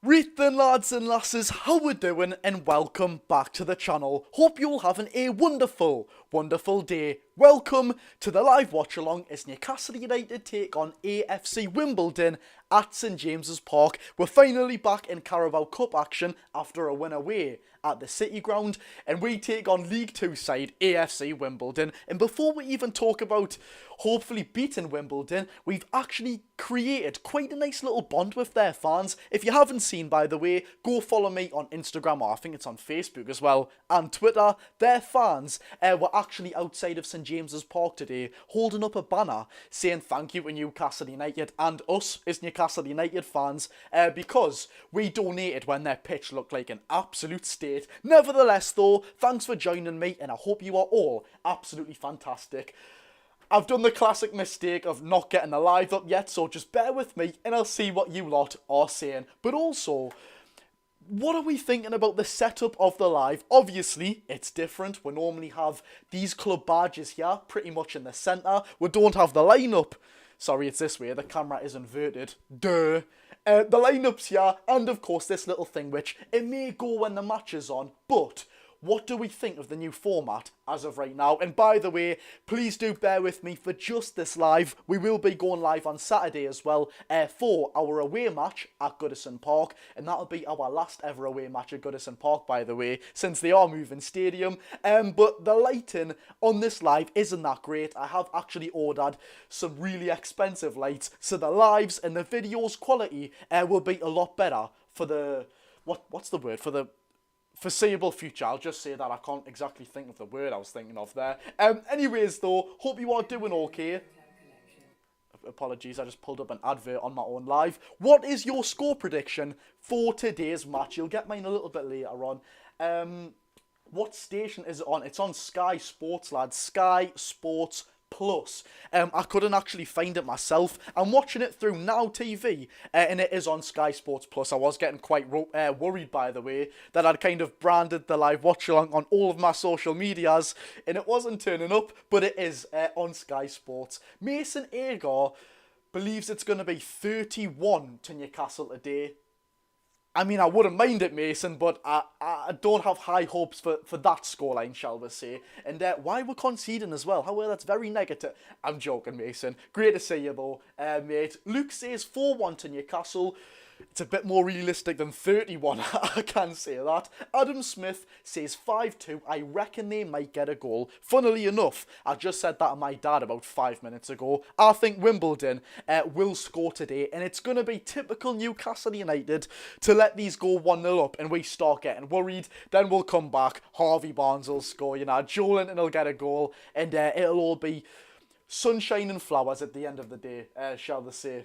Right then, lads and lasses, how we doing, and welcome back to the channel. Hope you're all having a wonderful day. Welcome to the live watch along as Newcastle United take on AFC Wimbledon at St James's Park. We're finally back in Carabao Cup action after a win away at the City Ground, and we take on League 2 side AFC Wimbledon. And before we even talk about hopefully beating Wimbledon, we've actually created quite a nice little bond with their fans. If you haven't seen, by the way, go follow me on Instagram, or I think it's on Facebook as well, and Twitter. Their fans were actually outside of St James's Park today holding up a banner saying thank you to Newcastle United and us as Newcastle United fans because we donated when their pitch looked like an absolute state. Nevertheless though, thanks for joining me, and I hope you are all absolutely fantastic. I've done the classic mistake of not getting the live up yet, so just bear with me and I'll see what you lot are saying. But also, what are we thinking about the setup of the live? Obviously, it's different. We normally have these club badges here, pretty much in the centre. We don't have the lineup. Sorry, it's this way. The camera is inverted. Duh. The lineup's here, and of course this little thing, which it may go when the match is on, but what do we think of the new format as of right now? And by the way, please do bear with me for just this live. We will be going live on Saturday as well for our away match at Goodison Park. And that'll be our last ever away match at Goodison Park, by the way, since they are moving stadium. But the lighting on this live isn't that great. I have actually ordered some really expensive lights, so the lives and the videos quality will be a lot better for the... What's the word? For the foreseeable future. I'll just say that. I can't exactly think of the word I was thinking of there. Anyways though, hope you are doing okay. Apologies, I just pulled up an advert on my own live. What is your score prediction for today's match? You'll get mine a little bit later on. What station is it on? It's on Sky Sports, lads. Sky Sports Plus. I couldn't actually find it myself. I'm watching it through Now TV, and it is on Sky Sports Plus. I was getting quite worried, by the way, that I'd kind of branded the live watch along on all of my social medias, and it wasn't turning up, but it is on Sky Sports. Mason Agar believes it's going to be 31 to Newcastle today. I mean, I wouldn't mind it, Mason, but I don't have high hopes for that scoreline, shall we say. And why we're conceding as well. However, that's very negative. I'm joking, Mason. Great to see you, though, mate. Luke says 4-1 to Newcastle. It's a bit more realistic than 31, I can say that. Adam Smith says 5-2. I reckon they might get a goal. Funnily enough, I just said that to my dad about 5 minutes ago. I think Wimbledon will score today, and it's going to be typical Newcastle United to let these go 1-0 up, and we start getting worried. Then we'll come back. Harvey Barnes will score, Joe Linton will get a goal, and it'll all be sunshine and flowers at the end of the day, shall we say.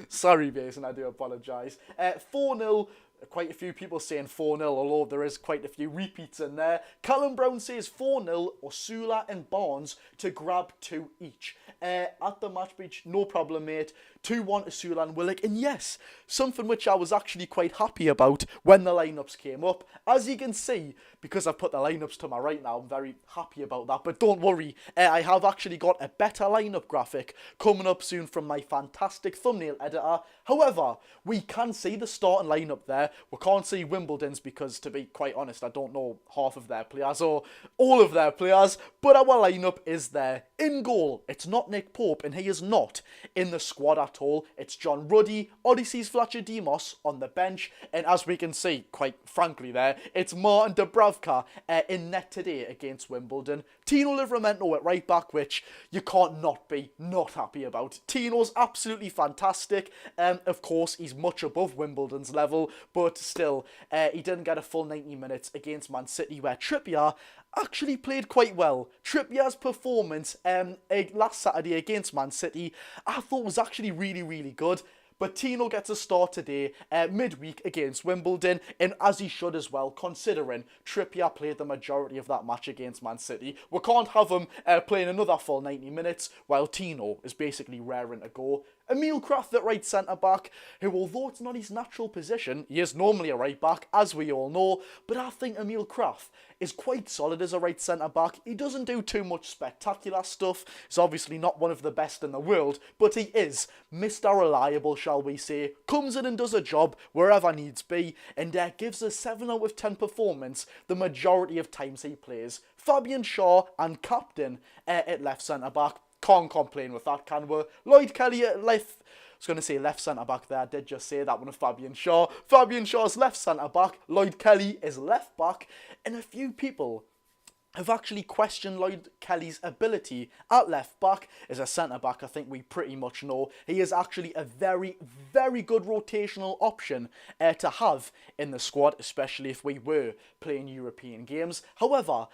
Sorry, Mason, I do apologise. 4-0, quite a few people saying 4-0, although there is quite a few repeats in there. Callum Brown says 4-0, Osula and Barnes to grab 2 each. At the match beach, no problem, mate. 2-1 Osula and Willock. And yes, something which I was actually quite happy about when the lineups came up. As you can see, because I've put the lineups to my right now, I'm very happy about that. But don't worry, I have actually got a better lineup graphic coming up soon from my fantastic thumbnail editor. However, we can see the starting lineup there. We can't see Wimbledon's because, to be quite honest, I don't know half of their players or all of their players. But our lineup is there. In goal, it's not Nick Pope, and he is not in the squad at all. It's John Ruddy, Odysseus Fletcher Demos on the bench, and as we can see, quite frankly there, it's Martin Dubravka in net today against Wimbledon. Tino Livramento at right back, which you can't not be not happy about. Tino's absolutely fantastic. Of course, he's much above Wimbledon's level, but still, he didn't get a full 90 minutes against Man City, where Trippier actually played quite well. Trippier's performance last Saturday against Man City, I thought was actually really, really good. But Tino gets a start today, midweek against Wimbledon, and as he should as well, considering Trippier played the majority of that match against Man City. We can't have him playing another full 90 minutes, while Tino is basically raring to go. Emil Kraft at right centre-back, who, although it's not his natural position, he is normally a right-back, as we all know, but I think Emil Kraft is quite solid as a right centre-back. He doesn't do too much spectacular stuff. He's obviously not one of the best in the world, but he is Mr. Reliable, shall we say. Comes in and does a job wherever needs be, and gives a 7 out of 10 performance the majority of times he plays. Fabian Shaw and captain at left centre-back. Can't complain with that, can we? Lloyd Kelly at left. I was going to say left centre-back there. I did just say that one of Fabian Shaw. Fabian Shaw's left centre-back. Lloyd Kelly is left-back. And a few people have actually questioned Lloyd Kelly's ability at left-back. As a centre-back, I think we pretty much know he is actually a very, very good rotational option to have in the squad, especially if we were playing European games. However,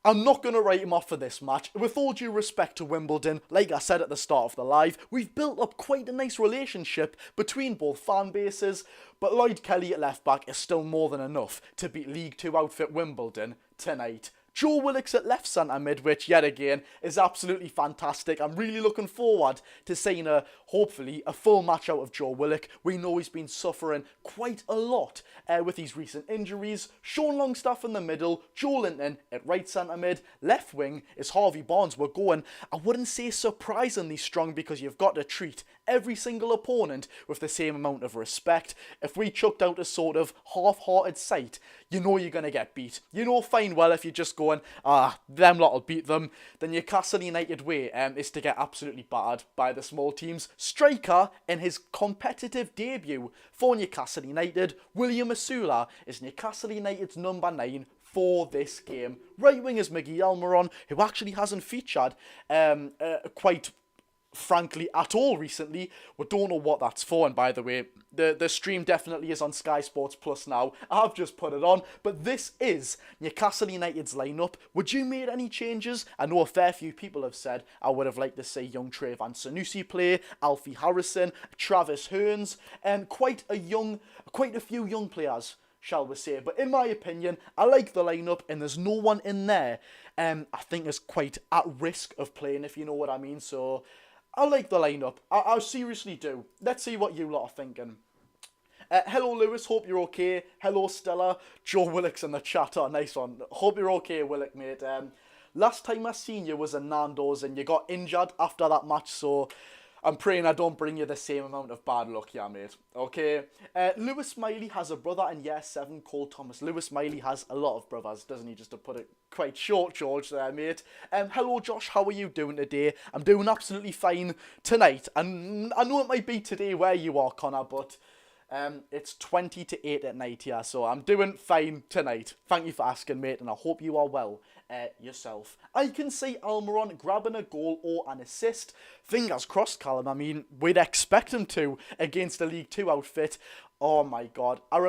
I'm not going to write him off for this match. With all due respect to Wimbledon, like I said at the start of the live, we've built up quite a nice relationship between both fan bases, but Lloyd Kelly at left back is still more than enough to beat League 2 outfit Wimbledon tonight. Joe Willock's at left centre mid, which yet again is absolutely fantastic. I'm really looking forward to seeing hopefully a full match out of Joe Willock. We know he's been suffering quite a lot with his recent injuries. Sean Longstaff in the middle, Joe Linton at right centre mid. Left wing is Harvey Barnes. We're going, I wouldn't say surprisingly strong, because you've got to treat every single opponent with the same amount of respect. If we chucked out a sort of half-hearted sight, you know you're going to get beat. You know fine well if you're just going, them lot will beat them. The Newcastle United way is to get absolutely battered by the small teams. Striker in his competitive debut for Newcastle United, William Asula, is Newcastle United's number 9 for this game. Right wing is Miguel Almiron, who actually hasn't featured quite frankly at all recently. We don't know what that's for, and by the way, the stream definitely is on Sky Sports Plus now. I've just put it on, but this is Newcastle United's lineup. Would you make any changes? I know a fair few people have said I would have liked to see young Trayvon Sanusi play, Alfie Harrison, Travis Hearns, and quite a few young players, shall we say. But in my opinion, I like the lineup, and there's no one in there I think is quite at risk of playing, if you know what I mean. So I like the lineup. I seriously do. Let's see what you lot are thinking. Hello Lewis, hope you're okay. Hello Stella. Joe Willock's in the chat. Oh, nice one. Hope you're okay, Willock, mate. Last time I seen you was in Nando's and you got injured after that match, so I'm praying I don't bring you the same amount of bad luck, yeah, mate. Okay. Lewis Smiley has a brother in year 7 called Thomas. Lewis Smiley has a lot of brothers, doesn't he? Just to put it quite short, George, there, mate. Hello, Josh. How are you doing today? I'm doing absolutely fine tonight. And I know it might be today where you are, Connor, but it's 20 to 8 at night here, so I'm doing fine tonight. Thank you for asking, mate, and I hope you are well yourself. I can see Almiron grabbing a goal or an assist. Fingers crossed, Callum. I mean, we'd expect him to against a League 2 outfit. Oh my God. I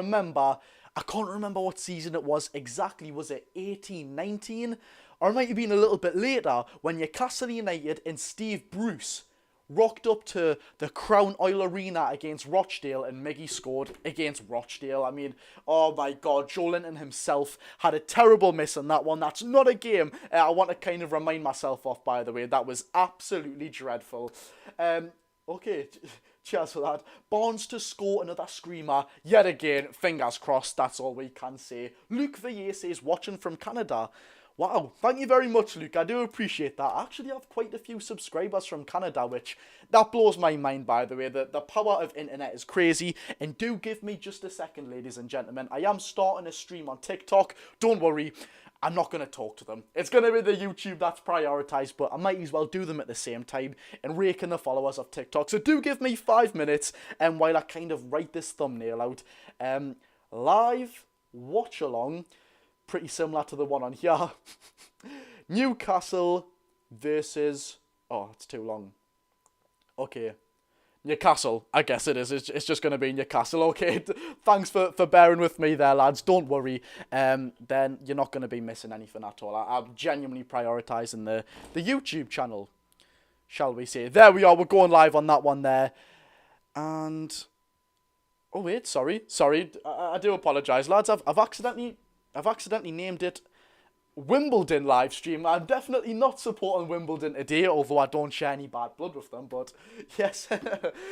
can't remember what season it was exactly. Was it 18, 19? Or it might have been a little bit later when Newcastle United and Steve Bruce rocked up to the Crown Oil Arena against Rochdale, and Miggy scored against Rochdale. I mean, oh my God, Joe Linton himself had a terrible miss on that one. That's not a game I want to kind of remind myself of, by the way. That was absolutely dreadful. Okay, cheers for that. Barnes to score another screamer. Yet again, fingers crossed, that's all we can say. Luke Villiers says, watching from Canada. Wow, thank you very much, Luke. I do appreciate that. I actually have quite a few subscribers from Canada, which that blows my mind, by the way. The power of internet is crazy. And do give me just a second, ladies and gentlemen. I am starting a stream on TikTok. Don't worry, I'm not going to talk to them. It's going to be the YouTube that's prioritised, but I might as well do them at the same time and rake in the followers of TikTok. So do give me 5 minutes while I kind of write this thumbnail out. Live watch along. Pretty similar to the one on here. Newcastle versus... Oh, it's too long. Okay. Newcastle, I guess it is. It's just going to be Newcastle. Okay, thanks for bearing with me there, lads. Don't worry. Then you're not going to be missing anything at all. I'm genuinely prioritising the YouTube channel, shall we say. There we are. We're going live on that one there. And... Oh, wait. Sorry. I do apologise, lads. I've accidentally named it Wimbledon live stream. I'm definitely not supporting Wimbledon today, although I don't share any bad blood with them, but yes.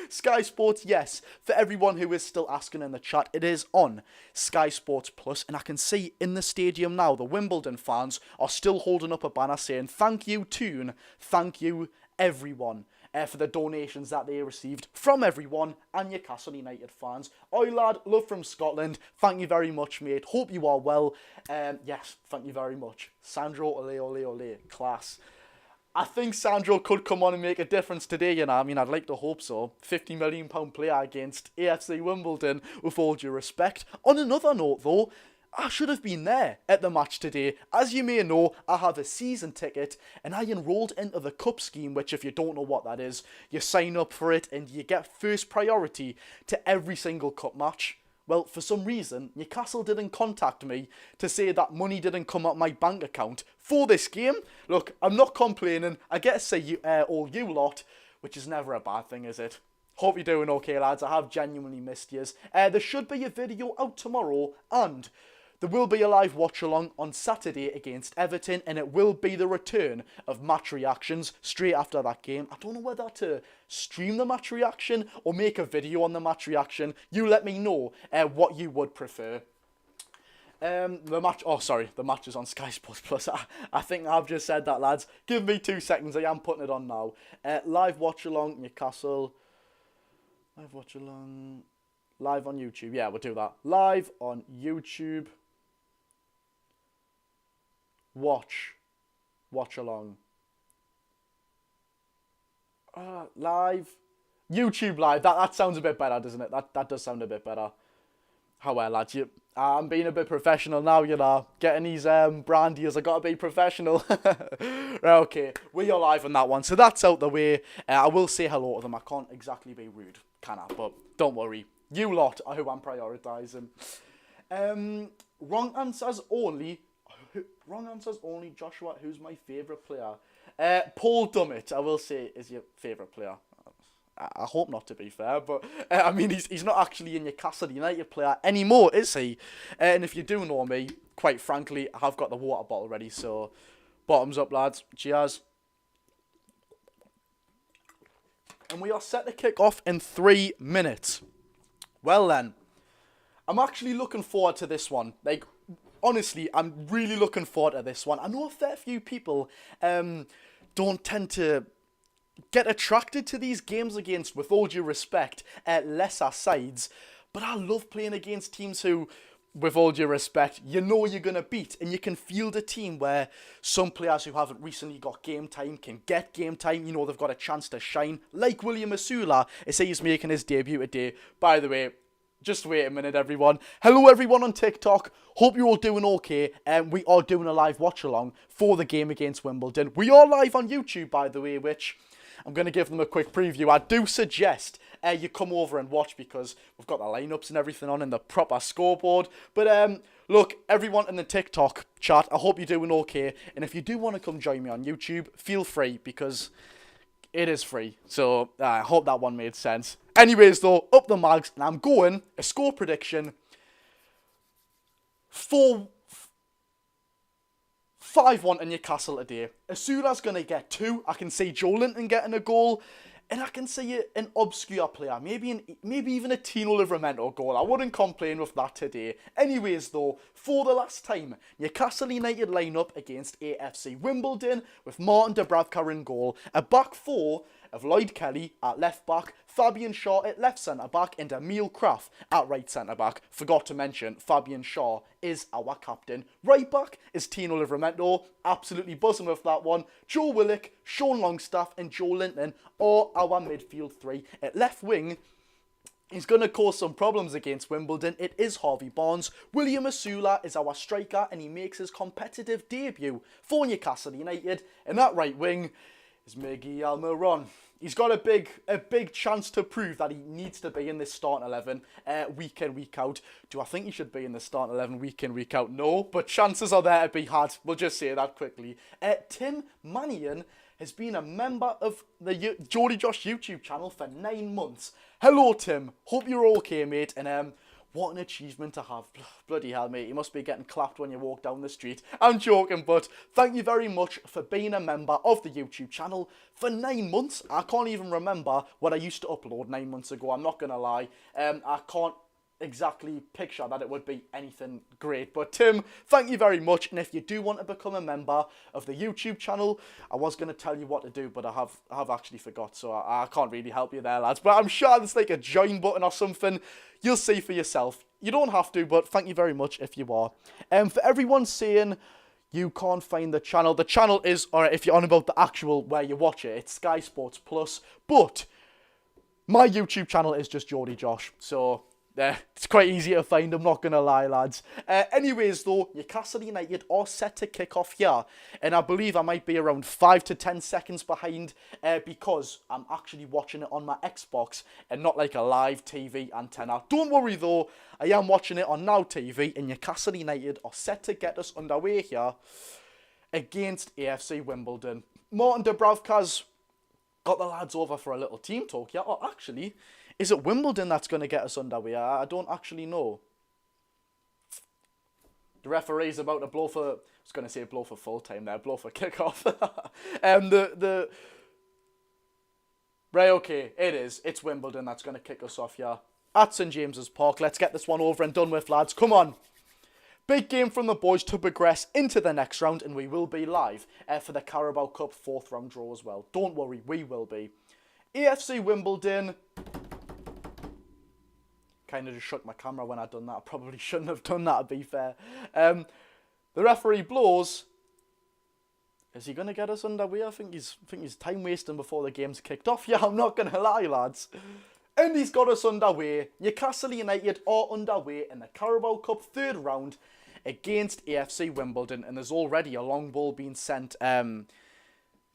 Sky Sports, yes. For everyone who is still asking in the chat, it is on Sky Sports Plus, and I can see in the stadium now, the Wimbledon fans are still holding up a banner saying, "Thank you, Toon. Thank you, everyone." For the donations that they received from everyone and Newcastle United fans. Oi lad, love from Scotland. Thank you very much, mate. Hope you are well. Yes, thank you very much. Sandro, ole, ole, ole. Class. I think Sandro could come on and make a difference today, you know. I mean, I'd like to hope so. £50 million player against AFC Wimbledon, with all due respect. On another note, though, I should have been there at the match today. As you may know, I have a season ticket and I enrolled into the Cup scheme, which if you don't know what that is, you sign up for it and you get first priority to every single Cup match. Well, for some reason, Newcastle didn't contact me to say that money didn't come out my bank account for this game. Look, I'm not complaining. I get to say you, all you lot, which is never a bad thing, is it? Hope you're doing okay, lads. I have genuinely missed yous. There should be a video out tomorrow, and there will be a live watch-along on Saturday against Everton, and it will be the return of match reactions straight after that game. I don't know whether to stream the match reaction or make a video on the match reaction. You let me know what you would prefer. The match is on Sky Sports Plus. I think I've just said that, lads. Give me 2 seconds. I am putting it on now. Live watch-along, Newcastle. Live watch-along. Live on YouTube. Yeah, we'll do that. Live on YouTube. Watch along. Live. YouTube live. That sounds a bit better, doesn't it? That does sound a bit better. How well, lads. I'm being a bit professional now, you know. Getting these brand deals, I gotta be professional. Right, okay. We are live on that one. So that's out the way. I will say hello to them. I can't exactly be rude, can I? But don't worry. You lot are who I'm prioritising. Wrong answers only. Joshua, who's my favourite player? Paul Dummett, I will say, is your favourite player. I hope not, to be fair, but I mean, he's not actually a Newcastle United player anymore, is he? And if you do know me, quite frankly, I have got the water bottle ready, so bottoms up, lads. Cheers. And we are set to kick off in 3 minutes. Well then, I'm actually looking forward to this one. Like, honestly, I'm really looking forward to this one. I know a fair few people don't tend to get attracted to these games against, with all due respect, lesser sides. But I love playing against teams who, with all due respect, you know you're going to beat. And you can field a team where some players who haven't recently got game time can get game time. You know, they've got a chance to shine. Like William Asula, as he's making his debut today. By the way, just wait a minute, everyone. Hello, everyone on TikTok. Hope you're all doing okay. We are doing a live watch-along for the game against Wimbledon. We are live on YouTube, by the way, which I'm going to give them a quick preview. I do suggest you come over and watch, because we've got the lineups and everything on in the proper scoreboard. But look, everyone in the TikTok chat, I hope you're doing okay. And if you do want to come join me on YouTube, feel free, because it is free. So I hope that one made sense. Anyways, though, up the mags, and I'm going a score prediction for 5-1 to Newcastle today. Asula's going to get 2. I can see Joe Linton getting a goal. And I can see an obscure player, maybe even a Tino Livramento goal. I wouldn't complain with that today. Anyways, though, for the last time, Newcastle United line up against AFC Wimbledon with Martin Dubravka in goal. A back 4 of Lloyd Kelly at left back, Fabian Shaw at left centre back, and Emil Kraft at right centre back. Forgot to mention, Fabian Shaw is our captain. Right back is Tino Livramento, absolutely buzzing with that one. Joe Willock, Sean Longstaff, and Joe Linton are our midfield 3. At left wing, he's going to cause some problems against Wimbledon. It is Harvey Barnes. William Asula is our striker, and he makes his competitive debut for Newcastle United. And that right wing is Miguel Almiron. He's got a big chance to prove that he needs to be in this starting 11 week in, week out. Do I think he should be in the starting 11 week in, week out? No, but chances are there to be had. We'll just say that quickly. Tim Mannion has been a member of the Geordie Josh YouTube channel for 9 months. Hello, Tim. Hope you're okay, mate. And What an achievement to have. Bloody hell, mate. You must be getting clapped when you walk down the street. I'm joking, but thank you very much for being a member of the YouTube channel for 9 months. I can't even remember what I used to upload 9 months ago. I'm not going to lie. I can't exactly picture that it would be anything great, but Tim, thank you very much. And if you do want to become a member of the YouTube channel, I was going to tell you what to do, but I have actually forgot, so I can't really help you there, lads. But I'm sure there's like a join button or something. You'll see for yourself. You don't have to, but thank you very much if you are. For everyone saying you can't find the channel is, or if you're on about the actual where you watch it, it's Sky Sports Plus, but my YouTube channel is just Geordie Josh, so it's quite easy to find, I'm not going to lie, lads. Anyways, though, Newcastle United are set to kick off here. And I believe I might be around 5 to 10 seconds behind because I'm actually watching it on my Xbox and not like a live TV antenna. Don't worry, though, I am watching it on Now TV and Newcastle United are set to get us underway here against AFC Wimbledon. Martin Dubravka's got the lads over for a little team talk here. Or actually, is it Wimbledon that's going to get us underway? I don't actually know. The referee's about to blow for... I was going to say blow for full time there. Blow for kickoff. Right, okay. It is. It's Wimbledon that's going to kick us off here. At St James's Park. Let's get this one over and done with, lads. Come on. Big game from the boys to progress into the next round. And we will be live for the Carabao Cup 4th round draw as well. Don't worry. We will be. AFC Wimbledon... Kind of just shook my camera when I done that. I probably shouldn't have done that, to be fair. The referee blows. Is he going to get us underway? I think he's time wasting before the game's kicked off. Yeah, I'm not going to lie, lads. And he's got us underway. Newcastle United are underway in the Carabao Cup 3rd round against AFC Wimbledon. And there's already a long ball being sent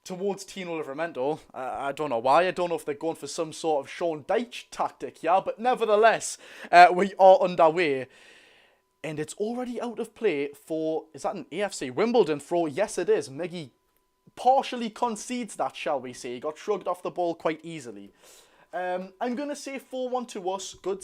towards Tino Livramento. I don't know why. I don't know if they're going for some sort of Sean Dyche tactic, yeah, but nevertheless, we are underway. And it's already out of play for, is that an AFC Wimbledon throw? Yes, it is. Miggy partially concedes that, shall we say. He got shrugged off the ball quite easily. I'm going to say 4-1 to us. Good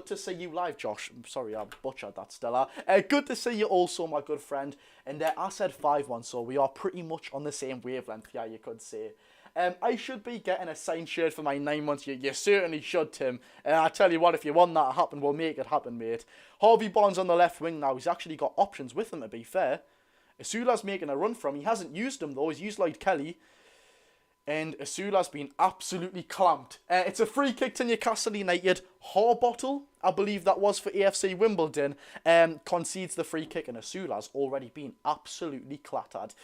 to see you live, Josh. I'm sorry, I butchered that, Stella. Good to see you also, my good friend. And I said 5-1, so we are pretty much on the same wavelength, yeah, you could say. I should be getting a signed shirt for my 9 months. You certainly should, Tim. I tell you what, if you want that to happen, we'll make it happen, mate. Harvey Barnes on the left wing now. He's actually got options with him, to be fair. Asula's making a run from him. He hasn't used them, though. He's used Lloyd Kelly. And Asula's been absolutely clamped. It's a free kick to Newcastle United. Harbottle, I believe that was for AFC Wimbledon, concedes the free kick, and Asula's already been absolutely clattered.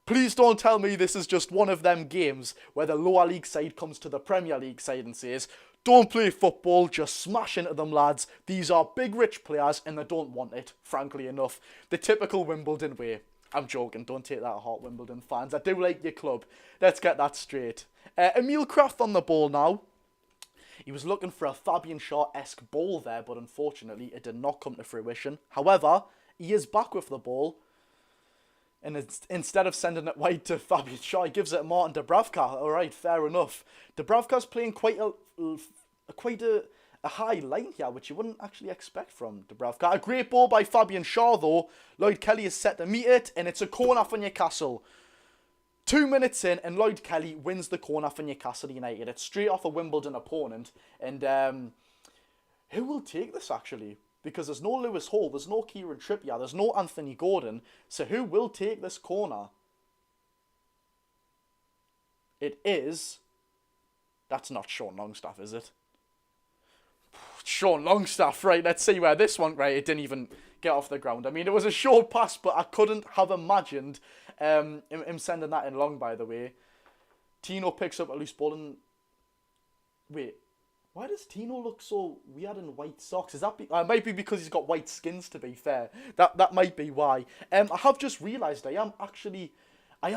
Please don't tell me this is just one of them games where the lower league side comes to the Premier League side and says, don't play football, just smash into them, lads. These are big rich players and they don't want it, frankly enough. The typical Wimbledon way. I'm joking, don't take that to heart, Wimbledon fans. I do like your club. Let's get that straight. Emil Kraft on the ball now. He was looking for a Fabian Schär-esque ball there, but unfortunately it did not come to fruition. However, he is back with the ball. And instead of sending it wide to Fabian Schär, he gives it to Martin Dubravka. Alright, fair enough. Dubravka's playing quite a high line here, which you wouldn't actually expect from Dubravka. A great ball by Fabian Schär, though. Lloyd Kelly is set to meet it, and it's a corner for Newcastle. 2 minutes in, and Lloyd Kelly wins the corner for Newcastle United. It's straight off a Wimbledon opponent. And who will take this, actually? Because there's no Lewis Hall, there's no Kieran Trippier, there's no Anthony Gordon. So who will take this corner? It is... That's not Sean Longstaff, is it? Sean Longstaff, right, let's see where this one, right, it didn't even get off the ground. I mean, it was a short pass, but I couldn't have imagined him sending that in long, by the way. Tino picks up a loose ball and... Wait, why does Tino look so weird in white socks? Is that... It might be because he's got white skins, to be fair. That might be why. I have just realised I am actually a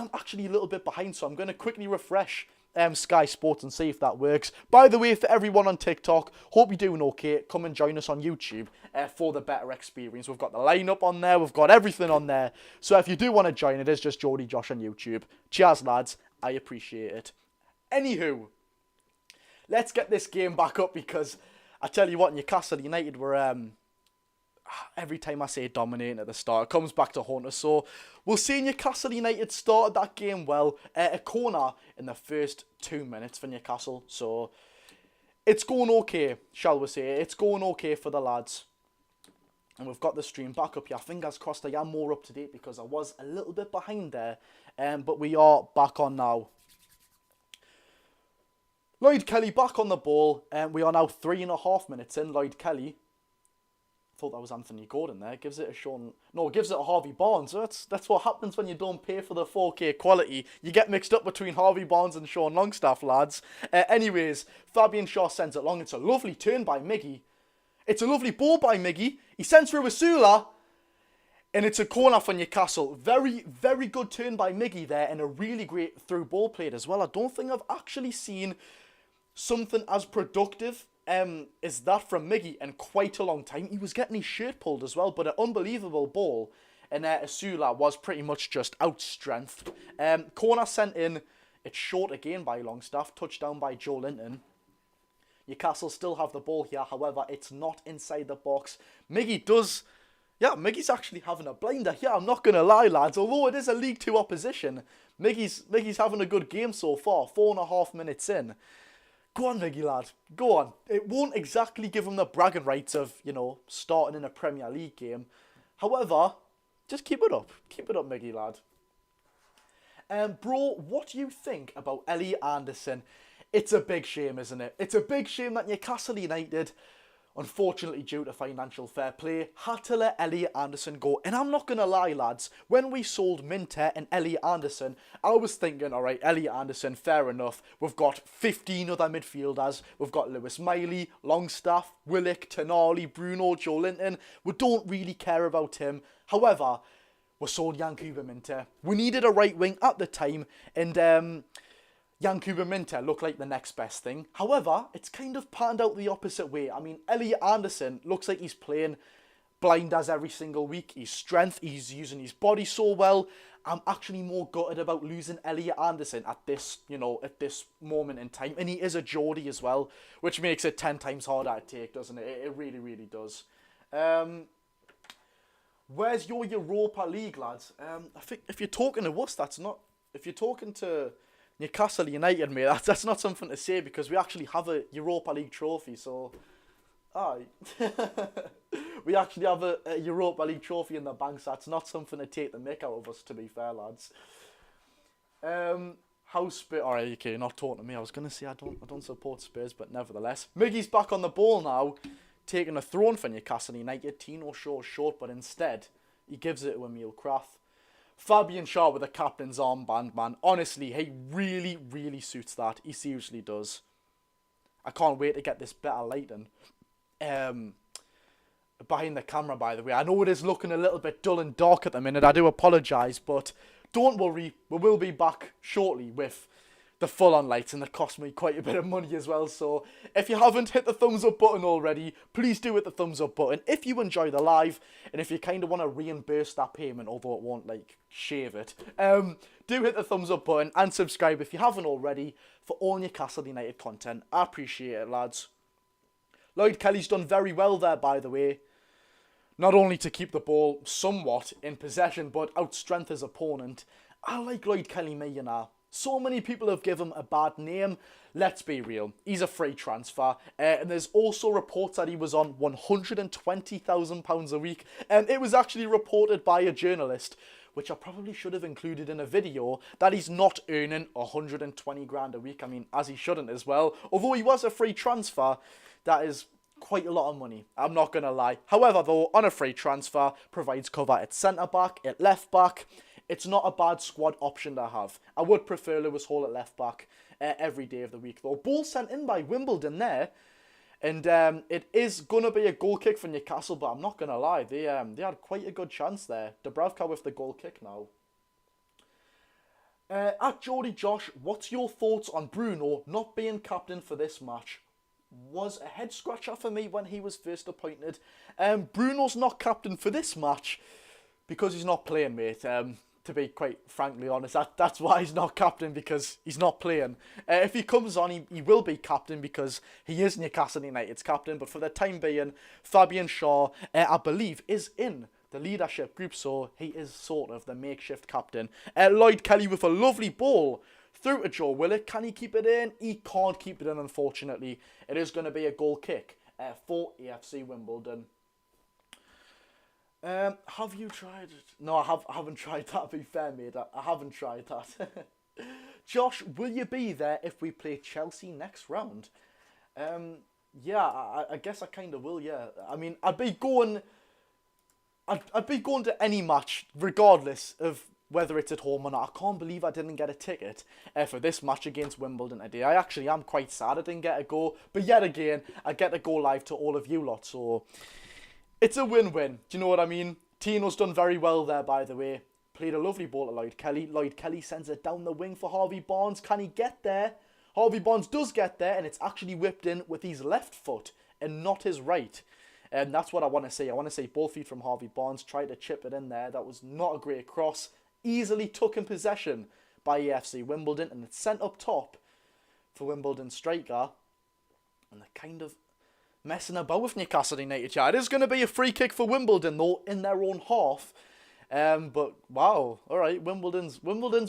little bit behind, so I'm going to quickly refresh Sky Sports and see if that works. By the way, for everyone on TikTok, hope you're doing okay. Come and join us on YouTube for the better experience. We've got the lineup on there. We've got everything on there. So if you do want to join, it is just Geordie Josh on YouTube. Cheers, lads. I appreciate it. Anywho, let's get this game back up because I tell you what, Newcastle United were, every time I say dominating at the start, it comes back to haunt us. So we'll see Newcastle United started that game well. A corner in the first 2 minutes for Newcastle. So it's going okay, shall we say. It's going okay for the lads. And we've got the stream back up here. Fingers crossed I am more up to date because I was a little bit behind there. But we are back on now. Lloyd Kelly back on the ball. We are now 3.5 minutes in. Lloyd Kelly. Thought that was Anthony Gordon there. Gives it a Sean... No, gives it a Harvey Barnes. That's what happens when you don't pay for the 4K quality. You get mixed up between Harvey Barnes and Sean Longstaff, lads. Anyways, Fabian Shaw sends it long. It's a lovely turn by Miggy. It's a lovely ball by Miggy. He sends through Asula. And it's a corner for Newcastle. Very, very good turn by Miggy there. And a really great through ball played as well. I don't think I've actually seen something as productive is that from Miggy in quite a long time. He was getting his shirt pulled as well, but an unbelievable ball. And Asula was pretty much just outstrengthed. Corner sent in. It's short again by Longstaff. Touchdown by Joe Linton. Newcastle still have the ball here. However, it's not inside the box. Miggy does... Yeah, Miggy's actually having a blinder here. I'm not going to lie, lads. Although it is a League 2 opposition, Miggy's having a good game so far. 4.5 minutes in. Go on, Miggy, lad. Go on. It won't exactly give him the bragging rights of, you know, starting in a Premier League game. However, just keep it up. Keep it up, Miggy, lad. Bro, what do you think about Ellie Anderson? It's a big shame, isn't it? It's a big shame that Newcastle United, unfortunately due to financial fair play, had to let Elliot Anderson go. And I'm not going to lie, lads, when we sold Minter and Elliot Anderson, I was thinking, alright, Elliot Anderson, fair enough. We've got 15 other midfielders. We've got Lewis Miley, Longstaff, Willock, Tonali, Bruno, Joe Linton. We don't really care about him. However, we sold Yankuba Minter. We needed a right wing at the time, and Yankuba Minter looked like the next best thing. However, it's kind of panned out the opposite way. I mean, Elliot Anderson looks like he's playing blind as every single week. His strength, he's using his body so well. I'm actually more gutted about losing Elliot Anderson at this, at this moment in time. And he is a Geordie as well, which makes it 10 times harder to take, doesn't it? It really, really does. Where's your Europa League, lads? I think if you're talking to us, that's not... If you're talking to Newcastle United, mate, that's not something to say because we actually have a Europa League trophy, so... we actually have a Europa League trophy in the bank, so that's not something to take the mick out of us, to be fair, lads. Alright, okay, not talking to me. I was going to say I don't support Spurs, but nevertheless. Miggy's back on the ball now, taking a throw for Newcastle United. Tino Shaw short, but instead, he gives it to Emil Kraft. Fabian Shaw with the captain's armband, man. Honestly, he really, really suits that. He seriously does. I can't wait to get this better lighting. Behind the camera, by the way. I know it is looking a little bit dull and dark at the minute. I do apologise, but don't worry. We will be back shortly with the full-on lights, and that cost me quite a bit of money as well. So if you haven't hit the thumbs up button already, please do hit the thumbs up button if you enjoy the live, and if you kind of want to reimburse that payment, although it won't like shave it, do hit the thumbs up button and subscribe if you haven't already for all Newcastle United content. I appreciate it, lads. Lloyd Kelly's done very well there, by the way. Not only to keep the ball somewhat in possession, but outstrength his opponent. I like Lloyd Kelly, So many people have given him a bad name. Let's be real. He's a free transfer. And there's also reports that he was on £120,000 a week. And it was actually reported by a journalist, which I probably should have included in a video, that he's not earning 120 grand a week. I mean, as he shouldn't as well. Although he was a free transfer, that is quite a lot of money. I'm not going to lie. However, though, on a free transfer, provides cover at centre-back, at left-back. It's not a bad squad option to have. I would prefer Lewis Hall at left back every day of the week, though. Ball sent in by Wimbledon there. And it is going to be a goal kick for Newcastle, but I'm not going to lie. They had quite a good chance there. Dubravka with the goal kick now. At Geordie Josh, what's your thoughts on Bruno not being captain for this match? Was a head scratcher for me when he was first appointed. Bruno's not captain for this match because he's not playing, mate. to be quite frankly honest. That's why he's not captain, because he's not playing. If he comes on, he will be captain because he is Newcastle United's captain. But for the time being, Fabian Shaw, I believe, is in the leadership group, so he is sort of the makeshift captain. Lloyd Kelly with a lovely ball through to Joe Willock. Can he keep it in? He can't keep it in, unfortunately. It is going to be a goal kick for AFC Wimbledon. Have you tried it? No, I haven't tried that, to be fair, mate. I haven't tried that. Josh, will you be there if we play Chelsea next round? Yeah, I guess I kind of will, yeah. I mean, I'd be going to any match, regardless of whether it's at home or not. I can't believe I didn't get a ticket for this match against Wimbledon today. I actually am quite sad I didn't get a go. But yet again, I get to go live to all of you lot, so it's a win-win. Do you know what I mean? Tino's done very well there, by the way. Played a lovely ball to Lloyd Kelly. Lloyd Kelly sends it down the wing for Harvey Barnes. Can he get there? Harvey Barnes does get there, and it's actually whipped in with his left foot and not his right. And that's what I want to say. I want to say both feet from Harvey Barnes. Tried to chip it in there. That was not a great cross. Easily took in possession by AFC Wimbledon, and it's sent up top for Wimbledon striker. And they're kind of messing about with Newcastle United. Yeah, it is going to be a free kick for Wimbledon, though, in their own half. But wow, all right, Wimbledon's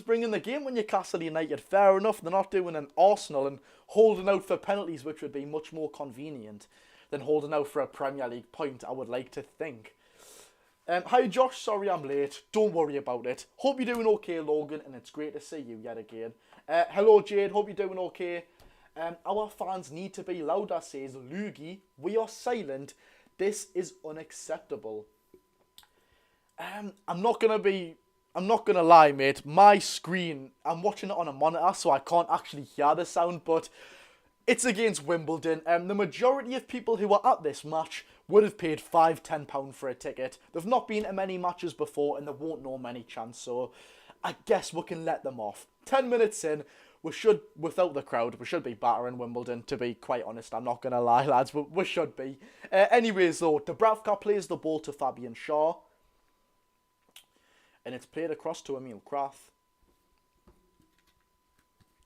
bringing the game with Newcastle United. Fair enough, they're not doing an Arsenal and holding out for penalties, which would be much more convenient than holding out for a Premier League point, I would like to think. Hi Josh, sorry I'm late. Don't worry about it. Hope you're doing okay, Logan, and it's great to see you yet again. Hello Jade, hope you're doing okay. Our fans need to be louder, says Luigi. We are silent. This is unacceptable. I'm not gonna lie, mate. My screen, I'm watching it on a monitor, so I can't actually hear the sound, but it's against Wimbledon. The majority of people who are at this match would have paid £5-10 for a ticket. They've not been to many matches before, and they won't know many chance, so I guess we can let them off. 10 minutes in, without the crowd, we should be battering Wimbledon, to be quite honest. I'm not going to lie, lads, but we should be. Anyways, though, Dubravka plays the ball to Fabian Shaw. And it's played across to Emil Kraft.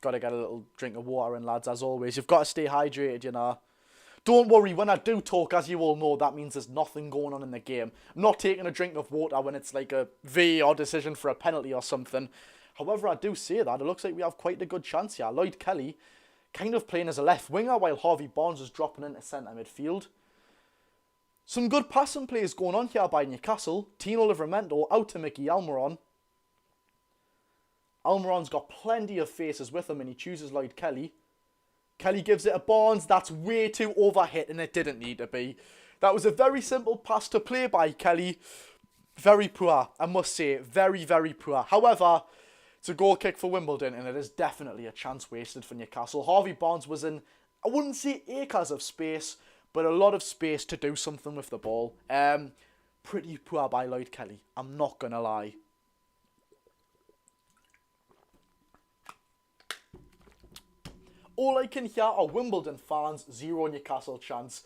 Got to get a little drink of water in, lads, as always. You've got to stay hydrated, you know. Don't worry, when I do talk, as you all know, that means there's nothing going on in the game. I'm not taking a drink of water when it's like a VAR decision for a penalty or something. However, I do say that. It looks like we have quite a good chance here. Lloyd Kelly kind of playing as a left winger while Harvey Barnes is dropping into centre midfield. Some good passing plays going on here by Newcastle. Tino Livramento out to Mickey Almiron. Almiron's got plenty of faces with him and he chooses Lloyd Kelly. Kelly gives it to Barnes. That's way too overhit and it didn't need to be. That was a very simple pass to play by Kelly. Very poor, I must say. Very, very poor. However, it's a goal kick for Wimbledon and it is definitely a chance wasted for Newcastle. Harvey Barnes was in, I wouldn't say acres of space, but a lot of space to do something with the ball. Pretty poor by Lloyd Kelly, I'm not going to lie. All I can hear are Wimbledon fans, 0 Newcastle chance.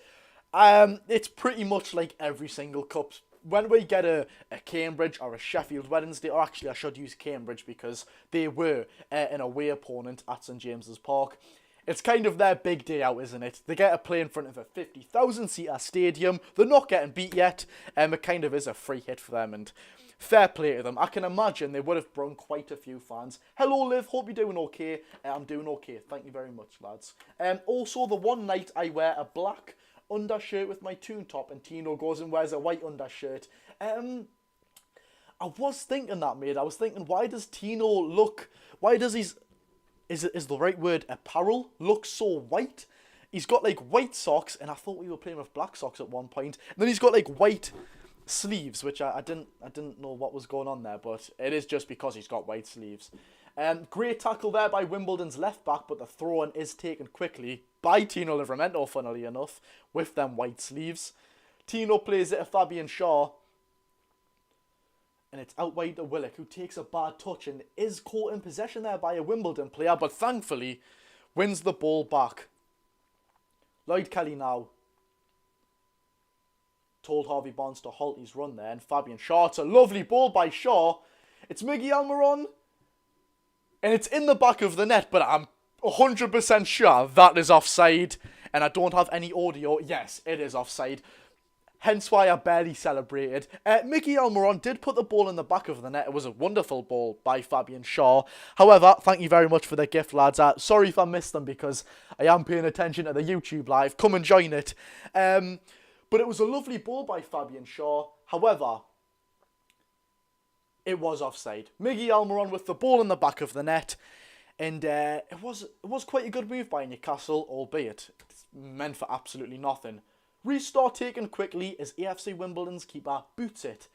It's pretty much like every single cup. When we get a Cambridge or a Sheffield Wednesday, or actually I should use Cambridge because they were an away opponent at St James's Park. It's kind of their big day out, isn't it? They get to play in front of a 50,000-seater stadium. They're not getting beat yet. It kind of is a free hit for them, and fair play to them. I can imagine they would have brought quite a few fans. Hello, Liv. Hope you're doing okay. I'm doing okay. Thank you very much, lads. Also, the one night I wear a black undershirt with my tune top, and Tino goes and wears a white undershirt. I was thinking that, mate. I was thinking, why does Tino look... Why does his... Is the right word apparel look so white? He's got like white socks, and I thought we were playing with black socks at one point. And then he's got like white sleeves, which I didn't know what was going on there, but it is just because he's got white sleeves. Great tackle there by Wimbledon's left back, but the throw-in is taken quickly by Tino Livramento, funnily enough, with them white sleeves. Tino plays it to Fabian Shaw. And it's out wide to Willock, who takes a bad touch and is caught in possession there by a Wimbledon player, but thankfully wins the ball back. Lloyd Kelly now told Harvey Barnes to halt his run there, and Fabian Shaw, it's a lovely ball by Shaw. It's Miggy Almiron, and it's in the back of the net, but I'm 100% sure that is offside, and I don't have any audio. Yes, it is offside. Hence why I barely celebrated. Miggy Almiron did put the ball in the back of the net. It was a wonderful ball by Fabian Shaw. However, thank you very much for the gift, lads. Sorry if I missed them because I am paying attention to the YouTube live. Come and join it. But it was a lovely ball by Fabian Shaw. However, it was offside. Miggy Almiron with the ball in the back of the net. And it was quite a good move by Newcastle, albeit it's meant for absolutely nothing. Restart taken quickly as AFC Wimbledon's keeper boots it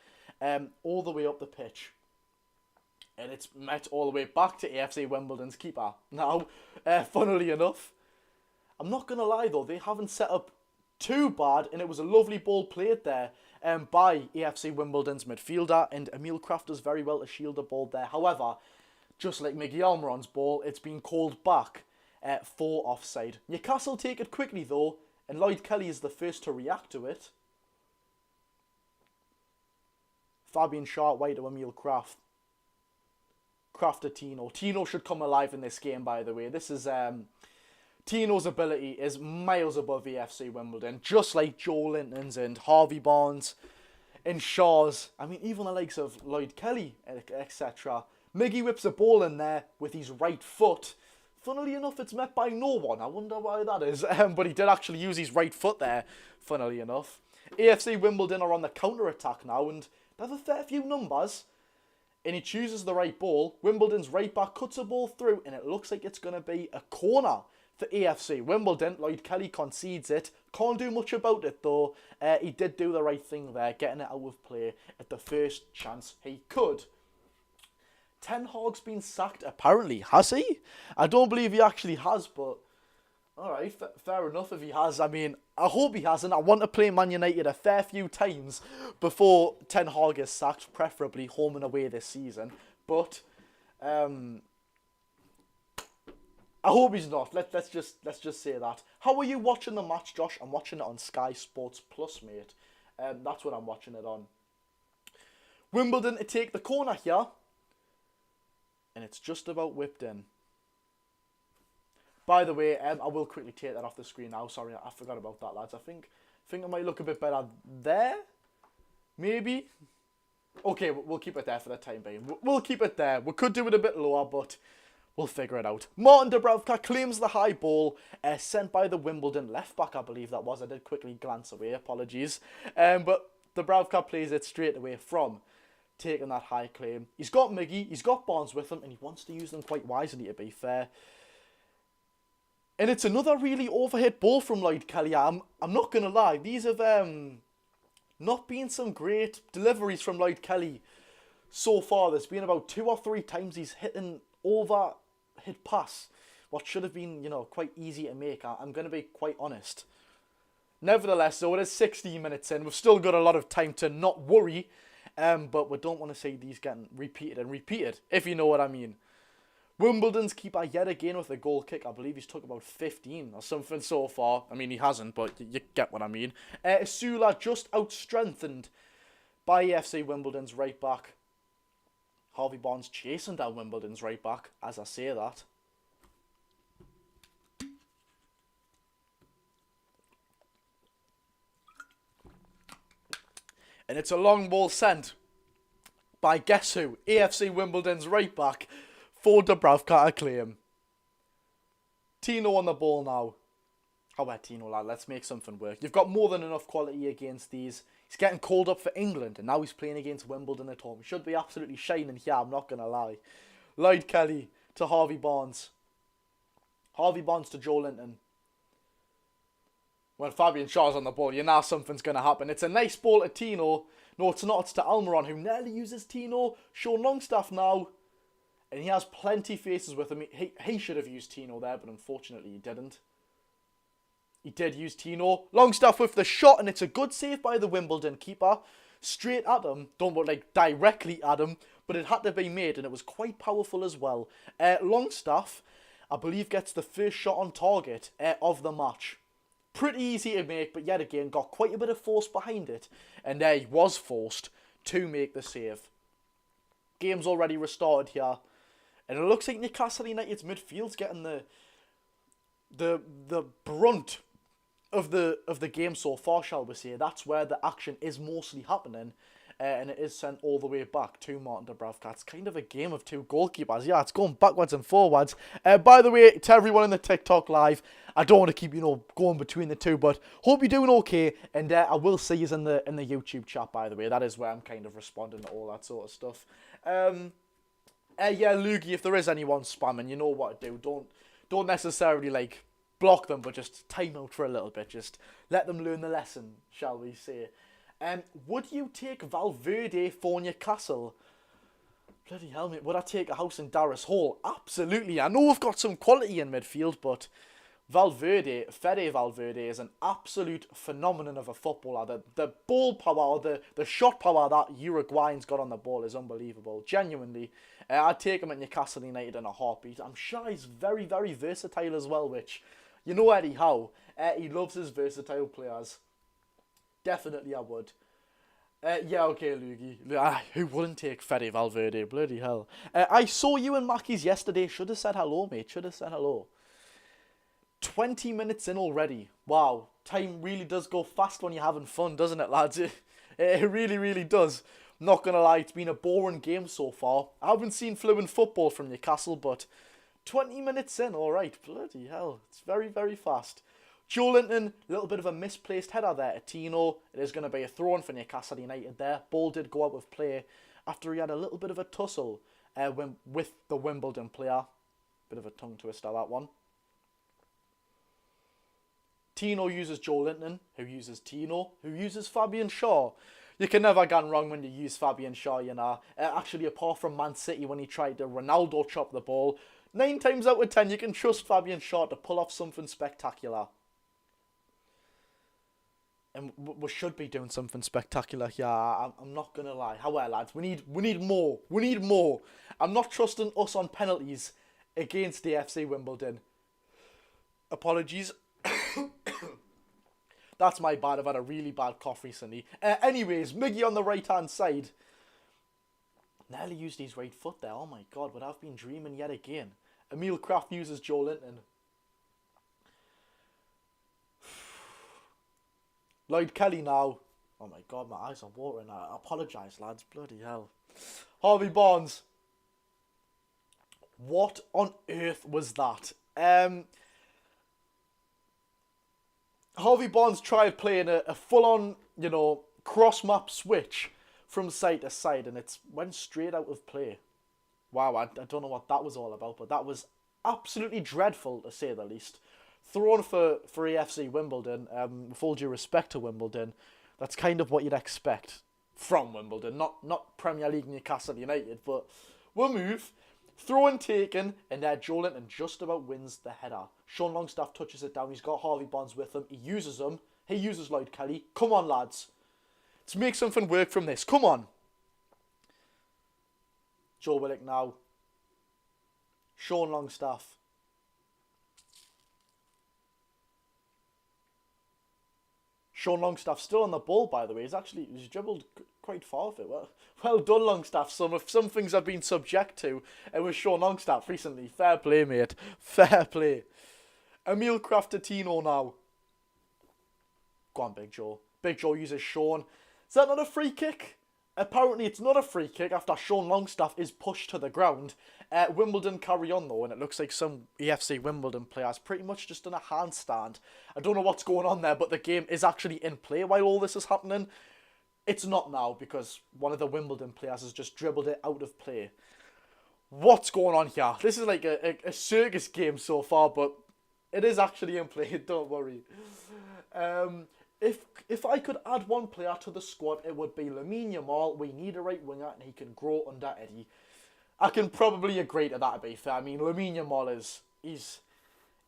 all the way up the pitch. And it's met all the way back to AFC Wimbledon's keeper. Now, funnily enough, I'm not going to lie though, they haven't set up too bad, and it was a lovely ball played there by AFC Wimbledon's midfielder, and Emil Kraft does very well to shield the ball there. However, just like Miggy Almiron's ball, it's been called back for offside. Newcastle take it quickly though, and Lloyd Kelly is the first to react to it. Fabian Shaw wide to Emil Kraft. Kraft to Tino. Tino should come alive in this game, by the way. This is Tino's ability is miles above AFC Wimbledon, just like Joelinton's and Harvey Barnes and Shaw's. I mean, even the likes of Lloyd Kelly, etc. Miggy whips a ball in there with his right foot. Funnily enough, it's met by no one. I wonder why that is. But he did actually use his right foot there, funnily enough. AFC Wimbledon are on the counter-attack now, and they have a fair few numbers. And he chooses the right ball. Wimbledon's right back cuts a ball through, and it looks like it's going to be a corner for AFC Wimbledon. Lloyd Kelly concedes it. Can't do much about it, though. He did do the right thing there, getting it out of play at the first chance he could. Ten Hag's been sacked, apparently. Has he? I don't believe he actually has, but alright, fair enough if he has. I mean, I hope he hasn't. I want to play Man United a fair few times before Ten Hag is sacked, preferably home and away this season. But I hope he's not. Let's just say that. How are you watching the match, Josh? I'm watching it on Sky Sports Plus, mate. That's what I'm watching it on. Wimbledon to take the corner here. And it's just about whipped in. By the way, I will quickly take that off the screen now. Sorry, I forgot about that, lads. I think it might look a bit better there. Maybe. Okay, we'll keep it there for the time being. We'll keep it there. We could do it a bit lower, but we'll figure it out. Martin Dubravka claims the high ball, sent by the Wimbledon left back, I believe that was. I did quickly glance away. Apologies. But Dubravka plays it straight away from taking that high claim. He's got Miggy, he's got Barnes with him, and he wants to use them quite wisely, to be fair. And it's another really overhit ball from Lloyd Kelly. I'm not going to lie, these have not been some great deliveries from Lloyd Kelly so far. There's been about 2 or 3 times he's hit an overhit pass, what should have been, quite easy to make. I'm going to be quite honest. Nevertheless, though, it is 16 minutes in. We've still got a lot of time to not worry. But we don't want to see these getting repeated, if you know what I mean. Wimbledon's keeper yet again with a goal kick. I believe he's took about 15 or something so far. I mean, he hasn't, but you get what I mean. Sula just out-strengthened by AFC Wimbledon's right back. Harvey Barnes chasing down Wimbledon's right back, as I say that. And it's a long ball sent by guess who? AFC Wimbledon's right back for Dubravka to claim. Tino on the ball now. How about Tino, lad? Let's make something work. You've got more than enough quality against these. He's getting called up for England, and now he's playing against Wimbledon at home. He should be absolutely shining here, I'm not going to lie. Lloyd Kelly to Harvey Barnes. Harvey Barnes to Joelinton. When Fabian Shaw's on the ball, you know something's going to happen. It's a nice ball to Tino. No, it's not. It's to Almiron, who nearly uses Tino. Sean Longstaff now. And he has plenty faces with him. He should have used Tino there, but unfortunately he didn't. He did use Tino. Longstaff with the shot, and it's a good save by the Wimbledon keeper. Straight at him. Don't put directly at him, but it had to be made, and it was quite powerful as well. Longstaff, I believe, gets the first shot on target of the match. Pretty easy to make, but yet again, got quite a bit of force behind it. And he was forced to make the save. game's already restarted here. And it looks like Newcastle United's midfield's getting the brunt of the game so far, shall we say. That's where the action is mostly happening. And it is sent all the way back to Martin Dubravka. It's kind of a game of two goalkeepers. Yeah, it's going backwards and forwards. By the way, to everyone in the TikTok live, I don't want to keep, going between the two, but hope you're doing okay. And I will see you in the YouTube chat, by the way. That is where I'm kind of responding to all that sort of stuff. Yeah, Loogie, if there is anyone spamming, you know what to do. Don't necessarily, block them, but just time out for a little bit. Just let them learn the lesson, shall we say. Would you take Valverde for Newcastle? Bloody hell, mate. Would I take a house in Darris Hall? Absolutely. I know we've got some quality in midfield, but Fede Valverde is an absolute phenomenon of a footballer. The ball power, or the shot power that Uruguayan's got on the ball is unbelievable. Genuinely. I'd take him at Newcastle United in a heartbeat. I'm sure he's very, very versatile as well, which, Eddie Howe, he loves his versatile players. Definitely I would. Yeah, okay, Loogie. Who wouldn't take Fede Valverde? Bloody hell. I saw you and Mackie's yesterday. Should have said hello, mate. Should have said hello. 20 minutes in already. Wow. Time really does go fast when you're having fun, doesn't it, lads? It really, really does. Not going to lie, it's been a boring game so far. I haven't seen fluent football from Newcastle, but 20 minutes in, alright. Bloody hell. It's very, very fast. Joelinton, a little bit of a misplaced header there to Tino. It is going to be a throw-in for Newcastle United there. Ball did go out of play after he had a little bit of a tussle with the Wimbledon player. Bit of a tongue twister, that one. Tino uses Joelinton, who uses Tino, who uses Fabian Shaw. You can never get wrong when you use Fabian Shaw, Actually, apart from Man City when he tried to Ronaldo chop the ball, 9 times out of 10 you can trust Fabian Shaw to pull off something spectacular. And we should be doing something spectacular here. I'm not going to lie. However, lads, we need more. We need more. I'm not trusting us on penalties against the AFC Wimbledon. Apologies. That's my bad. I've had a really bad cough recently. Anyways, Miggy on the right-hand side. Nearly used his right foot there. Oh my god, but I've been dreaming yet again. Emil Kraft uses Joelinton. Lloyd Kelly now. Oh my god, my eyes are watering. I apologise, lads. Bloody hell. Harvey Barnes. What on earth was that? Harvey Barnes tried playing a full-on, cross-map switch from side to side, and it went straight out of play. Wow, I don't know what that was all about, but that was absolutely dreadful, to say the least. Thrown for AFC Wimbledon, with all due respect to Wimbledon, that's kind of what you'd expect from Wimbledon, not Premier League Newcastle United, but we'll move. Throw and taken, and Joelinton just about wins the header. Sean Longstaff touches it down, he's got Harvey Barnes with him, he uses Lloyd Kelly. Come on, lads. Let's make something work from this, come on. Joe Willock now. Sean Longstaff. Sean Longstaff still on the ball, by the way. He's dribbled quite far of it. Well done, Longstaff. Some things I've been subject to with Sean Longstaff recently. Fair play, mate. Fair play. Emil Craftatino now. Go on, Big Joe. Big Joe uses Sean. Is that not a free kick? Apparently it's not a free kick after Sean Longstaff is pushed to the ground. Wimbledon carry on though, and it looks like some AFC Wimbledon players pretty much just done a handstand. I don't know what's going on there, but the game is actually in play while all this is happening. It's not now because one of the Wimbledon players has just dribbled it out of play. What's going on here? This is like a circus game so far, but it is actually in play, don't worry. If I could add one player to the squad, it would be Lamine Yamal. We need a right winger and he can grow under Eddie. I can probably agree to that, to be fair. I mean, Lamine Yamal he's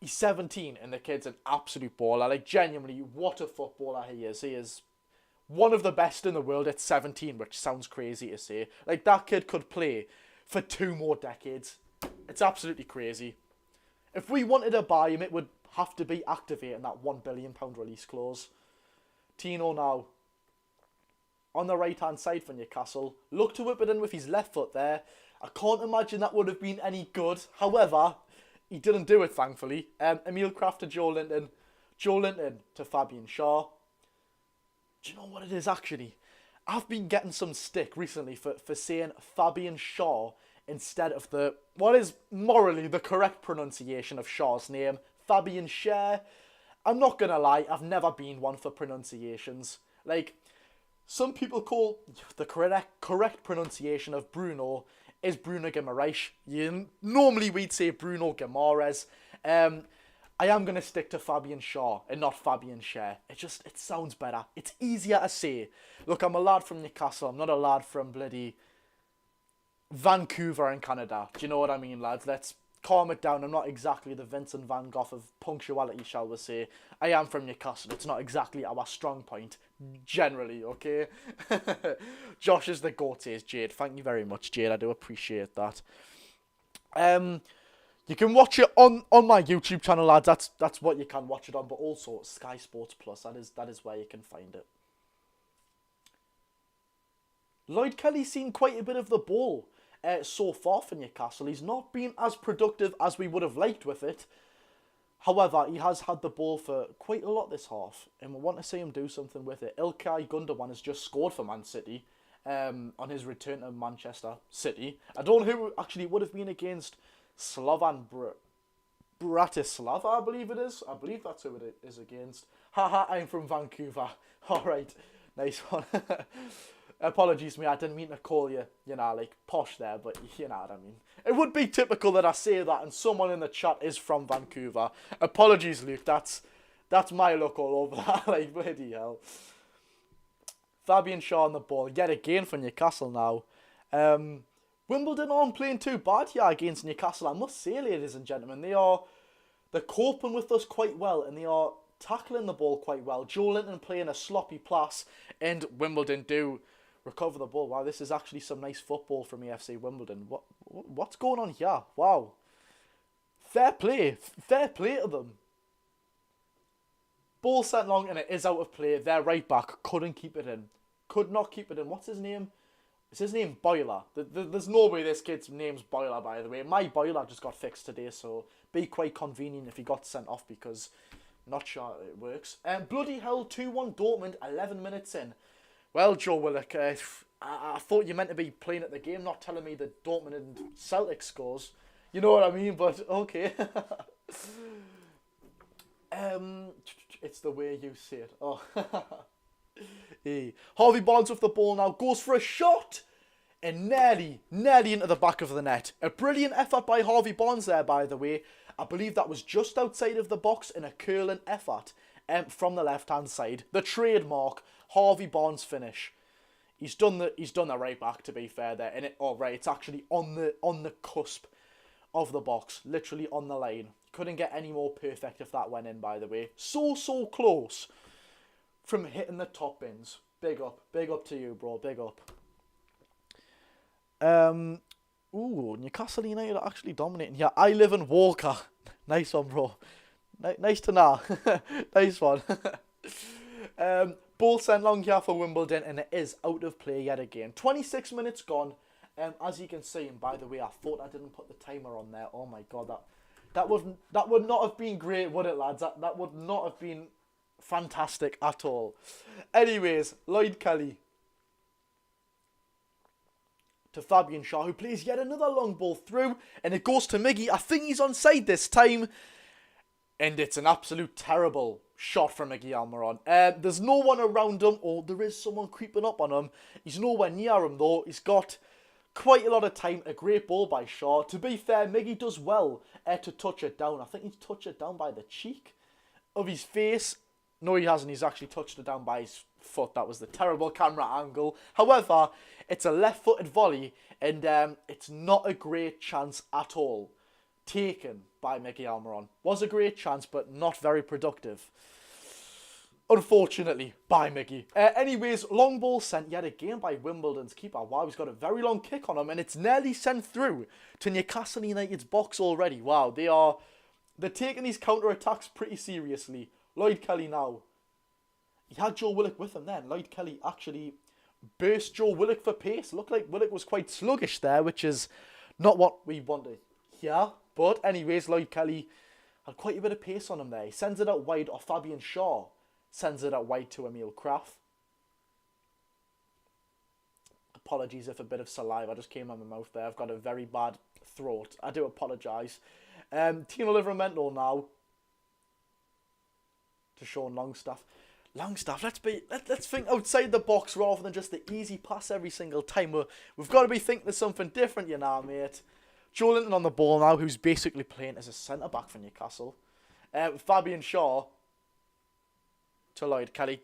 17 and the kid's an absolute baller. Like, genuinely, what a footballer he is. He is one of the best in the world at 17, which sounds crazy to say. Like, that kid could play for 2 more decades. It's absolutely crazy. If we wanted to buy him, it would have to be activating that £1 billion release clause. Tino now. on the right-hand side for Newcastle. Looked to whip it in with his left foot there. I can't imagine that would have been any good. However, he didn't do it, thankfully. Emil Kraft to Joe Linton. Joe Linton to Fabian Shaw. Do you know what it is, actually? I've been getting some stick recently for saying Fabian Shaw instead of what is morally the correct pronunciation of Shaw's name, Fabian Shaw. I'm not going to lie, I've never been one for pronunciations. Like, some people call the correct pronunciation of Bruno is Bruno Guimaraes. Normally we'd say Bruno Guimaraes. I am going to stick to Fabian Shaw and not Fabian Shaw. It sounds better. It's easier to say. Look, I'm a lad from Newcastle. I'm not a lad from bloody Vancouver in Canada. Do you know what I mean, lads? Let's calm it down. I'm not exactly the Vincent van Gogh of punctuality, shall we say. I am from Newcastle. It's not exactly our strong point, generally, okay? Josh is the goat, says Jade. Thank you very much, Jade. I do appreciate that. You can watch it on my YouTube channel, lads. That's what you can watch it on, but also Sky Sports Plus. That is where you can find it. Lloyd Kelly's seen quite a bit of the ball so far for Newcastle. He's not been as productive as we would have liked with it. However, he has had the ball for quite a lot this half, and we want to see him do something with it. Ilkay Gundogan has just scored for Man City on his return to Manchester City. I don't know who actually would have been against. Slovan Bratislava, I believe it is. I believe that's who it is against. Haha, I'm from Vancouver. Alright, nice one. Apologies to me, I didn't mean to call you, like posh there, but you know what I mean. It would be typical that I say that and someone in the chat is from Vancouver. Apologies, Luke, that's my luck all over that, like bloody hell. Fabian Shaw on the ball, yet again for Newcastle now. Wimbledon aren't playing too bad here against Newcastle, I must say, ladies and gentlemen. They're coping with us quite well, and they are tackling the ball quite well. Joe Linton playing a sloppy pass, and Wimbledon do recover the ball. Wow, this is actually some nice football from AFC Wimbledon. What's going on here? Wow. Fair play to them. Ball sent long, and it is out of play. Their right back couldn't keep it in. Could not keep it in. What's his name? Is his name Boiler? There's no way this kid's name's Boiler, by the way. My Boiler just got fixed today, so be quite convenient if he got sent off, because I'm not sure it works. Bloody hell, 2-1 Dortmund, 11 minutes in. Well, Joe Willock, I thought you meant to be playing at the game, not telling me that Dortmund and Celtic scores. You know what I mean, but okay. It's the way you say it. Oh. Hey. Harvey Barnes with the ball now, goes for a shot and nearly into the back of the net. A brilliant effort by Harvey Barnes there, by the way. I believe that was just outside of the box in a curling effort from the left hand side. The trademark Harvey Barnes finish. He's done the right back, to be fair there, and it's actually on the cusp of the box, literally on the line. Couldn't get any more perfect if that went in, by the way. So close from hitting the top bins. Big up to you, bro. Big up. Newcastle United are actually dominating here. I live in Walker. Nice one, bro. Nice to know. Nice one. Ball sent long here for Wimbledon, and it is out of play yet again. 26 minutes gone. As you can see, and by the way, I thought I didn't put the timer on there. Oh my god, that would not have been great, would it, lads? That would not have been fantastic at all. Anyways, Lloyd Kelly to Fabian Shaw, who plays yet another long ball through, and it goes to Miggy. I think he's onside this time, and it's an absolute terrible shot from Miggy Almiron. There's no one around him, or there is someone creeping up on him. He's nowhere near him though. He's got quite a lot of time. A great ball by Shaw. To be fair, Miggy does well to touch it down. I think he's touched it down by the cheek of his face. No, he hasn't. He's actually touched it down by his foot. That was the terrible camera angle. However, it's a left-footed volley, and it's not a great chance at all. Taken by Miggy Almiron. Was a great chance, but not very productive. Unfortunately, by Miggy. Anyways, long ball sent yet again by Wimbledon's keeper. Wow, he's got a very long kick on him, and it's nearly sent through to Newcastle United's box already. Wow, they're taking these counter-attacks pretty seriously. Lloyd Kelly now. He had Joe Willock with him then. Lloyd Kelly actually burst Joe Willock for pace. Looked like Willock was quite sluggish there, which is not what we wanted here. But anyways, Lloyd Kelly had quite a bit of pace on him there. He sends it out wide, or Fabian Shaw sends it out wide to Emil Kraft. Apologies if a bit of saliva just came out of my mouth there. I've got a very bad throat. I do apologise. Tino Livramento now to Sean Longstaff. Longstaff, let's think outside the box rather than just the easy pass every single time. We've got to be thinking of something different, you know, mate. Joe Linton on the ball now, who's basically playing as a centre-back for Newcastle. Fabian Shaw to Lloyd Kelly.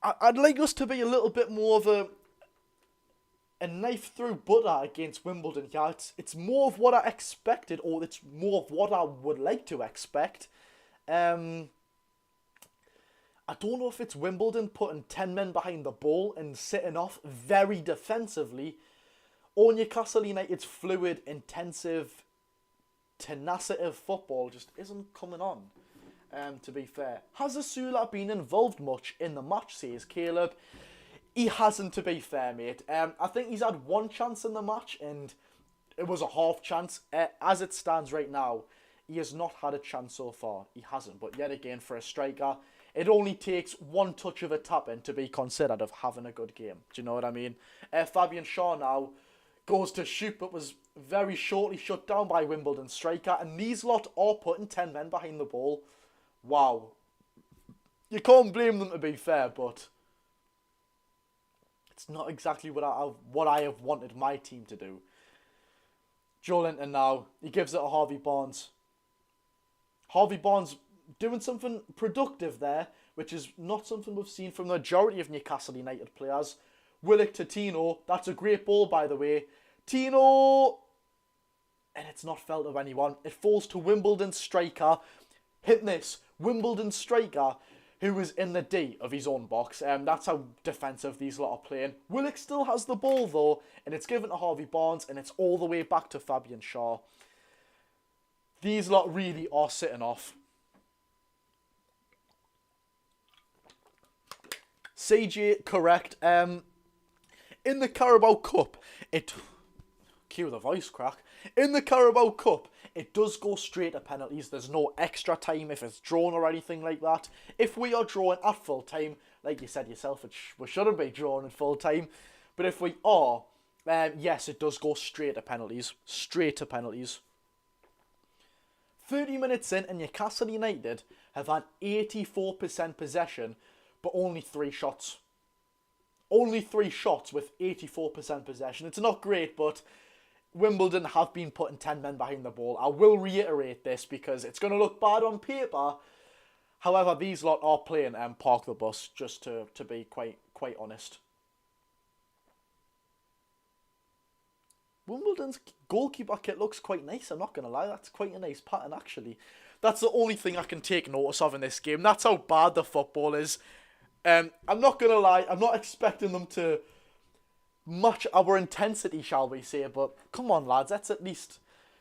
I'd like us to be a little bit more of a knife through butter against Wimbledon. Yeah, it's more of what I expected, or it's more of what I would like to expect. I don't know if it's Wimbledon putting 10 men behind the ball and sitting off very defensively, or Newcastle United's fluid, intensive, tenacity football just isn't coming on, to be fair. Has Asula been involved much in the match, says Caleb? He hasn't, to be fair, mate. I think he's had one chance in the match, and it was a half chance. As it stands right now, he has not had a chance so far. He hasn't, but yet again, for a striker, it only takes one touch of a tap-in to be considered of having a good game. Do you know what I mean? Fabian Shaw now goes to shoot, but was very shortly shut down by Wimbledon striker. And these lot are putting 10 men behind the ball. Wow. You can't blame them, to be fair, but it's not exactly what I have wanted my team to do. Joe Linton now, he gives it to Harvey Barnes. Harvey Barnes doing something productive there, which is not something we've seen from the majority of Newcastle United players. Willock to Tino. That's a great ball, by the way. Tino! And it's not felt of anyone. It falls to Wimbledon striker. Hit this. Wimbledon striker who was in the D of his own box. That's how defensive these lot are playing. Willock still has the ball, though, and it's given to Harvey Barnes, and it's all the way back to Fabian Shaw. These lot really are sitting off. CJ, correct. In the Carabao Cup, cue the voice crack. In the Carabao Cup, it does go straight to penalties. There's no extra time if it's drawn or anything like that. If we are drawing at full time, like you said yourself, we shouldn't be drawing at full time. But if we are, yes, it does go straight to penalties. Straight to penalties. 30 minutes in, and Newcastle United have had 84% possession, but only 3 shots. Only 3 shots with 84% possession. It's not great, but Wimbledon have been putting 10 men behind the ball. I will reiterate this because it's going to look bad on paper. However, these lot are playing Park the Bus, just to be quite honest. Wimbledon's goalkeeper kit looks quite nice, I'm not going to lie. That's quite a nice pattern, actually. That's the only thing I can take notice of in this game. That's how bad the football is. I'm not going to lie, I'm not expecting them to match our intensity, shall we say, but come on, lads, let's at least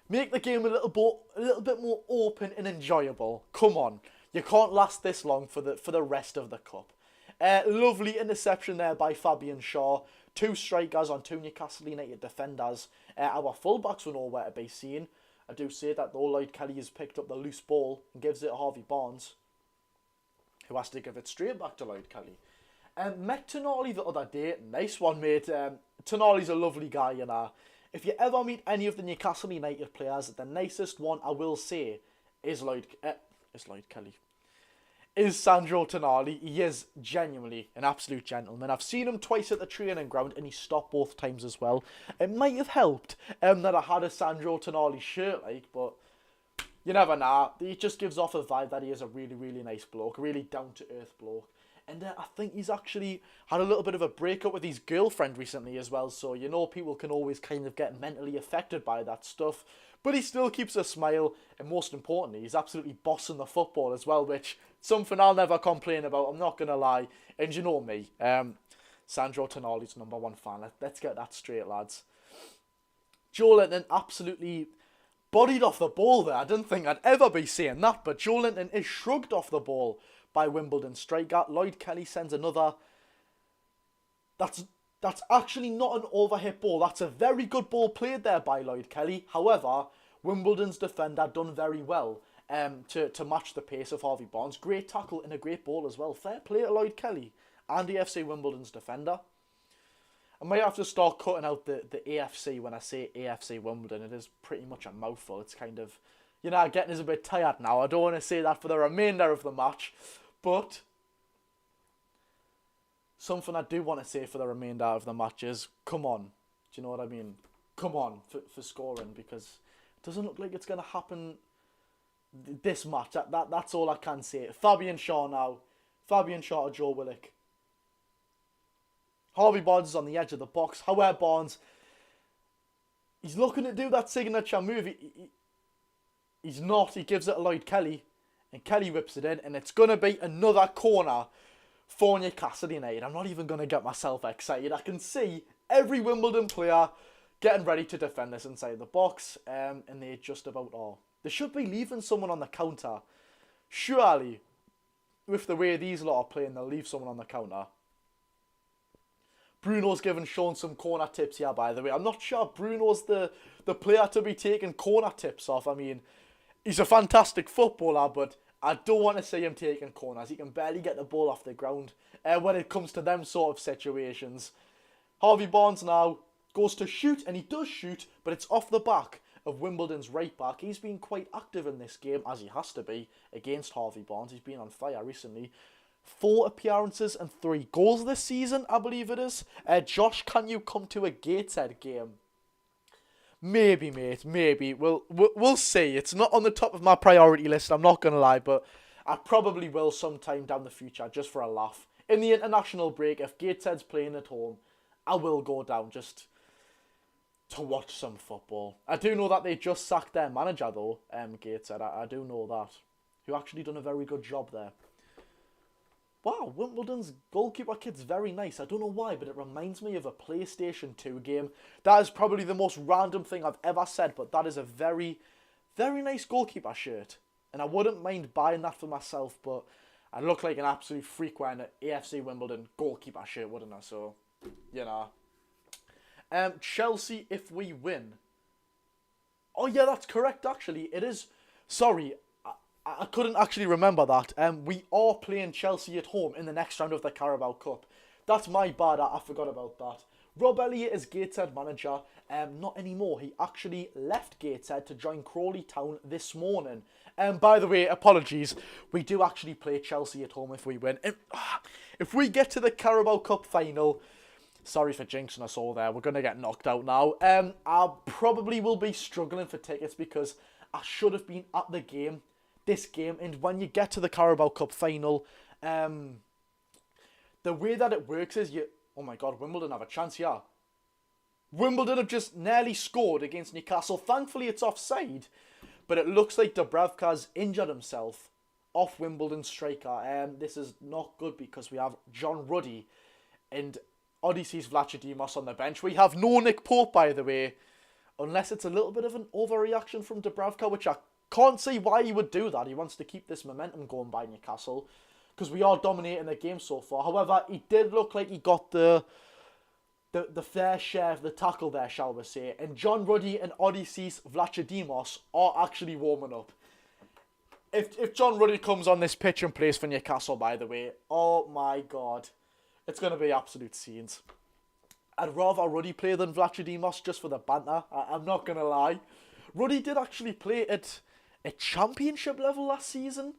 make the game a little bit more open and enjoyable. Come on, you can't last this long for the rest of the cup. Lovely interception there by Fabian Shaw. 2 strikers on 2 Newcastle United defenders. Our fullbacks were nowhere to be seen. I do say that though. Lloyd Kelly has picked up the loose ball and gives it to Harvey Barnes, who has to give it straight back to Lloyd Kelly. Met Tonali the other day. Nice one, mate. Tonali's a lovely guy, you know. If you ever meet any of the Newcastle United players, the nicest one I will say is Sandro Tonali. He is genuinely an absolute gentleman. I've seen him twice at the training ground, and he stopped both times as well. It might have helped that I had a Sandro Tonali shirt, but you never know. He just gives off a vibe that he is a really, really nice bloke, a really down-to-earth bloke. And I think he's actually had a little bit of a breakup with his girlfriend recently as well. So, you know, people can always kind of get mentally affected by that stuff. But he still keeps a smile. And most importantly, he's absolutely bossing the football as well, which something I'll never complain about. I'm not going to lie. And you know me, Sandro Tonali's #1 fan. Let's get that straight, lads. Joe Linton absolutely bodied off the ball there. I didn't think I'd ever be saying that. But Joe Linton is shrugged off the ball by Wimbledon striker. Lloyd Kelly sends another That's actually not an overhit ball. That's a very good ball played there by Lloyd Kelly. However, Wimbledon's defender done very well to match the pace of Harvey Barnes. Great tackle and a great ball as well. Fair play to Lloyd Kelly and AFC Wimbledon's defender. I might have to start cutting out the AFC when I say AFC Wimbledon. It is pretty much a mouthful. It's kind of, getting us a bit tired now. I don't want to say that for the remainder of the match. But something I do want to say for the remainder of the match is, come on. Do you know what I mean? Come on for scoring, because it doesn't look like it's going to happen this match. That's all I can say. Fabian Shaw now. Fabian Shaw to Joe Willock. Harvey Barnes is on the edge of the box. However, Barnes, he's looking to do that signature move. He's not. He gives it to Lloyd Kelly. And Kelly whips it in. And it's going to be another corner for Newcastle United. I'm not even going to get myself excited. I can see every Wimbledon player getting ready to defend this inside the box. And they just about are. They should be leaving someone on the counter. Surely, with the way these lot are playing, they'll leave someone on the counter. Bruno's given Sean some corner tips here, by the way. I'm not sure Bruno's the player to be taking corner tips off. I mean, he's a fantastic footballer, but I don't want to see him taking corners. He can barely get the ball off the ground when it comes to them sort of situations. Harvey Barnes now goes to shoot, and he does shoot, but it's off the back of Wimbledon's right back. He's been quite active in this game, as he has to be, against Harvey Barnes. He's been on fire recently. 4 appearances and 3 goals this season, I believe it is. Josh, can you come to a Gateshead game? Maybe, mate, maybe. We'll see. It's not on the top of my priority list, I'm not going to lie, but I probably will sometime down the future, just for a laugh. In the international break, if Gateshead's playing at home, I will go down just to watch some football. I do know that they just sacked their manager, though, Gateshead. I do know that. Who actually done a very good job there. Wow, Wimbledon's goalkeeper kit's very nice. I don't know why, but it reminds me of a PlayStation 2 game. That is probably the most random thing I've ever said, but that is a very, very nice goalkeeper shirt. And I wouldn't mind buying that for myself, but I look like an absolute freak wearing an AFC Wimbledon goalkeeper shirt, wouldn't I? So, Chelsea, if we win. Oh, yeah, that's correct, actually. It is. Sorry, I couldn't actually remember that. We are playing Chelsea at home in the next round of the Carabao Cup. That's my bad. I forgot about that. Rob Elliott is Gateshead manager. Not anymore. He actually left Gateshead to join Crawley Town this morning. By the way, apologies. We do actually play Chelsea at home if we win. If we get to the Carabao Cup final, sorry for jinxing us all there. We're going to get knocked out now. I probably will be struggling for tickets because I should have been at the game. This game, and when you get to the Carabao Cup final, the way that it works is oh my god, Wimbledon have a chance here. Wimbledon have just nearly scored against Newcastle. Thankfully it's offside, but it looks like Dubravka's injured himself off Wimbledon striker. This is not good because we have John Ruddy and Odyssey's Vlachodimos on the bench. We have no Nick Pope, by the way, unless it's a little bit of an overreaction from Dubravka, which I can't see why he would do that. He wants to keep this momentum going by Newcastle because we are dominating the game so far. However, he did look like he got the fair share of the tackle there, shall we say. And John Ruddy and Odyssey's Vlachodimos are actually warming up. If John Ruddy comes on this pitch and plays for Newcastle, by the way, oh my god, it's going to be absolute scenes. I'd rather Ruddy play than Vlachodimos just for the banter. I'm not going to lie. Ruddy did actually play at a championship level last season,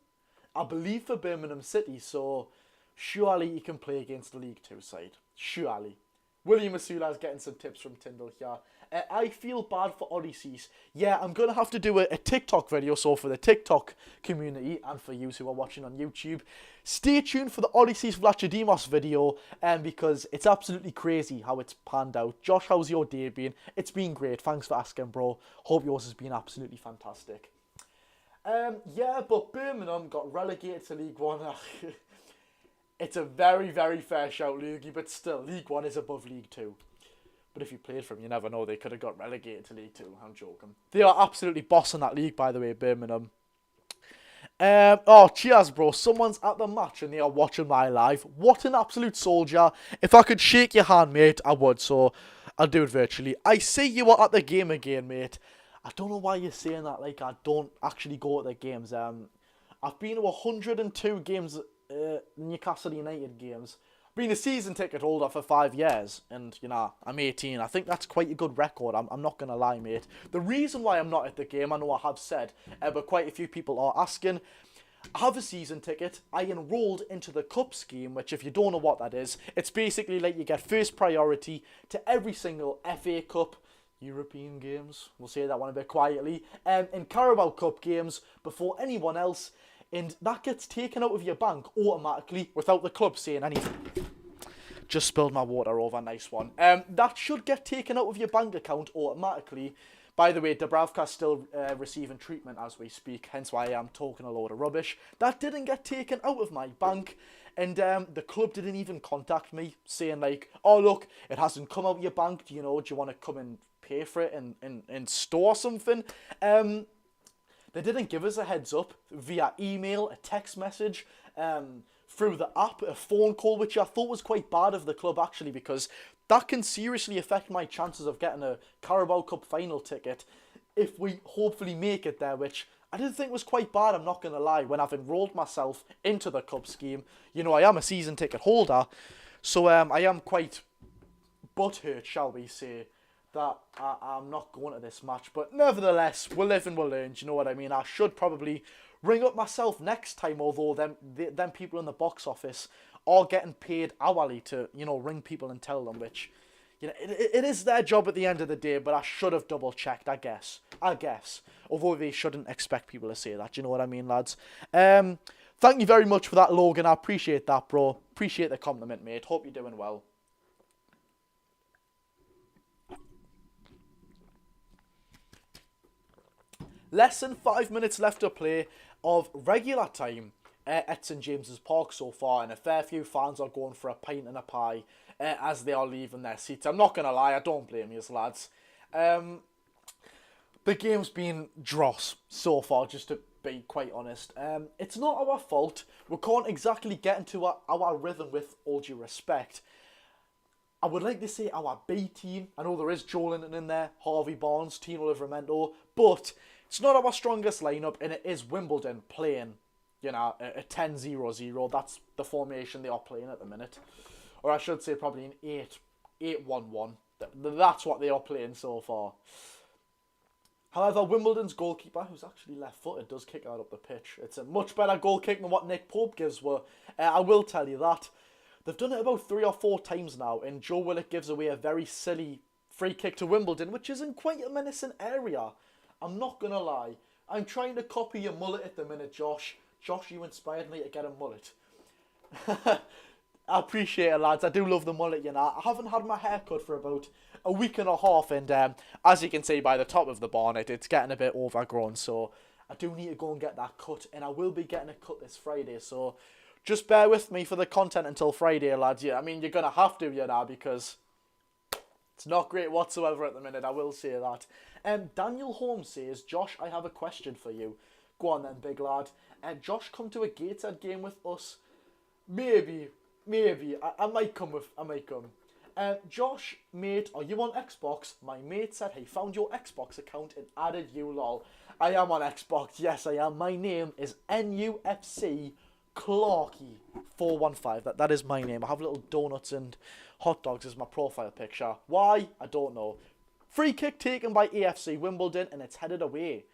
I believe, for Birmingham City, so surely he can play against the League 2 side. Surely. William Asula is getting some tips from Tyndall here. I feel bad for Odysseys. Yeah, I'm going to have to do a TikTok video, so for the TikTok community and for you who are watching on YouTube, stay tuned for the Odysseys Vlachodimos video because it's absolutely crazy how it's panned out. Josh, how's your day been? It's been great. Thanks for asking, bro. Hope yours has been absolutely fantastic. Yeah, but Birmingham got relegated to League One. It's a very, very fair shout, Loogie, but still, League One is above League Two. But if you played for them, you never know. They could have got relegated to League Two. I'm joking. They are absolutely bossing that league, by the way, Birmingham. Oh, cheers, bro. Someone's at the match and they are watching my live. What an absolute soldier. If I could shake your hand, mate, I would. So I'll do it virtually. I see you are at the game again, mate. I don't know why you're saying that. Like, I don't actually go to the games. I've been to 102 games, Newcastle United games. Been a season ticket holder for 5 years, and I'm 18. I think that's quite a good record. I'm not gonna lie, mate. The reason why I'm not at the game, I know I have said, but quite a few people are asking. I have a season ticket. I enrolled into the Cup scheme, which, if you don't know what that is, it's basically like you get first priority to every single FA Cup, European games, we'll say that one a bit quietly, and Carabao Cup games before anyone else. And that gets taken out of your bank automatically without the club saying anything. Just spilled my water over, nice one. That should get taken out of your bank account automatically. By the way, Dubravka's still receiving treatment as we speak, hence why I am talking a load of rubbish. That didn't get taken out of my bank, and the club didn't even contact me saying like, oh look, it hasn't come out of your bank, do you want to come and pay for it and store something? They didn't give us a heads up via email, a text message, through the app, a phone call, which I thought was quite bad of the club actually, because that can seriously affect my chances of getting a Carabao Cup final ticket if we hopefully make it there, which I did think was quite bad, I'm not going to lie, when I've enrolled myself into the Cup scheme. I am a season ticket holder, so I am quite butthurt, shall we say, that I'm not going to this match. But nevertheless, we'll live and we'll learn, do you know what I mean? I should probably ring up myself next time, although them people in the box office are getting paid hourly to, ring people and tell them, which, it is their job at the end of the day, but I should have double checked, I guess. Although they shouldn't expect people to say that, do you know what I mean, lads? Thank you very much for that, Logan. I appreciate that, bro. Appreciate the compliment, mate. Hope you're doing well. Less than 5 minutes left to play of regular time at St James's Park so far, and a fair few fans are going for a pint and a pie as they are leaving their seats. I'm not going to lie, I don't blame you, lads. The game's been dross so far, just to be quite honest. It's not our fault. We can't exactly get into our rhythm, with all due respect. I would like to say our B team. I know there is Joe Linton in there, Harvey Barnes, Tino Livramento, but it's not our strongest lineup, and it is Wimbledon playing, a 10-0-0. That's the formation they are playing at the minute. Or I should say probably an 8-1-1. That's what they are playing so far. However, Wimbledon's goalkeeper, who's actually left-footed, does kick out up the pitch. It's a much better goal kick than what Nick Pope gives. I will tell you that. They've done it about 3 or 4 times now, and Joe Willock gives away a very silly free kick to Wimbledon, which is in quite a menacing area. I'm not going to lie. I'm trying to copy your mullet at the minute, Josh. Josh, you inspired me to get a mullet. I appreciate it, lads. I do love the mullet, I haven't had my hair cut for about a week and a half, and as you can see by the top of the bonnet, it's getting a bit overgrown, so I do need to go and get that cut, and I will be getting it cut this Friday, so just bear with me for the content until Friday, lads. Yeah, I mean, you're going to have to, because it's not great whatsoever at the minute, I will say that. Daniel Holmes says, Josh, I have a question for you. Go on then, big lad. Josh, come to a Gateshead game with us? Maybe. I might come. Josh, mate, are you on Xbox? My mate said he found your Xbox account and added you, lol. I am on Xbox, yes I am. My name is NUFC Clarky 415. That is my name. I have little donuts and hot dogs as my profile picture. Why? I don't know. Free kick taken by AFC Wimbledon, and it's headed away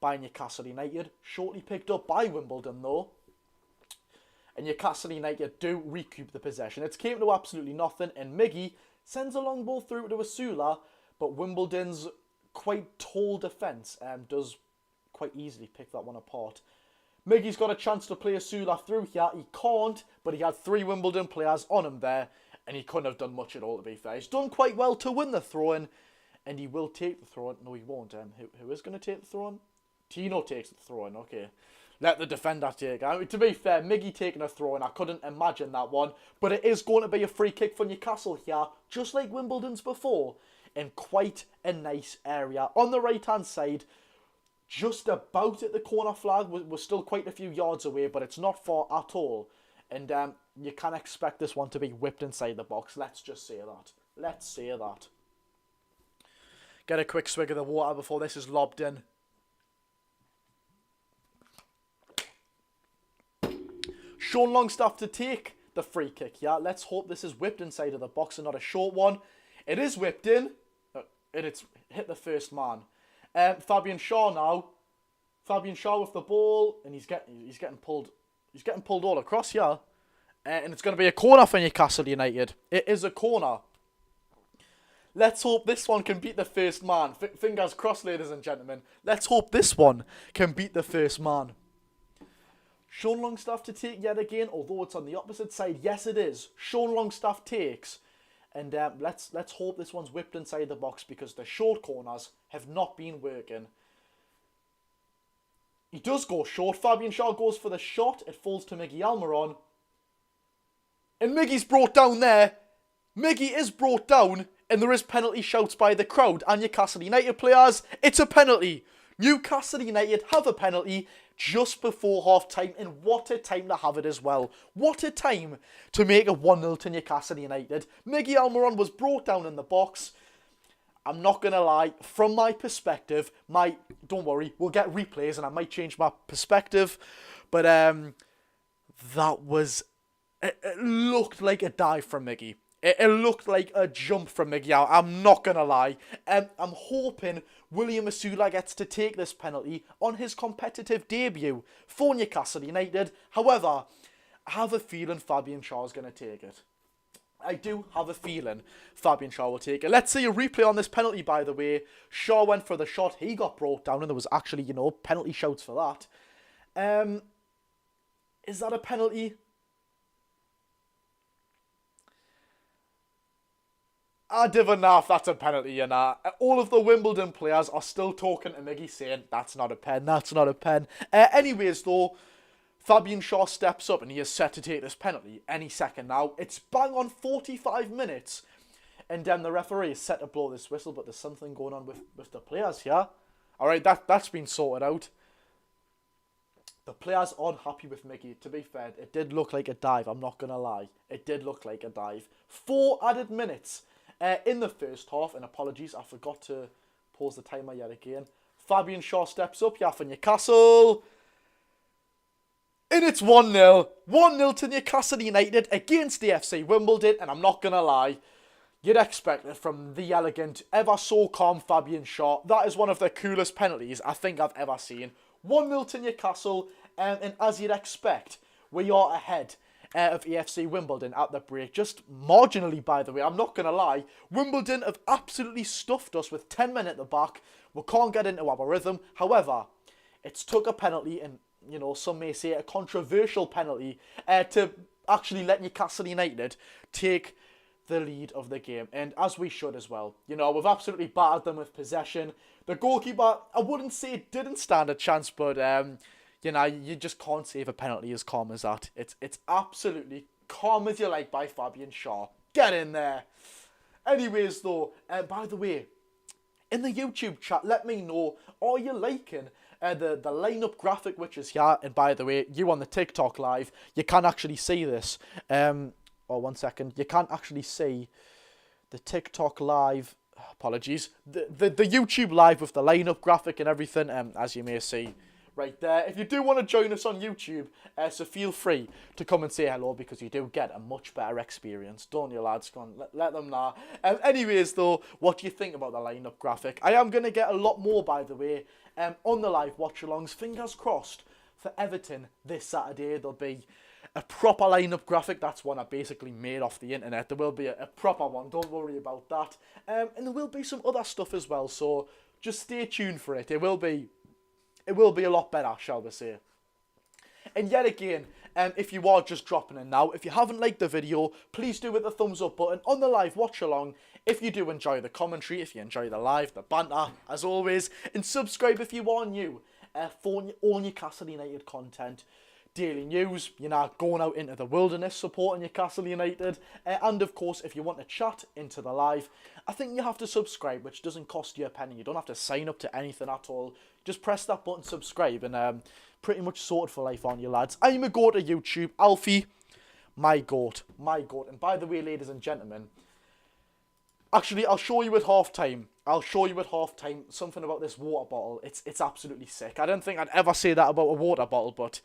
by Newcastle United. Shortly picked up by Wimbledon though. And Newcastle United do recoup the possession. It's came to absolutely nothing, and Miggy sends a long ball through to Asula, but Wimbledon's quite tall defence does quite easily pick that one apart. Miggy's got a chance to play Asula through here. He can't, but he had 3 Wimbledon players on him there, and he couldn't have done much at all, to be fair. He's done quite well to win the throw-in, and he will take the throw-in. No, he won't. Who is going to take the throw-in? Tino takes the throw-in, okay. Let the defender take it. I mean, to be fair, Miggy taking a throw-in, I couldn't imagine that one. But it is going to be a free kick for Newcastle here, just like Wimbledon's before, in quite a nice area. On the right-hand side, just about at the corner flag. We're still quite a few yards away, but it's not far at all. And you can expect this one to be whipped inside the box. Let's just say that. Let's say that. Get a quick swig of the water before this is lobbed in. Sean Longstaff to take the free kick. Yeah, let's hope this is whipped inside of the box and not a short one. It is whipped in. And it's hit the first man. Fabian Shaw now. Fabian Shaw with the ball, and he's getting pulled. He's getting pulled all across here. And it's going to be a corner for Newcastle United. It is a corner. Let's hope this one can beat the first man. Fingers crossed, ladies and gentlemen. Let's hope this one can beat the first man. Sean Longstaff to take yet again, although it's on the opposite side. Yes, it is. Sean Longstaff takes. And let's hope this one's whipped inside the box, because the short corners have not been working. He does go short. Fabian Shaw goes for the shot. It falls to Miggy Almiron. And Miggy's brought down there. Miggy is brought down. And there is penalty shouts by the crowd and Newcastle United players. It's a penalty. Newcastle United have a penalty just before half-time, and what a time to have it as well. What a time to make a 1-0 to Newcastle United. Miggy Almiron was brought down in the box. I'm not going to lie, from my perspective, don't worry, we'll get replays and I might change my perspective, but that was, it looked like a dive from Miggy. It looked like a jump from Miggy. I'm not going to lie. I'm hoping William Asula gets to take this penalty on his competitive debut for Newcastle United. However, I have a feeling Fabian Shaw is going to take it. I do have a feeling Fabian Shaw will take it. Let's see a replay on this penalty, by the way. Shaw went for the shot. He got brought down, and there was actually, penalty shouts for that. Is that a penalty? I don't know if that's a penalty or not. All of the Wimbledon players are still talking to Miggy saying, that's not a pen, that's not a pen. Anyways, though, Fabian Shaw steps up and he is set to take this penalty any second now. It's bang on 45 minutes. And then the referee is set to blow this whistle, but there's something going on with the players here. Alright, that's been sorted out. The players aren't happy with Miggy. To be fair, it did look like a dive, I'm not going to lie. It did look like a dive. 4 added minutes in the first half, and apologies, I forgot to pause the timer yet again. Fabian Shaw steps up here for Newcastle. And it's 1-0. 1-0 to Newcastle United against AFC Wimbledon, and I'm not going to lie, you'd expect it from the elegant, ever so calm Fabian Shaw. That is one of the coolest penalties I think I've ever seen. 1-0 to Newcastle, and as you'd expect, we are ahead of AFC Wimbledon at the break. Just marginally, by the way. I'm not going to lie. Wimbledon have absolutely stuffed us with 10 men at the back. We can't get into our rhythm. However, it's took a penalty, and, some may say a controversial penalty, to actually let Newcastle United take the lead of the game. And as we should as well. We've absolutely battered them with possession. The goalkeeper, I wouldn't say didn't stand a chance, but you just can't save a penalty as calm as that. It's absolutely calm as you like by Fabian Shaw. Get in there. Anyways, though, by the way, in the YouTube chat, let me know, are you liking the lineup graphic which is here? And by the way, you on the TikTok live, you can actually see this. One second. You can't actually see the TikTok live. Apologies. The YouTube live with the lineup graphic and everything, as you may see right there. If you do want to join us on YouTube, so feel free to come and say hello, because you do get a much better experience, don't you, lads? Go on, let them know. Anyways, though, what do you think about the lineup graphic? I am going to get a lot more, by the way, on the live watch-alongs. Fingers crossed for Everton this Saturday. There'll be a proper lineup graphic. That's one I basically made off the internet. There will be a proper one, don't worry about that. And there will be some other stuff as well, so just stay tuned for it. It will be a lot better, shall we say. And yet again, if you are just dropping in now, if you haven't liked the video, please do hit the thumbs up button on the live watch along. If you do enjoy the commentary, if you enjoy the live, the banter, as always, and subscribe if you are new for all Newcastle United content. daily news, you're not going out into the wilderness supporting Newcastle United. And of course, if you want to chat into the live, I think you have to subscribe, which doesn't cost you a penny. You don't have to sign up to anything at all. Just press that button, subscribe, and pretty much sorted for life, aren't you, lads? I'm a goat at YouTube. Alfie, my goat. And by the way, ladies and gentlemen, actually, I'll show you at half-time. Something about this water bottle. It's absolutely sick. I don't think I'd ever say that about a water bottle, but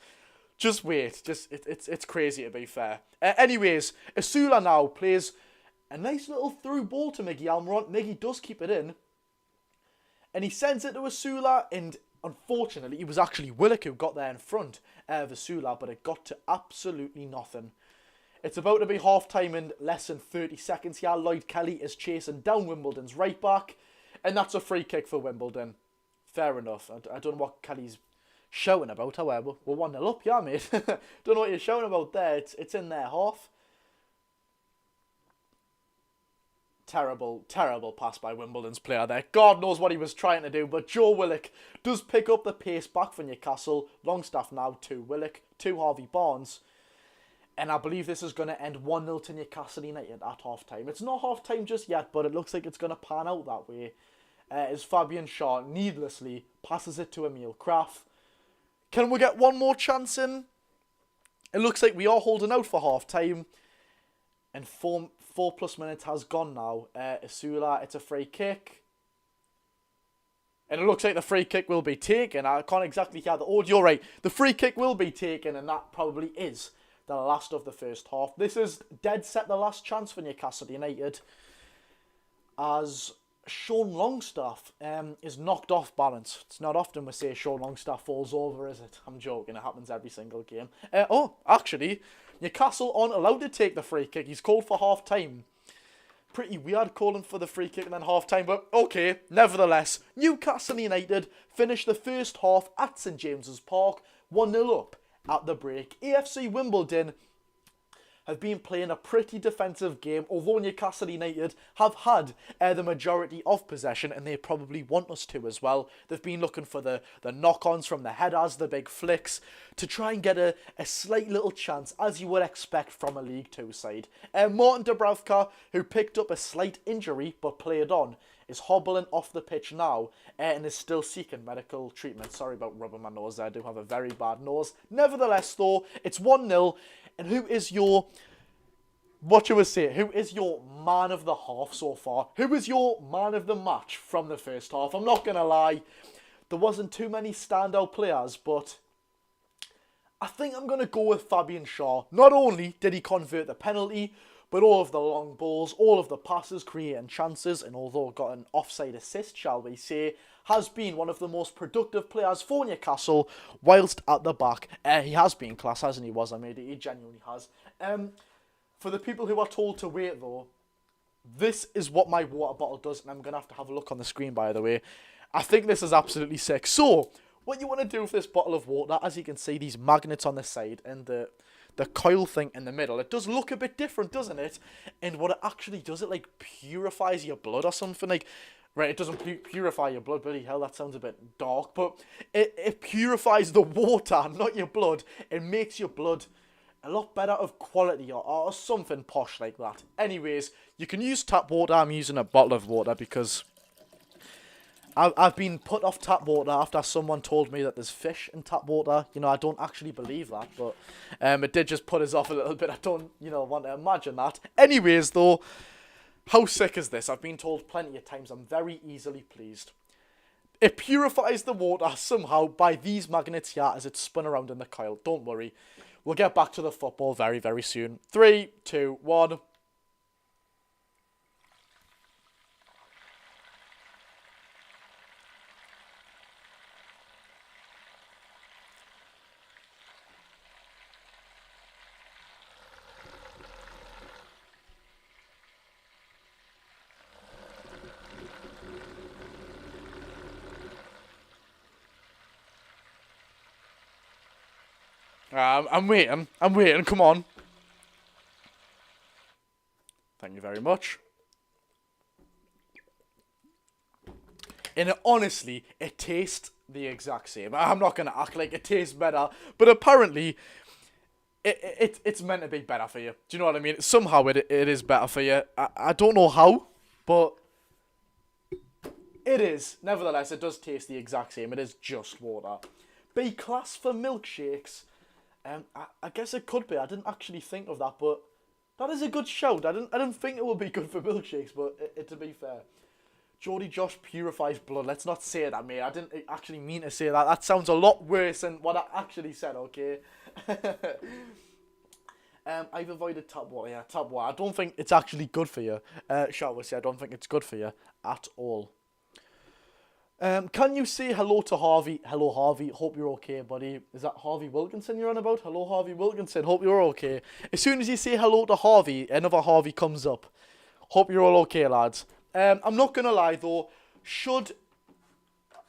just wait. It's crazy, to be fair. Anyways, Asula now plays a nice little through ball to Miggy Almiron. Miggy does keep it in, and he sends it to Asula, and unfortunately, it was actually Willock who got there in front of Asula, but it got to absolutely nothing. It's about to be half-time in less than 30 seconds here. Lloyd Kelly is chasing down Wimbledon's right back, and that's a free kick for Wimbledon. Fair enough. I don't know what Kelly's shouting about, however. We're 1-0 up, yeah, mate. Don't know what you're shouting about there. It's in their half. Terrible pass by Wimbledon's player there. God knows what he was trying to do, but Joe Willock does pick up the pace back for Newcastle. Longstaff now to Willock, to Harvey Barnes. And I believe this is going to end 1-0 to Newcastle United at half-time. It's not half-time just yet, but it looks like it's going to pan out that way. As Fabian Shaw needlessly passes it to Emil Kraft. Can we get one more chance in? It looks like we are holding out for half-time. And 4+ minutes has gone now. Asula, it's a free kick. And it looks like the free kick will be taken. I can't exactly hear the audio right. The free kick will be taken, and that probably is the last of the first half. This is dead set the last chance for Newcastle United, as Sean Longstaff is knocked off balance. It's not often we say Sean Longstaff falls over, is it? I'm joking, it happens every single game. Actually, Newcastle aren't allowed to take the free kick. He's called for half-time. Pretty weird calling for the free kick and then half-time, but okay. Nevertheless, Newcastle United finish the first half at St James's Park, 1-0 up at the break. AFC Wimbledon have been playing a pretty defensive game, although Newcastle United have had the majority of possession, and they probably want us to as well. They've been looking for the knock-ons from the headers, the big flicks, to try and get a slight little chance, as you would expect from a League Two side. Martin Dubravka, who picked up a slight injury but played on, is hobbling off the pitch now and is still seeking medical treatment. Sorry about rubbing my nose there. I do have a very bad nose. Nevertheless, though, it's 1-0. And who is your... What should we say? Who is your man of the half so far? Who is your man of the match from the first half? I'm not going to lie. There wasn't too many standout players, but I think I'm going to go with Fabian Shaw. Not only did he convert the penalty, but all of the long balls, all of the passes, creating chances, and although got an offside assist, shall we say, has been one of the most productive players for Newcastle whilst at the back. He has been class, hasn't he, He genuinely has. For the people who are told to wait, though, this is what my water bottle does, and I'm going to have a look on the screen, by the way. I think this is absolutely sick. So, what you want to do with this bottle of water, as you can see, these magnets on the side and the coil thing in the middle, it does look a bit different, doesn't it? And what it actually does, it like purifies your blood or something. Like, right, it doesn't purify your blood, bloody hell, that sounds a bit dark, but it purifies the water, not your blood. It makes your blood a lot better of quality or something posh like that. Anyways, you can use tap water. I'm using a bottle of water because I've been put off tap water after someone told me that there's fish in tap water. You know, I don't actually believe that, but it did just put us off a little bit. I don't, want to imagine that. Anyways, though, how sick is this? I've been told plenty of times. I'm very easily pleased. It purifies the water somehow by these magnets here as it's spun around in the coil. Don't worry. We'll get back to the football very, very soon. 3, 2, 1... I'm waiting, come on. Thank you very much. And honestly, it tastes the exact same. I'm not going to act like it tastes better, but apparently it's meant to be better for you. Do you know what I mean? Somehow it is better for you. I don't know how, but it is. Nevertheless, it does taste the exact same. It is just water. B class for milkshakes. I guess it could be. I didn't actually think of that, but that is a good shout. I didn't think it would be good for milkshakes, but to be fair. Geordie Josh purifies blood. Let's not say that, mate. I didn't actually mean to say that. That sounds a lot worse than what I actually said, okay? I've avoided tap water. Yeah, tap water. I don't think it's actually good for you. Shall we say, I don't think it's good for you at all. Can you say hello to Harvey? Hello, Harvey. Hope you're okay, buddy. Is that Harvey Wilkinson you're on about? Hello, Harvey Wilkinson. Hope you're okay. As soon as you say hello to Harvey, another Harvey comes up. Hope you're all okay, lads. I'm not going to lie, though. Should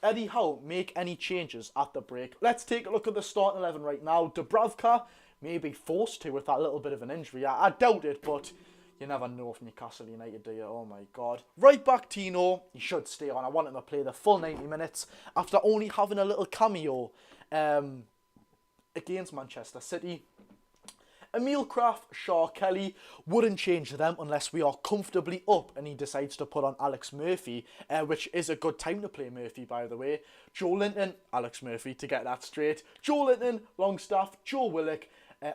Eddie Howe make any changes at the break? Let's take a look at the starting 11 right now. Dubravka may be forced to with that little bit of an injury. I doubt it, but you never know from Newcastle United, do you? Oh, my God. Right back, Tino. He should stay on. I want him to play the full 90 minutes after only having a little cameo against Manchester City. Emil Kraft, Shaw Kelly, wouldn't change them unless we are comfortably up and he decides to put on Alex Murphy, which is a good time to play Murphy, by the way. Joe Linton, Alex Murphy, to get that straight. Joe Linton, Longstaff, Joe Willock,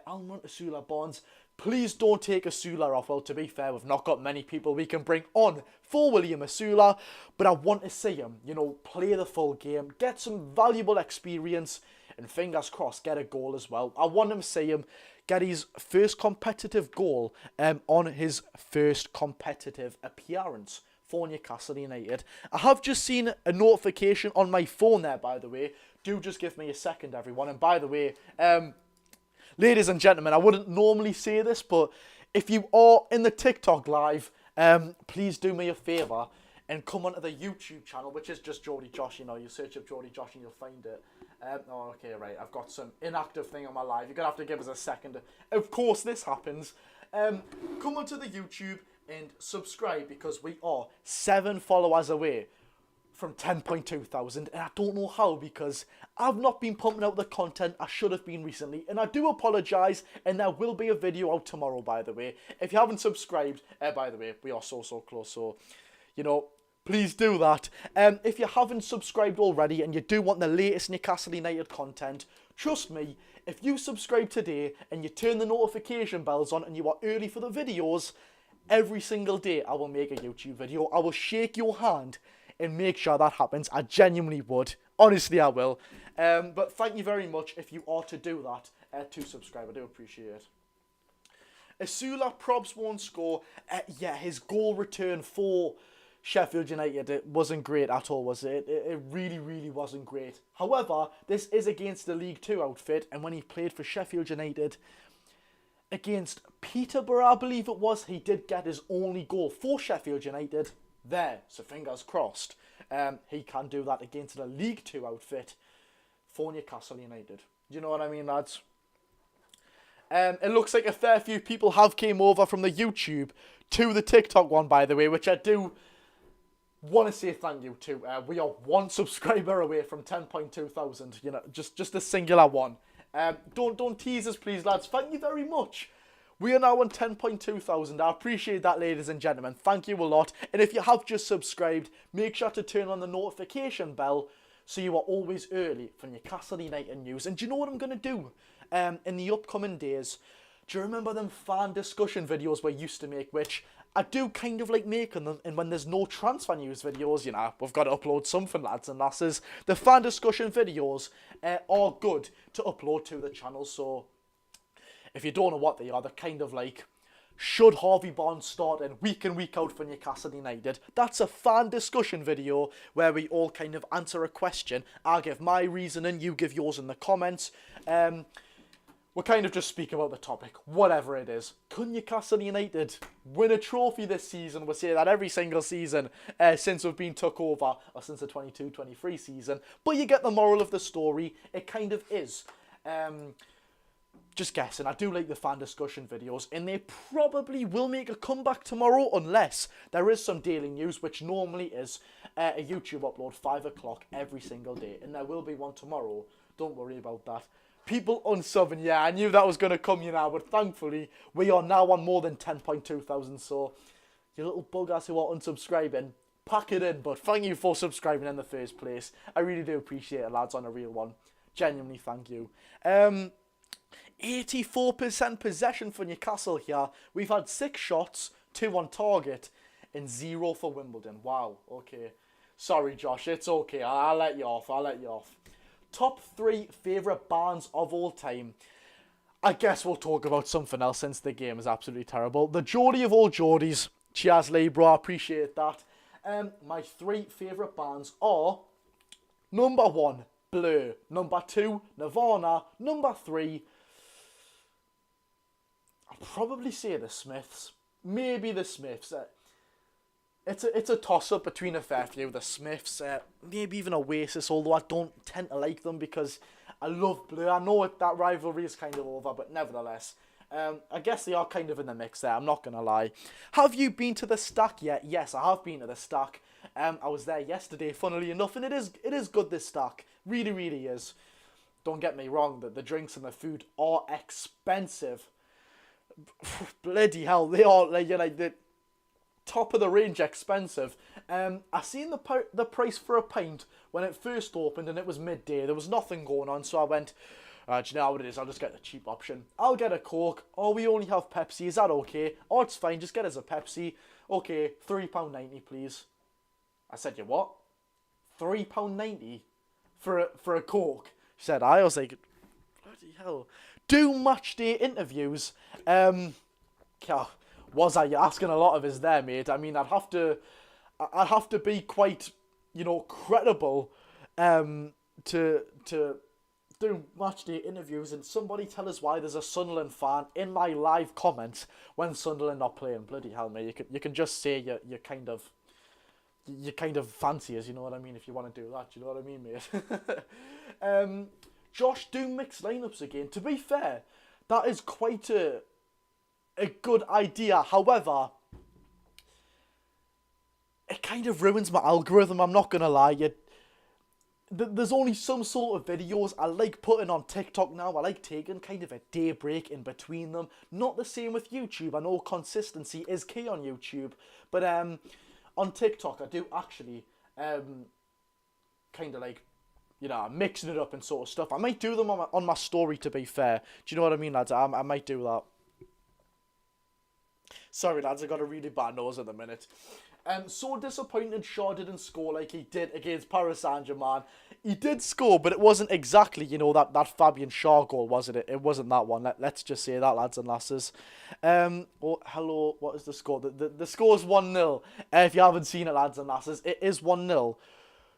Almond Asula Bonds. Please don't take Asula off. Well, to be fair, we've not got many people we can bring on for William Asula, but I want to see him, play the full game, get some valuable experience, and fingers crossed, get a goal as well. I want him to see him get his first competitive goal on his first competitive appearance for Newcastle United. I have just seen a notification on my phone there, by the way. Do just give me a second, everyone. And by the way, ladies and gentlemen, I wouldn't normally say this, but if you are in the TikTok live, please do me a favour and come onto the YouTube channel, which is just Geordie Josh. You search up Geordie Josh and you'll find it. Okay, right, I've got some inactive thing on my live. You're going to have to give us a second. Of course this happens. Come onto the YouTube and subscribe because we are 7 followers away from 10.2 thousand. And I don't know how because I've not been pumping out the content I should have been recently. And I do apologise, and there will be a video out tomorrow, by the way. If you haven't subscribed, by the way, we are so close. So, please do that. If you haven't subscribed already and you do want the latest Newcastle United content, trust me, if you subscribe today and you turn the notification bells on and you are early for the videos, every single day I will make a YouTube video. I will shake your hand and make sure that happens. I genuinely would. Honestly, I will. But thank you very much if you are to do that, to subscribe. I do appreciate it. Asula Probs won't score. Yeah, his goal return for Sheffield United, it wasn't great at all, was it? It really wasn't great. However, this is against the League Two outfit, and when he played for Sheffield United against Peterborough, I believe it was, he did get his only goal for Sheffield United there. So fingers crossed, he can do that against the League Two outfit for Newcastle United. Do you know what I mean, lads? It looks like a fair few people have came over from the YouTube to the TikTok one, by the way, which I do want to say thank you to. We are 1 subscriber away from 10.2 thousand. Just a singular one. Don't tease us, please, lads. Thank you very much. We are now on 10.2 thousand. I appreciate that, ladies and gentlemen. Thank you a lot. And if you have just subscribed, make sure to turn on the notification bell so you are always early for Newcastle United news. And do you know what I'm going to do in the upcoming days? Do you remember them fan discussion videos we used to make, which I do kind of like making them, and when there's no transfer news videos, we've got to upload something, lads and lasses. The fan discussion videos are good to upload to the channel, so if you don't know what they are, they're kind of like, should Harvey Barnes start in week in, week out for Newcastle United? That's a fan discussion video where we all kind of answer a question. I'll give my reasoning, you give yours in the comments. We'll kind of just speak about the topic, whatever it is. Could Newcastle United win a trophy this season? We'll say that every single season since we've been took over, or since the 22-23 season. But you get the moral of the story. It kind of is just guessing, I do like the fan discussion videos, and they probably will make a comeback tomorrow unless there is some daily news, which normally is a YouTube upload 5 o'clock every single day, and there will be one tomorrow. Don't worry about that. People unsubbing, yeah, I knew that was going to come, but thankfully we are now on more than 10.2 thousand, so you little buggers who are unsubscribing, pack it in, but thank you for subscribing in the first place. I really do appreciate it, lads, on a real one. Genuinely, thank you. 84% possession for Newcastle here. We've had 6 shots, 2 on target, and 0 for Wimbledon. Wow, okay. Sorry, Josh, it's okay. I'll let you off. Top 3 favourite bands of all time. I guess we'll talk about something else since the game is absolutely terrible. The Geordie of all Geordies. Cheers, Lee, bro. I appreciate that. My 3 favourite bands are number 1, Blur. Number 2, Nirvana. Number 3, I'll probably say the Smiths. Maybe the Smiths. It's a toss-up between a fair few. The Smiths, maybe even Oasis, although I don't tend to like them because I love Blur. I know that rivalry is kind of over, but nevertheless, I guess they are kind of in the mix there, I'm not going to lie. Have you been to the Stack yet? Yes, I have been to the Stack. I was there yesterday, funnily enough, and it is good, this Stack. Really, really is. Don't get me wrong, the drinks and the food are expensive. Bloody hell, they are like the top of the range expensive. I seen the price for a pint when it first opened, and it was midday. There was nothing going on, so I went, do you know what it is? I'll just get the cheap option. I'll get a Coke. Oh, we only have Pepsi. Is that okay? Oh, it's fine. Just get us a Pepsi. Okay, £3.90, please. I said, you what? £3.90 for a Coke? She said, I was like, bloody hell. Do match day interviews. Was I asking a lot of us there, mate? I mean, I'd have to be quite, credible, to do match day interviews, and somebody tell us why there's a Sunderland fan in my live comments when Sunderland are playing. Bloody hell, mate! You can just say you kind of fancy us, you know what I mean? If you want to do that, you know what I mean, mate? Josh, do mixed lineups again. To be fair, that is quite a good idea. However, it kind of ruins my algorithm, I'm not going to lie. There's only some sort of videos I like putting on TikTok now. I like taking kind of a day break in between them. Not the same with YouTube. I know consistency is key on YouTube. But on TikTok, I do actually kind of like, mixing it up and sort of stuff. I might do them on my story, to be fair. Do you know what I mean, lads? I might do that. Sorry, lads, I got a really bad nose at the minute. So disappointed Shaw didn't score like he did against Paris Saint-Germain. He did score, but it wasn't exactly, that Fabian Shaw goal, was it? It wasn't that one. Let's just say that, lads and lasses. Oh, hello, what is the score? The score is 1-0. If you haven't seen it, lads and lasses, it is 1-0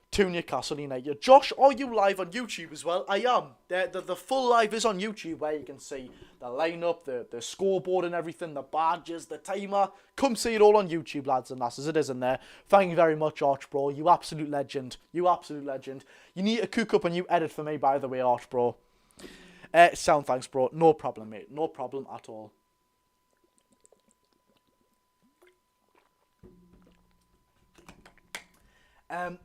to Newcastle United. Josh, are you live on YouTube as well? I am. The full live is on YouTube, where you can see the lineup, the scoreboard and everything, the badges, the timer. Come see it all on YouTube, lads and lasses. It is in there. Thank you very much, Arch Bro. You absolute legend. You absolute legend. You need to cook up a new edit for me, by the way, Arch Bro. Sound thanks, bro. No problem, mate. No problem at all.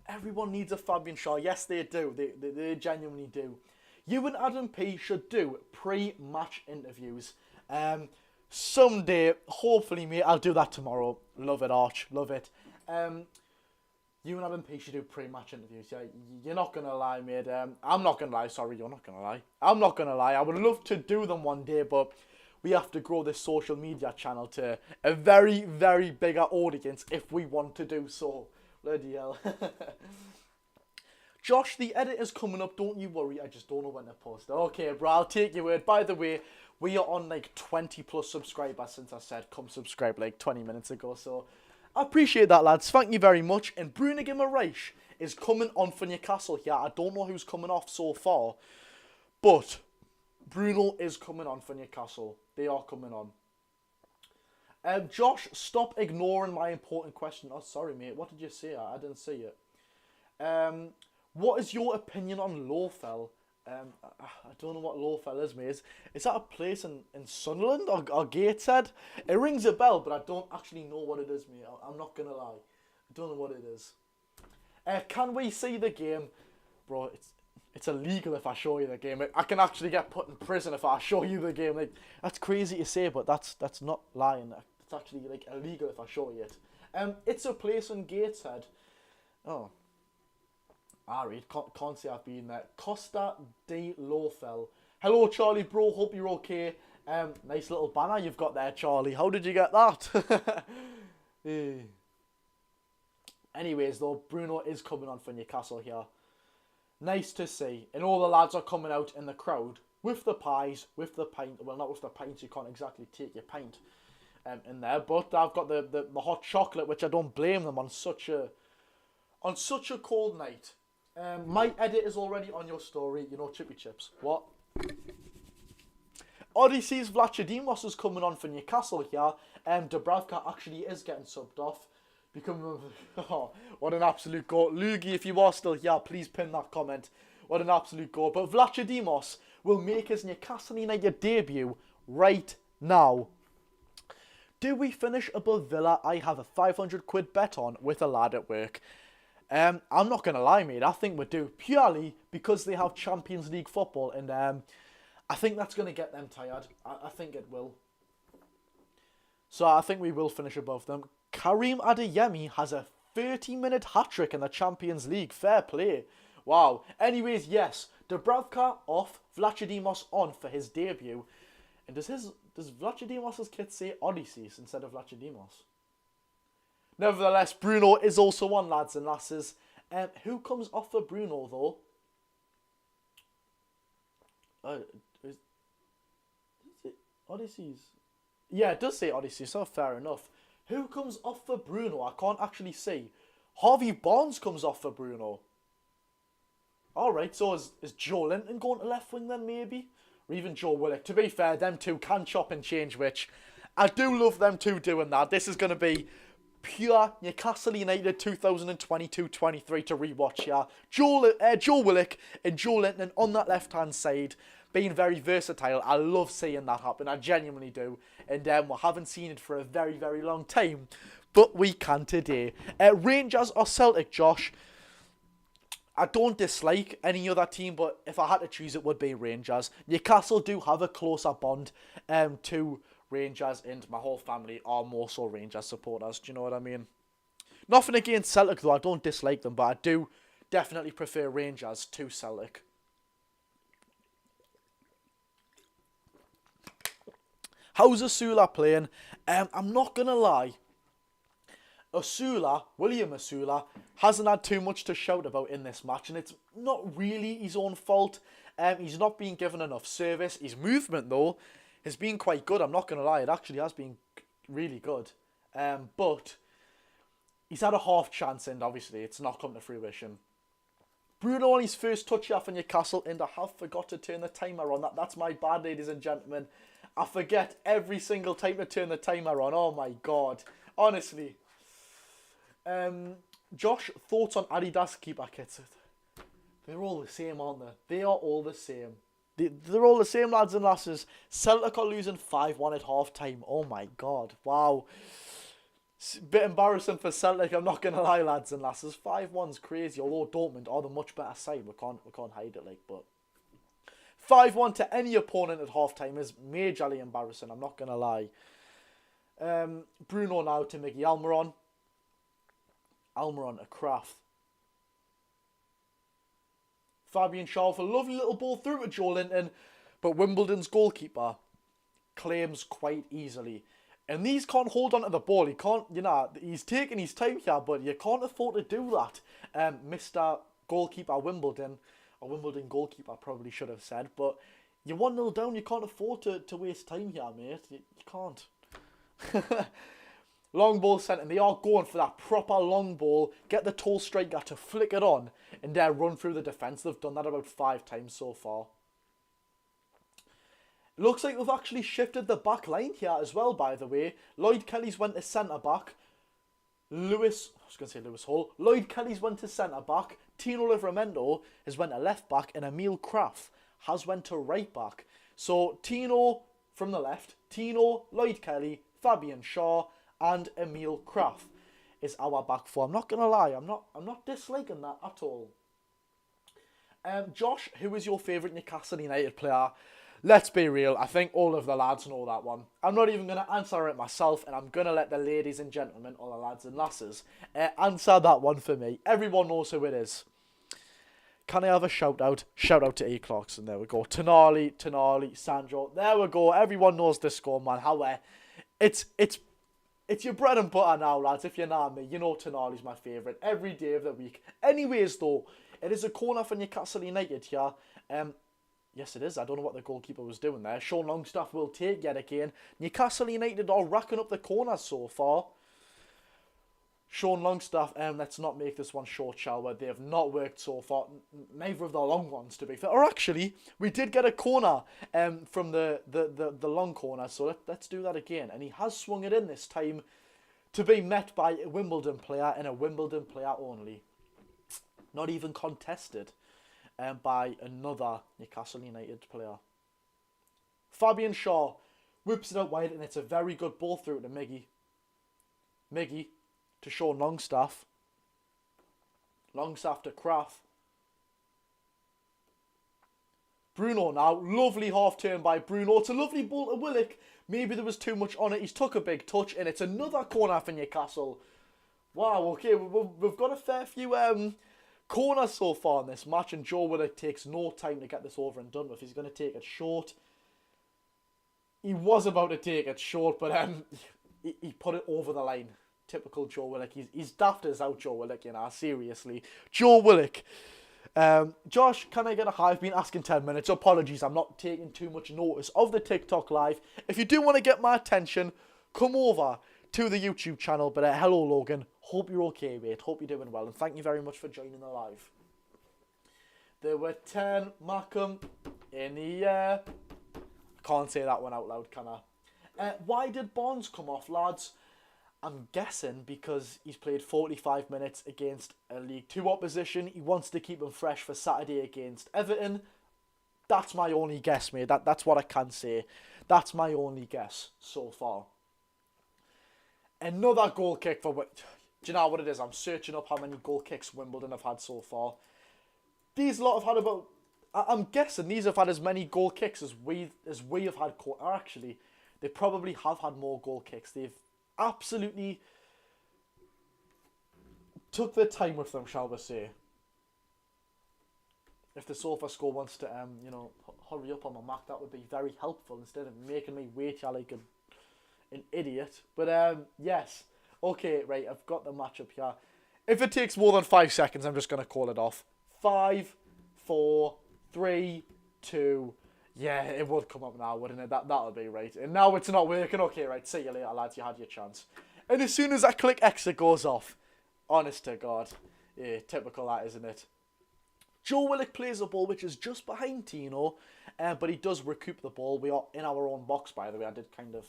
Everyone needs a Fabian Shaw. Yes, they do. They genuinely do. You and Adam P should do pre-match interviews. Someday, hopefully, mate, I'll do that tomorrow. Love it, Arch. Love it. You and Adam P should do pre-match interviews. Yeah, you're not going to lie, mate. I'm not going to lie. Sorry, you're not going to lie. I'm not going to lie. I would love to do them one day, but we have to grow this social media channel to a very, very bigger audience if we want to do so. Bloody hell. Josh, the edit is coming up, don't you worry, I just don't know when to post it. Okay, bro, I'll take your word. By the way, we are on like 20 plus subscribers since I said come subscribe like 20 minutes ago, so I appreciate that, lads. Thank you very much. And Bruno Guimaraes is coming on for Newcastle here. I don't know who's coming off so far, but Bruno is coming on for Newcastle. They are coming on. Josh, stop ignoring my important question. Oh, sorry, mate. What did you say? I didn't see it. What is your opinion on Lofel I don't know what Lowfell is, mate. Is that a place in Sunderland or Gateshead? It rings a bell, but I don't actually know what it is, mate. I'm not gonna lie. I don't know what it is. Can we see the game? Bro, it's illegal if I show you the game. I can actually get put in prison if I show you the game. Like, that's crazy to say, but that's not lying. It's actually like illegal if I show you it. It's a place in Gateshead. Oh. Alright, can't say I've been there. Costa de Lowfell. Hello, Charlie, bro. Hope you're okay. Nice little banner you've got there, Charlie. How did you get that? Anyways, though, Bruno is coming on for Newcastle here. Nice to see. And all the lads are coming out in the crowd with the pies, with the pint. Well, not with the pints. You can't exactly take your pint in there. But I've got the hot chocolate, which I don't blame them on such a cold night. My edit is already on your story. You know, Chippy Chips. What? Odyssey's Vlachodimos is coming on for Newcastle here. Dubravka actually is getting subbed off. Oh, what an absolute goal. Lugi, if you are still here, please pin that comment. What an absolute goal. But Vlachodimos will make his Newcastle United debut right now. Do we finish above Villa? I have a 500 quid bet on with a lad at work. I'm not going to lie, mate. I think we do. Purely because they have Champions League football. And I think that's going to get them tired. I think it will. So I think we will finish above them. Karim Adeyemi has a 30-minute hat-trick in the Champions League. Fair play. Wow. Anyways, yes. Dubravka off, Vlachodimos on for his debut. And does Vlachodimos' kit say Odysseus instead of Vlachodimos? Nevertheless, Bruno is also on, lads and lasses. Who comes off for Bruno, though? Is it Odysseus? Yeah, it does say Odysseus, so fair enough. Who comes off for Bruno? I can't actually see. Harvey Barnes comes off for Bruno. Alright, so is Joe Linton going to left wing then, maybe? Or even Joe Willock. To be fair, them two can chop and change, which I do love them two doing that. This is going to be pure Newcastle United 2022-23 to rewatch here. Joe Willock and Joe Linton on that left-hand side, being very versatile. I love seeing that happen. I genuinely do. And we haven't seen it for a very, very long time. But we can today. Rangers or Celtic, Josh? I don't dislike any other team, but if I had to choose, it would be Rangers. Newcastle do have a closer bond to Rangers, and my whole family are more so Rangers supporters. Do you know what I mean? Nothing against Celtic, though. I don't dislike them, but I do definitely prefer Rangers to Celtic. How's Asula playing? I'm not going to lie. William Asula, hasn't had too much to shout about in this match, and it's not really his own fault. He's not being given enough service. His movement, though, has been quite good. I'm not going to lie. It actually has been really good. But he's had a half chance, and obviously it's not come to fruition. Bruno on his first touch here for Newcastle, and I have forgot to turn the timer on. That's my bad, ladies and gentlemen. I forget every single time to turn the timer on. Oh my God. Honestly. Josh, thoughts on Adidas keeper kits? They're all the same, aren't they? They are all the same. They're all the same, lads and lasses. Celtic are losing 5-1 at half time. Oh my God. Wow. It's a bit embarrassing for Celtic, I'm not going to lie, lads and lasses. 5-1's crazy, although Dortmund are the much better side. We can't hide it, like, but 5-1 to any opponent at half-time is majorly embarrassing, I'm not going to lie. Bruno now to Miggy Almiron. Almiron to Kraft. Fabian Schär for a lovely little ball through to Joe Linton, but Wimbledon's goalkeeper claims quite easily. And these can't hold on to the ball. He can't, he's taking his time here, but you can't afford to do that. Mr. Goalkeeper Wimbledon, or Wimbledon goalkeeper probably should have said, but you're 1-0 down, you can't afford to waste time here, mate. You can't. Long ball sent, and they are going for that proper long ball. Get the tall striker to flick it on, and run through the defence. They've done that about 5 times so far. Looks like we've actually shifted the back line here as well, by the way. Lloyd Kelly's went to centre-back. Lewis Hall. Lloyd Kelly's went to centre-back. Tino Livramento has went to left back and Emil Kraft has went to right back. So Tino from the left, Tino, Lloyd Kelly, Fabian Shaw and Emil Kraft is our back four. I'm not going to lie, I'm not disliking that at all. Josh, who is your favourite Newcastle United player? Let's be real, I think all of the lads know that one. I'm not even going to answer it myself, and I'm going to let the ladies and gentlemen, or the lads and lasses, answer that one for me. Everyone knows who it is. Can I have a shout out? Shout out to E. Clarkson, there we go. Tonali, Sandro, there we go. Everyone knows the score, man. How it's your bread and butter now, lads. If you know me, you know Tonali's my favourite every day of the week. Anyways, though, it is a corner for Newcastle United here. Yes, it is. I don't know what the goalkeeper was doing there. Sean Longstaff will take yet again. Newcastle United are racking up the corners so far. Sean Longstaff, let's not make this one short, shall we? They have not worked so far. Neither of the long ones, to be fair. Or actually, we did get a corner from the long corner, so let's do that again. And he has swung it in this time to be met by a Wimbledon player and a Wimbledon player only. Not even contested by another Newcastle United player. Fabian Shaw whips it out wide, and it's a very good ball through to Miggy. Miggy to Sean Longstaff. Longstaff to Kraft. Bruno now. Lovely half turn by Bruno. It's a lovely ball to Willock. Maybe there was too much on it. He's took a big touch, and it's another corner for Newcastle. Wow, okay, we've got a fair few corners so far in this match, and Joe Willock takes no time to get this over and done with. He's going to take it short. He was about to take it short, but he put it over the line. Typical Joe Willock. He's daft as out, Joe Willock, you know, seriously. Joe Willock. Josh, can I get a hi? I've been asking 10 minutes. Apologies, I'm not taking too much notice of the TikTok live. If you do want to get my attention, come over to the YouTube channel. But hello, Logan. Hope you're okay, mate. Hope you're doing well. And thank you very much for joining the live. There were 10 Markham in the air. Can't say that one out loud, can I? Why did Barnes come off, lads? I'm guessing because he's played 45 minutes against a League 2 opposition. He wants to keep him fresh for Saturday against Everton. That's my only guess, mate. That's what I can say. That's my only guess so far. Another goal kick for... Do you know what it is? I'm searching up how many goal kicks Wimbledon have had so far. These lot have had about... I'm guessing these have had as many goal kicks as we have had... Or actually, they probably have had more goal kicks. They've absolutely took their time with them, shall we say. If the Sofa Score wants to, hurry up on my Mac, that would be very helpful instead of making me wait here like an idiot. But, yes. Okay, right, I've got the match up here. If it takes more than 5 seconds, I'm just going to call it off. 5, 4, 3, 2... Yeah, it would come up now, wouldn't it? That'll be right. And now it's not working. Okay, right, see you later, lads. You had your chance. And as soon as I click X, it goes off. Honest to God. Yeah, typical that, isn't it? Joe Willock plays the ball, which is just behind Tino. But he does recoup the ball. We are in our own box, by the way. I did kind of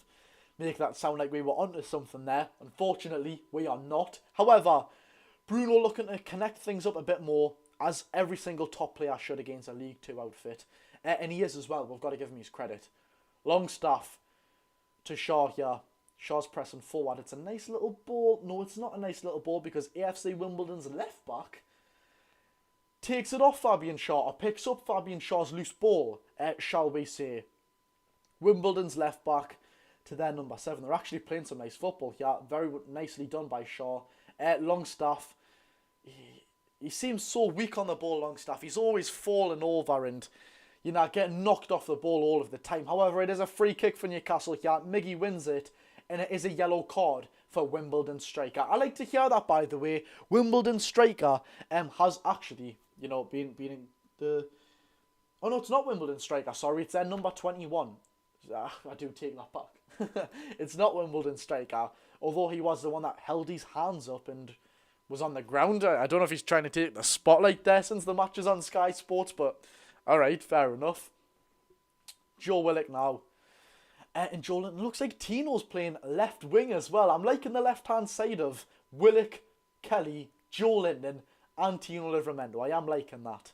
make that sound like we were onto something there. Unfortunately, we are not. However, Bruno looking to connect things up a bit more, as every single top player should against a League 2 outfit. And he is as well. We've got to give him his credit. Longstaff to Shaw here. Shaw's pressing forward. It's a nice little ball. No, it's not a nice little ball because AFC Wimbledon's left back takes it off Fabian Shaw, or picks up Fabian Shaw's loose ball, shall we say. Wimbledon's left back to their number 7. They're actually playing some nice football here. Very nicely done by Shaw. Longstaff, he seems so weak on the ball, Longstaff. He's always falling over and, getting knocked off the ball all of the time. However, it is a free kick for Newcastle here. Miggy wins it, and it is a yellow card for Wimbledon striker. I like to hear that, by the way. Wimbledon striker has actually, been in the... Oh, no, it's not Wimbledon striker, sorry. It's their number 21. I do take that back. It's not Wimbledon striker, although he was the one that held his hands up and was on the ground. I don't know if he's trying to take the spotlight there since the match is on Sky Sports, but... Alright, fair enough. Joe Willock now. And Joe Linton, looks like Tino's playing left wing as well. I'm liking the left-hand side of Willock, Kelly, Joe Linton, and Tino Livramento. I am liking that.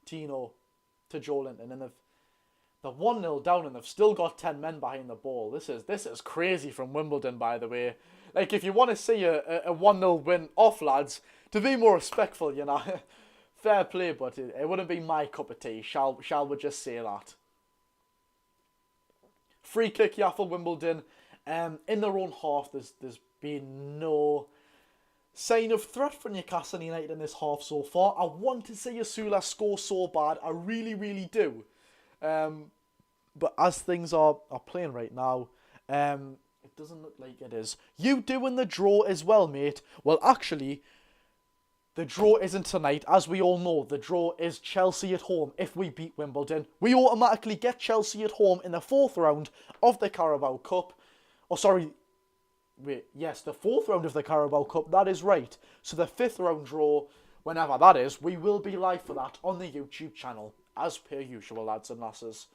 Tino to Joe Linton, and they're 1-0 down, and they've still got 10 men behind the ball. This is crazy from Wimbledon, by the way. Like, if you want to see a 1-0 win off, lads, to be more respectful, you know, fair play, but it wouldn't be my cup of tea. Shall we just say that? Free kick here for Wimbledon. In their own half, there's been no sign of threat for Newcastle United in this half so far. I want to see Osula score so bad. I really, really do. But as things are playing right now, it doesn't look like it is. You doing the draw as well, mate? Well, actually, the draw isn't tonight. As we all know, the draw is Chelsea at home. If we beat Wimbledon, we automatically get Chelsea at home in the 4th round of the Carabao Cup. Oh, sorry. Wait, yes, the 4th round of the Carabao Cup. That is right. So the 5th round draw, whenever that is, we will be live for that on the YouTube channel, as per usual, lads and lasses.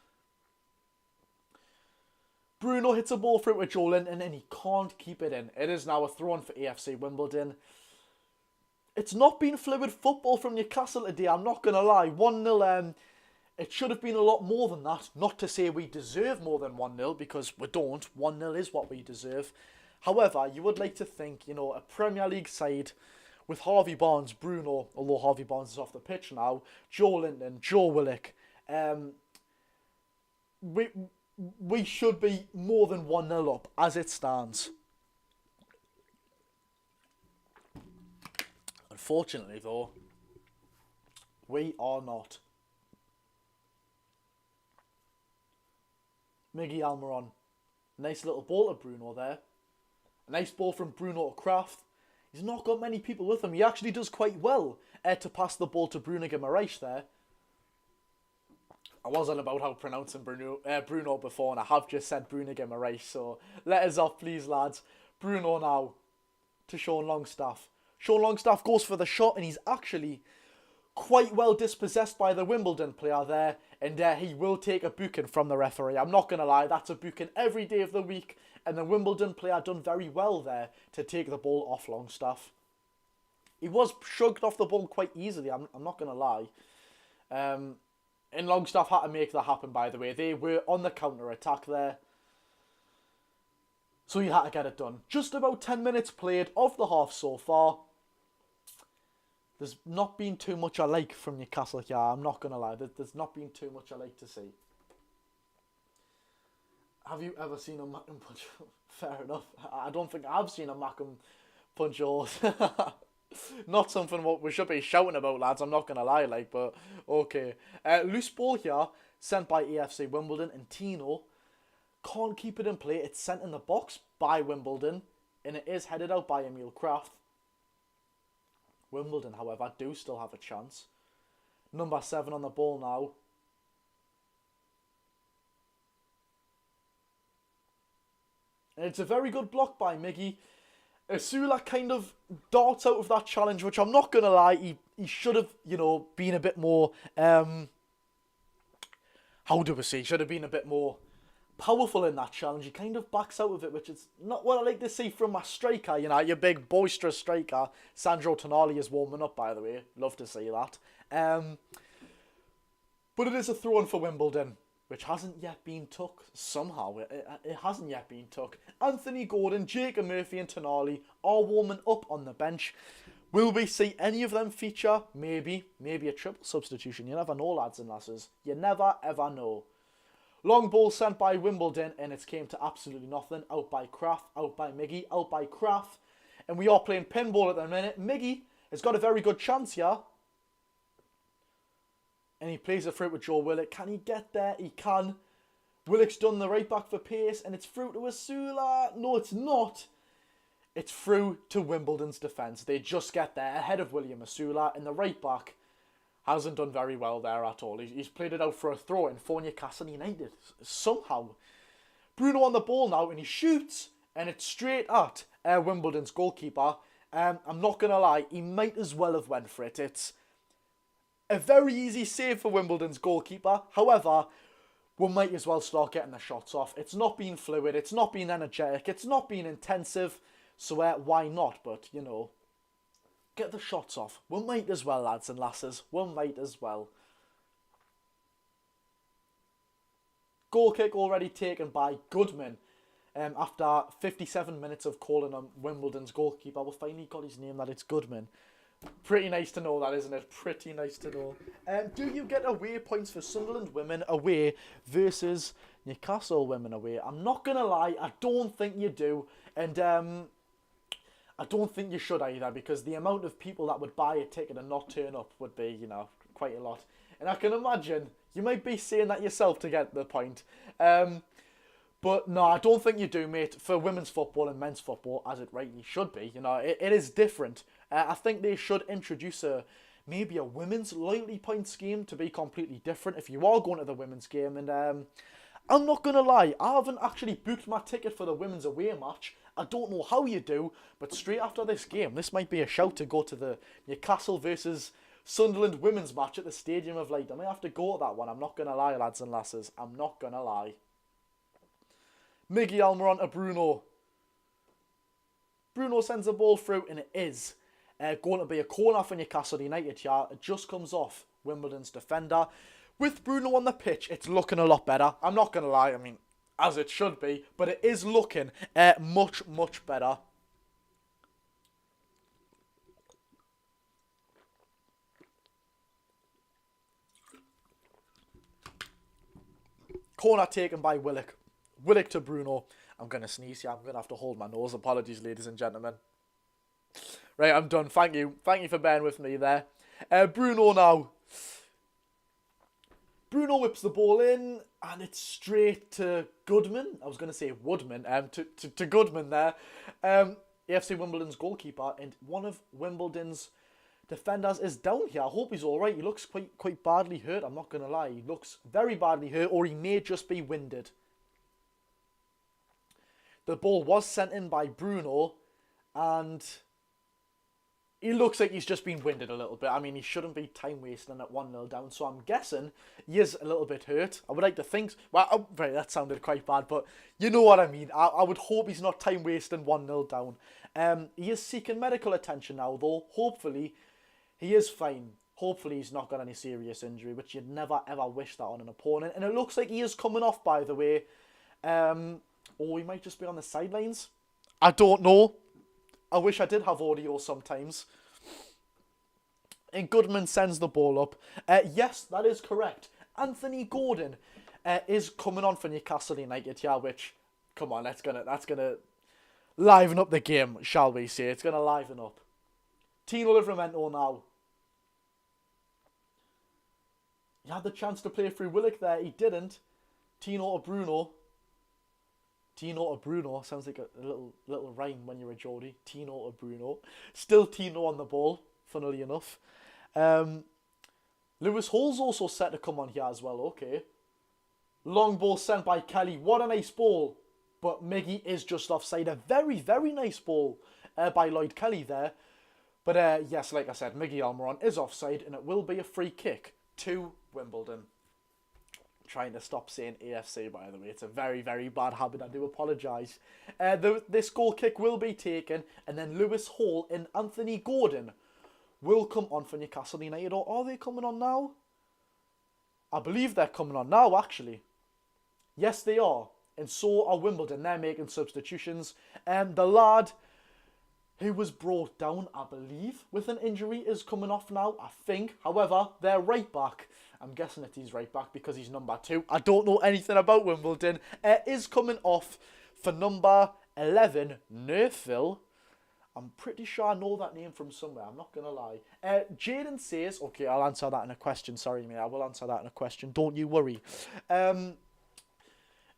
Bruno hits a ball through to Joe Linton, and he can't keep it in. It is now a throw-on for AFC Wimbledon. It's not been fluid football from Newcastle today, I'm not going to lie. 1-0, it should have been a lot more than that. Not to say we deserve more than 1-0, because we don't. 1-0 is what we deserve. However, you would like to think, you know, a Premier League side with Harvey Barnes, Bruno, although Harvey Barnes is off the pitch now, Joe Linton, Joe Willock, we should be more than 1-0 up as it stands. Unfortunately, though, we are not. Miggy Almiron. Nice little ball to Bruno there. A nice ball from Bruno to Kraft. He's not got many people with him. He actually does quite well to pass the ball to Bruno Guimaraes there. I wasn't about how pronouncing Bruno before, and I have just said Bruno Guimaraes, so let us off, please, lads. Bruno now to Sean Longstaff. Sean Longstaff goes for the shot, and he's actually quite well dispossessed by the Wimbledon player there, and he will take a booking from the referee. I'm not going to lie, that's a booking every day of the week, and the Wimbledon player done very well there to take the ball off Longstaff. He was shrugged off the ball quite easily, I'm not going to lie. And Longstaff had to make that happen, by the way. They were on the counter-attack there. So he had to get it done. Just about 10 minutes played of the half so far. There's not been too much I like from Newcastle here, I'm not going to lie. There's not been too much I like to see. Have you ever seen a Mackem punch? Fair enough. I don't think I've seen a Mackem punch horse. Not something what we should be shouting about, lads. I'm not going to lie, like, but okay. Loose ball here, sent by AFC Wimbledon, and Tino can't keep it in play. It's sent in the box by Wimbledon, and it is headed out by Emil Kraft. Wimbledon, however, do still have a chance. Number 7 on the ball now. And it's a very good block by Miggy. Osula kind of darts out of that challenge, which I'm not going to lie, he should have, you know, been a bit more, how do we say, should have been a bit more powerful in that challenge. He kind of backs out of it, which is not what I like to see from my striker, you know, your big boisterous striker. Sandro Tonali is warming up, by the way, love to see that. But it is a throw-in for Wimbledon, which hasn't yet been took. Somehow, it hasn't yet been took. Anthony Gordon, Jacob Murphy and Tonali are warming up on the bench. Will we see any of them feature? Maybe. Maybe a triple substitution. You never know, lads and lasses. You never, ever know. Long ball sent by Wimbledon, and it came to absolutely nothing. Out by Kraft, out by Miggy, out by Kraft. And we are playing pinball at the minute. Miggy has got a very good chance here. And he plays it through with Joe Willock. Can he get there? He can. Willock's done the right back for pace, and it's through to Osula. No, it's not. It's through to Wimbledon's defence. They just get there ahead of William Osula, and the right back hasn't done very well there at all. He's played it out for a throw in for Newcastle United. Somehow. Bruno on the ball now, and he shoots, and it's straight at Wimbledon's goalkeeper. I'm not going to lie, he might as well have went for it. It's a very easy save for Wimbledon's goalkeeper. However, we might as well start getting the shots off. It's not been fluid. It's not been energetic. It's not been intensive. So why not? But, you know, get the shots off. We might as well, lads and lasses. We might as well. Goal kick already taken by Goodman. After 57 minutes of calling on Wimbledon's goalkeeper, we finally got his name that it's Goodman. Pretty nice to know that, isn't it? Pretty nice to know. Do you get away points for Sunderland women away versus Newcastle women away? I'm not going to lie, I don't think you do. And I don't think you should either, because the amount of people that would buy a ticket and not turn up would be, you know, quite a lot. And I can imagine you might be saying that yourself to get the point. But no, I don't think you do, mate. For women's football and men's football, as it rightly should be, you know, it is different. I think they should introduce maybe a women's loyalty point scheme to be completely different if you are going to the women's game. And I'm not going to lie, I haven't actually booked my ticket for the women's away match. I don't know how you do, but straight after this game, this might be a shout to go to the Newcastle versus Sunderland women's match at the Stadium of Light. I might have to go to that one. I'm not going to lie, lads and lasses. I'm not going to lie. Miggy Almiron to Bruno. Bruno sends the ball through, and it is going to be a corner for Newcastle United here. It just comes off Wimbledon's defender. With Bruno on the pitch, it's looking a lot better. I'm not going to lie, I mean, as it should be, but it is looking much, much better. Corner taken by Willock. Willock to Bruno. I'm going to sneeze here. I'm going to have to hold my nose. Apologies, ladies and gentlemen. Right, I'm done. Thank you. Thank you for bearing with me there. Bruno now. Bruno whips the ball in, and it's straight to Goodman. I was going to say Woodman. To Goodman there. AFC Wimbledon's goalkeeper, and one of Wimbledon's defenders is down here. I hope he's all right. He looks quite badly hurt. I'm not going to lie. He looks very badly hurt, or he may just be winded. The ball was sent in by Bruno, and he looks like he's just been winded a little bit. I mean, he shouldn't be time wasting at 1-0 down, so I'm guessing he is a little bit hurt. I would like to think... Well, right, that sounded quite bad, but you know what I mean. I would hope he's not time wasting 1-0 down. He is seeking medical attention now, though. Hopefully, he is fine. Hopefully, he's not got any serious injury, which you'd never, ever wish that on an opponent. And it looks like he is coming off, by the way. Or he might just be on the sidelines. I don't know. I wish I did have audio sometimes. And Goodman sends the ball up. Yes, that is correct. Anthony Gordon is coming on for Newcastle United here, which, come on, that's gonna liven up the game, shall we say. It's gonna liven up. Tino Livramento now. He had the chance to play through Willock there. He didn't. Tino to Bruno. Tino to Bruno. Sounds like a little rhyme when you're a Geordie. Tino to Bruno. Still Tino on the ball, funnily enough. Lewis Hall's also set to come on here as well. Okay. Long ball sent by Kelly. What a nice ball. But Miggy is just offside. A very, very nice ball by Lloyd Kelly there. But yes, like I said, Miggy Almiron is offside, and it will be a free kick to Wimbledon. Trying to stop saying AFC, by the way. It's a very, very bad habit. I do apologise. This goal kick will be taken, and then Lewis Hall and Anthony Gordon will come on for Newcastle United. Or are they coming on now? I believe they're coming on now, actually. Yes, they are. And so are Wimbledon. They're making substitutions. The lad who was brought down, I believe, with an injury is coming off now, I think. However, they're right back. I'm guessing that he's right back because he's number 2. I don't know anything about Wimbledon. Is coming off for number 11, Nerfville. I'm pretty sure I know that name from somewhere. I'm not going to lie. Jaden says... Okay, I'll answer that in a question. Sorry, mate. I will answer that in a question. Don't you worry. And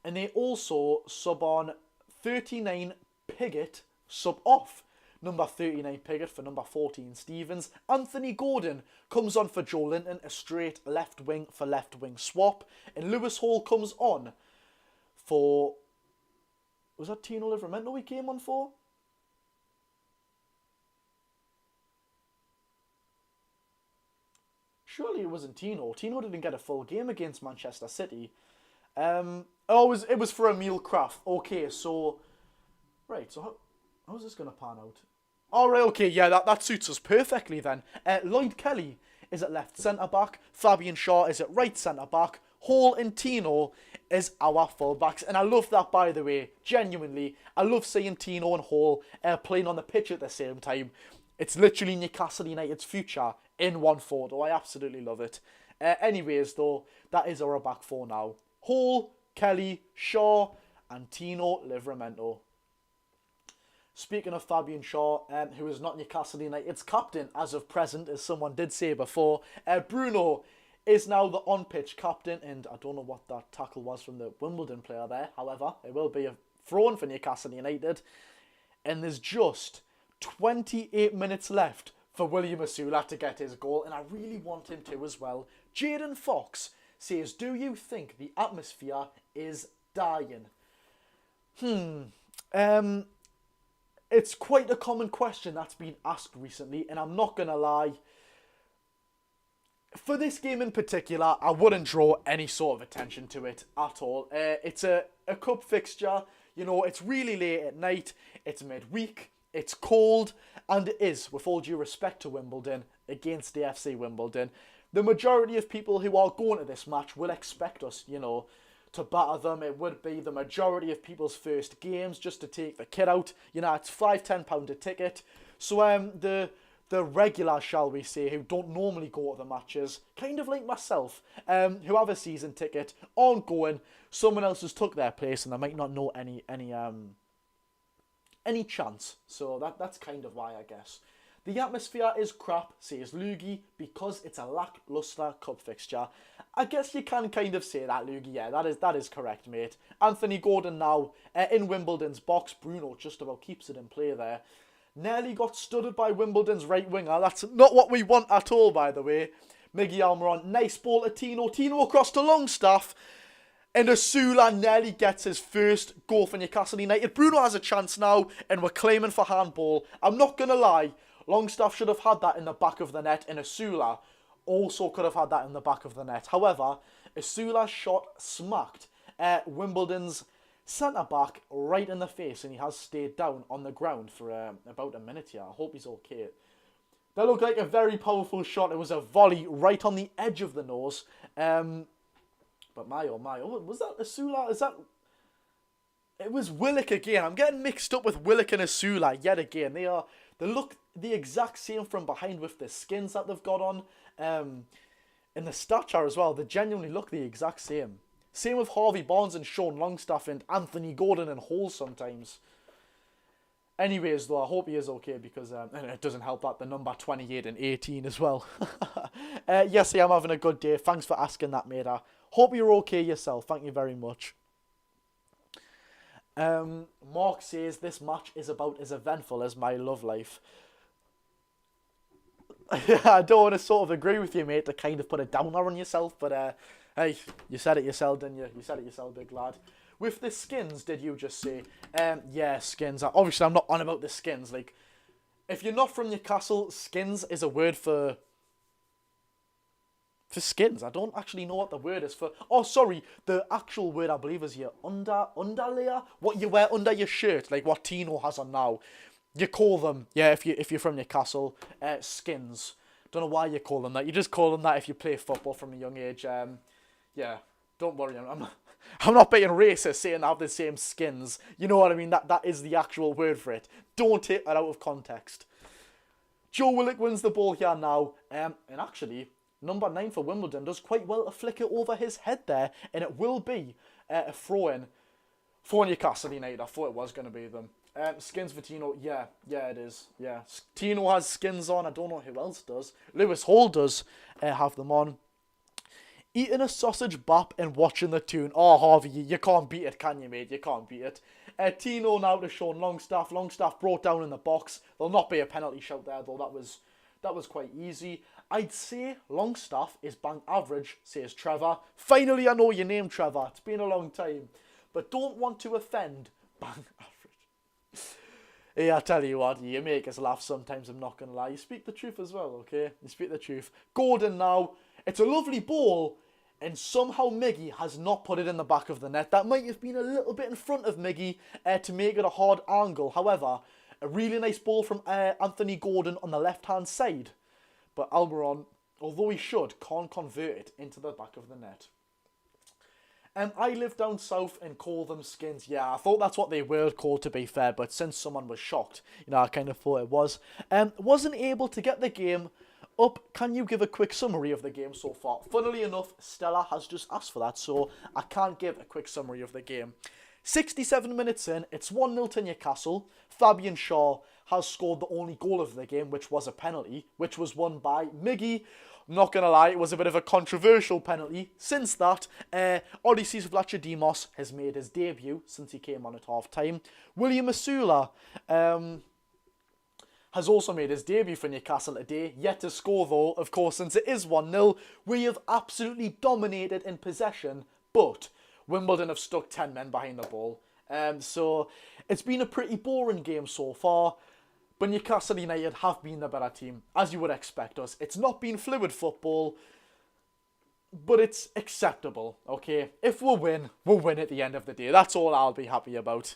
they also sub on 39 Piggott, sub off number 39 Piggott for number 14 Stevens. Anthony Gordon comes on for Joe Linton, a straight left wing for left wing swap. And Lewis Hall comes on for... Was that Tino Livramento he came on for? Surely it wasn't Tino. Tino didn't get a full game against Manchester City. Oh, it was for Emil Kraft. Okay, so... Right, so... How's this going to pan out? All right, okay, yeah, that suits us perfectly then. Lloyd Kelly is at left centre-back. Fabian Shaw is at right centre-back. Hall and Tino is our full-backs. And I love that, by the way, genuinely. I love seeing Tino and Hall playing on the pitch at the same time. It's literally Newcastle United's future in one photo. I absolutely love it. Anyways, though, that is our back four now. Hall, Kelly, Shaw, and Tino Livramento. Speaking of Fabian Shaw, who is not Newcastle United's captain as of present, as someone did say before, Bruno is now the on-pitch captain, and I don't know what that tackle was from the Wimbledon player there. However, it will be a throw-in for Newcastle United, and there's just 28 minutes left for William Asula to get his goal, and I really want him to as well. Jaden Fox says, do you think the atmosphere is dying? It's quite a common question that's been asked recently, and I'm not going to lie. For this game in particular, I wouldn't draw any sort of attention to it at all. It's a cup fixture, you know, it's really late at night, it's midweek, it's cold, and it is, with all due respect to Wimbledon, against the AFC Wimbledon. The majority of people who are going to this match will expect us, you know, to batter them. It would be the majority of people's first games just to take the kid out. You know, it's £5-10 a ticket. So the regulars, shall we say, who don't normally go to the matches, kind of like myself, who have a season ticket, aren't going. Someone else has took their place and they might not know any chance. So that's kind of why, I guess. The atmosphere is crap, says Lugie, because it's a lacklustre cup fixture. I guess you can kind of say that, Lugie. Yeah, that is correct, mate. Anthony Gordon now in Wimbledon's box. Bruno just about keeps it in play there. Nearly got studded by Wimbledon's right winger. That's not what we want at all, by the way. Miggy Almiron, nice ball to Tino. Tino across to Longstaff. And Asula nearly gets his first goal for Newcastle United. Bruno has a chance now, and we're claiming for handball. I'm not going to lie. Longstaff should have had that in the back of the net, and Asula also could have had that in the back of the net. However, Asula's shot smacked Wimbledon's centre-back right in the face, and he has stayed down on the ground for about a minute here. I hope he's okay. That looked like a very powerful shot. It was a volley right on the edge of the nose. But my oh my, was that Asula? Is that... It was Willock again. I'm getting mixed up with Willock and Asula yet again. They look the exact same from behind with the skins that they've got on. And the stature as well. They genuinely look the exact same. Same with Harvey Barnes and Sean Longstaff and Anthony Gordon and Hall sometimes. Anyways, though, I hope he is okay because and it doesn't help that the number 28 and 18 as well. Yes, I am having a good day. Thanks for asking that, mate. I hope you're okay yourself. Thank you very much. Mark says this match is about as eventful as my love life. I don't want to sort of agree with you, mate, to kind of put a downer on yourself, but hey, you said it yourself, didn't you? You said it yourself, big lad. With the skins, did you just say? Yeah, skins. Obviously, I'm not on about the skins. Like, if you're not from Newcastle, skins is a word for skins. I don't actually know what the word is for. Oh, sorry. The actual word, I believe, is your underlayer. What you wear under your shirt, like what Tino has on now. You call them, yeah, if you're from Newcastle, skins. Don't know why you call them that. You just call them that if you play football from a young age. Yeah, don't worry. I'm not being racist saying they have the same skins. You know what I mean? That is the actual word for it. Don't take that out of context. Joe Willock wins the ball here now. And actually, number 9 for Wimbledon does quite well to flick it over his head there. And it will be a throw-in for Newcastle United. I thought it was going to be them. Skins for Tino. Yeah, it is. Yeah, Tino has skins on. I don't know who else does. Lewis Hall does have them on. Eating a sausage bap and watching the tune. Oh, Harvey, you can't beat it, can you, mate? You can't beat it. Tino now to Sean Longstaff. Longstaff brought down in the box. There'll not be a penalty shout there, though. That was quite easy. I'd say Longstaff is bang average, says Trevor. Finally, I know your name, Trevor. It's been a long time. But don't want to offend. Bang average. Yeah, I tell you what, you make us laugh sometimes, I'm not going to lie. You speak the truth as well, okay? You speak the truth. Gordon now. It's a lovely ball, and somehow Miggy has not put it in the back of the net. That might have been a little bit in front of Miggy to make it a hard angle. However, A really nice ball from Anthony Gordon on the left-hand side. But Almiron, although he should, can't convert it into the back of the net. I live down south and call them skins. Yeah, I thought that's what they were called, to be fair, but since someone was shocked, I kind of thought it was. Wasn't able to get the game up. Can you give a quick summary of the game so far? Funnily enough, Stella has just asked for that, so I can't give a quick summary of the game. 67 minutes in, it's 1-0 to Newcastle. Fabian Shaw has scored the only goal of the game, which was a penalty, which was won by Miggy. Not going to lie, it was a bit of a controversial penalty. Since that, Odysseus Vlachodimos has made his debut since he came on at half-time. William Asula has also made his debut for Newcastle today. Yet to score, though, of course, since it is 1-0. We have absolutely dominated in possession, but Wimbledon have stuck 10 men behind the ball. So it's been a pretty boring game so far. But Newcastle United have been the better team, as you would expect us. It's not been fluid football, but it's acceptable, okay? If we'll win at the end of the day. That's all I'll be happy about.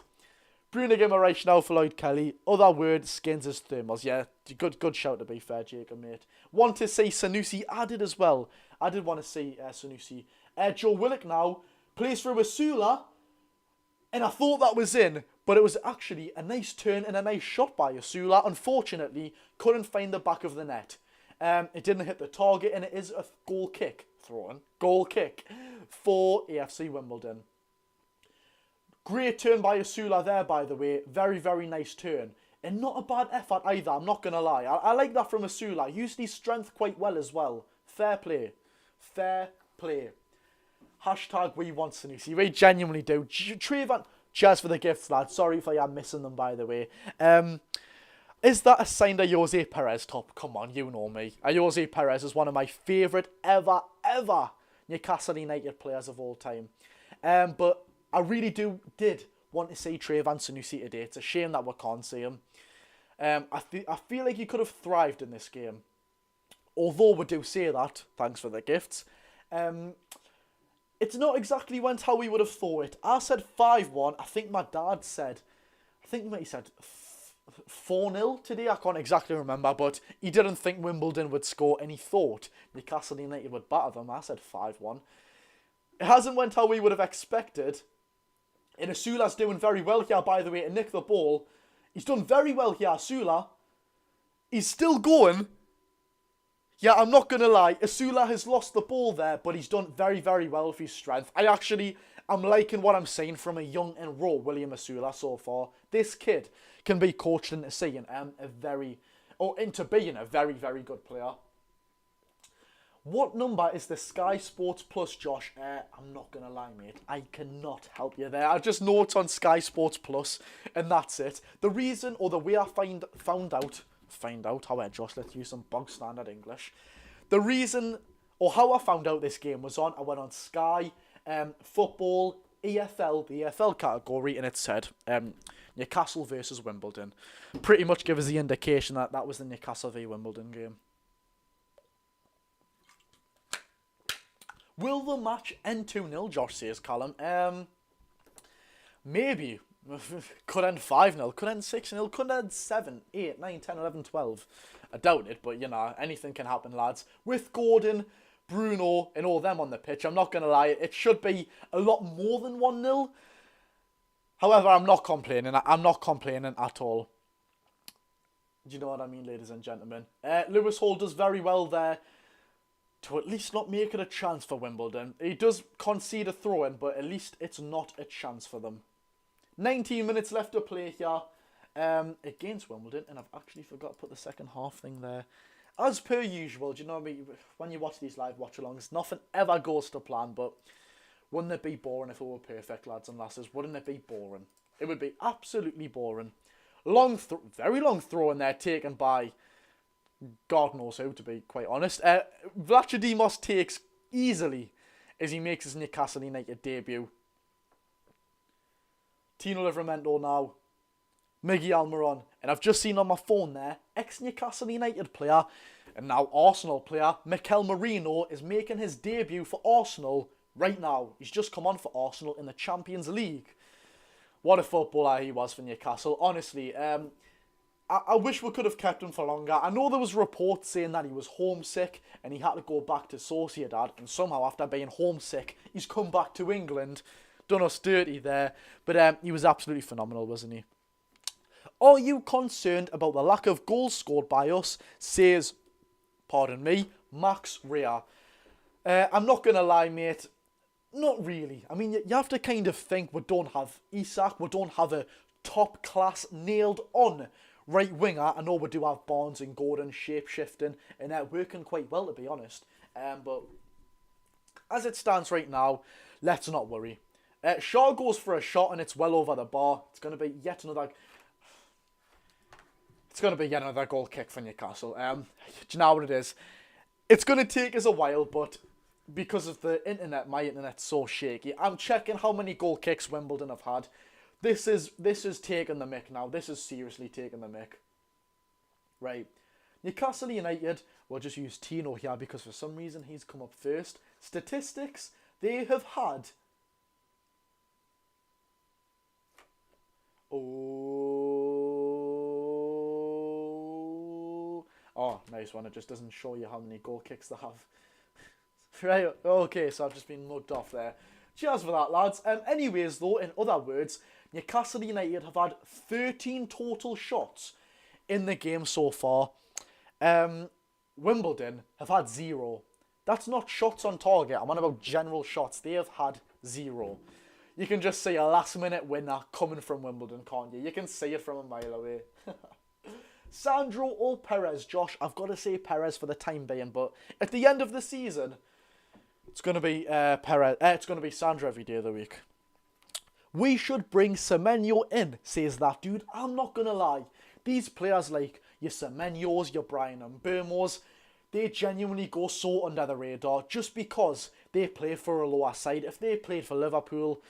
Bruno Guimaraes now for Lloyd Kelly. Other word, skins as thermals. Yeah, good shout, to be fair, Jacob, mate. Want to see Sanusi added as well. I did want to see Sanusi. Joe Willock now plays for Asula, and I thought that was in, but it was actually a nice turn and a nice shot by Asula. Unfortunately, couldn't find the back of the net. It didn't hit the target, and it is a goal kick. Goal kick for AFC Wimbledon. Great turn by Asula there, by the way. Very, very nice turn. And not a bad effort either, I'm not going to lie. I like that from Asula. Used his strength quite well as well. Fair play. Fair play. Hashtag we want Sanusi. We genuinely do. Trayvon, cheers for the gifts, lad. Sorry if I am missing them, by the way. Is that a signed Jose Perez top? Come on, you know me. Jose Perez is one of my favourite ever Newcastle United players of all time. But I really did want to see Trayvon Sanusi today. It's a shame that we can't see him. I feel like he could have thrived in this game. Although we do say that, thanks for the gifts. It's not exactly went how we would have thought it. I said 5-1. I think my dad said, he might have said 4-0 today. I can't exactly remember, but he didn't think Wimbledon would score, and he thought Newcastle United would batter them. I said 5-1. It hasn't went how we would have expected. And Asula's doing very well here, by the way, to nick the ball. He's done very well here, Asula. He's still going. Yeah, I'm not going to lie. Asula has lost the ball there, but he's done very, very well with his strength. I'm liking what I'm seeing from a young and raw William Asula so far. This kid can be coached into being a very, very good player. What number is the Sky Sports Plus, Josh? I'm not going to lie, mate. I cannot help you there. I just know it's on Sky Sports Plus, and that's it. The reason, or the way I found out, Josh, let's use some bog standard English. The reason, or how I found out this game was on, I went on Sky, Football, EFL, the EFL category, and it said Newcastle versus Wimbledon. Pretty much give us the indication that that was the Newcastle v Wimbledon game. Will the match end 2-0, Josh says, Callum? Maybe. Could end 5-0, could end 6-0, could end 7, 8, 9, 10, 11, 12. I doubt it, but, anything can happen, lads. With Gordon, Bruno, and all them on the pitch, I'm not going to lie, it should be a lot more than 1-0. However, I'm not complaining. I'm not complaining at all. Do you know what I mean, ladies and gentlemen? Lewis Hall does very well there to at least not make it a chance for Wimbledon. He does concede a throw-in, but at least it's not a chance for them. 19 minutes left to play here against Wimbledon, and I've actually forgot to put the second half thing there. As per usual, do you know what I mean? When you watch these live watch-alongs, nothing ever goes to plan, but wouldn't it be boring if it were perfect, lads and lasses? Wouldn't it be boring? It would be absolutely boring. Very long throw in there taken by God knows who, to be quite honest. Vlachodimos takes easily as he makes his Newcastle United debut. Tino Livramento now. Miggy Almiron. And I've just seen on my phone there, ex-Newcastle United player and now Arsenal player, Mikel Merino, is making his debut for Arsenal right now. He's just come on for Arsenal in the Champions League. What a footballer he was for Newcastle. Honestly, I wish we could have kept him for longer. I know there was reports saying that he was homesick and he had to go back to Sociedad, and somehow after being homesick, he's come back to England. Done us dirty there, but he was absolutely phenomenal, wasn't he? Are you concerned about the lack of goals scored by us? Says, pardon me, Max Rea. I'm not going to lie, mate. Not really. I mean, you have to kind of think we don't have Isak. We don't have a top-class, nailed-on right winger. I know we do have Barnes and Gordon shape-shifting and working quite well, to be honest. But as it stands right now, let's not worry. Shaw goes for a shot and it's well over the bar. It's going to be yet another goal kick for Newcastle. Do you know what it is? It's going to take us a while, but because of the internet, my internet's so shaky. I'm checking how many goal kicks Wimbledon have had. This is taking the mick now. This is seriously taking the mick. Right. Newcastle United, we'll just use Tino here because for some reason he's come up first. Statistics, they have had... Oh, nice one. It just doesn't show you how many goal kicks they have. Right, okay, so I've just been mugged off there. Cheers for that, lads. Anyways, though, in other words, Newcastle United have had 13 total shots in the game so far. Wimbledon have had 0. That's not shots on target. I'm on about general shots. They have had 0. You can just see a last-minute winner coming from Wimbledon, can't you? You can see it from a mile away. Sandro or Perez? Josh, I've got to say Perez for the time being, but at the end of the season, it's going to be Perez. It's going to be Sandro every day of the week. We should bring Semenyo in, says that dude. I'm not going to lie. These players like your Semenyos, your Brian Mbeumo's, they genuinely go so under the radar just because they play for a lower side. If they played for Liverpool,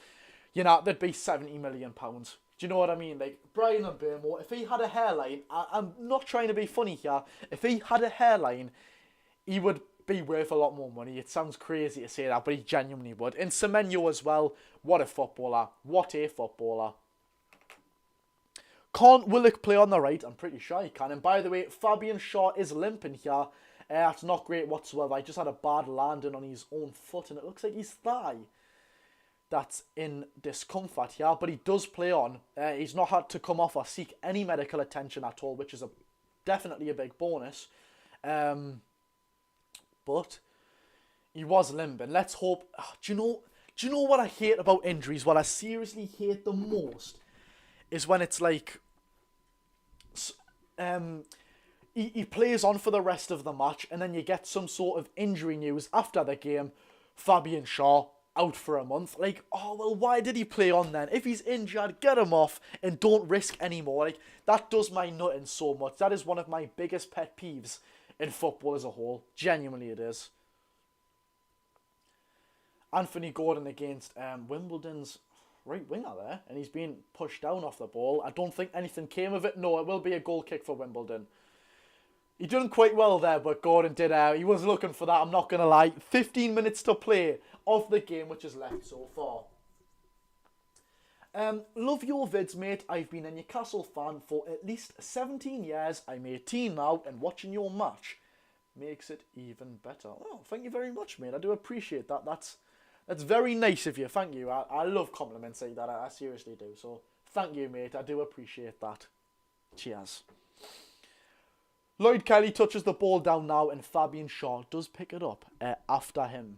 you know, they'd be £70 million. Do you know what I mean? Like, Brian Mbeumo, if he had a hairline, I'm not trying to be funny here, if he had a hairline, he would be worth a lot more money. It sounds crazy to say that, but he genuinely would. And Semenyo as well, what a footballer. What a footballer. Can't Willock play on the right? I'm pretty sure he can. And by the way, Fabian Shaw is limping here. That's not great whatsoever. I just had a bad landing on his own foot and it looks like his thigh that's in discomfort here. But he does play on. He's not had to come off or seek any medical attention at all, which is definitely a big bonus. But he was limping. Let's hope... Do you know what I hate about injuries? What I seriously hate the most is when it's like... He plays on for the rest of the match and then you get some sort of injury news after the game. Fabian Shaw out for a month. Like, oh, well, why did he play on then? If he's injured, get him off and don't risk anymore. Like, that does my nutting so much. That is one of my biggest pet peeves in football as a whole. Genuinely it is. Anthony Gordon against Wimbledon's right winger there. And he's being pushed down off the ball. I don't think anything came of it. No, it will be a goal kick for Wimbledon. He done quite well there, but Gordon did he was looking for that, I'm not going to lie. 15 minutes to play of the game, which is left so far. Love your vids, mate. I've been a Newcastle fan for at least 17 years. I'm 18 now, and watching your match makes it even better. Oh, thank you very much, mate. I do appreciate that. That's very nice of you. Thank you. I love compliments like that. I seriously do. So, thank you, mate. I do appreciate that. Cheers. Lloyd Kelly touches the ball down now and Fabian Shaw does pick it up after him.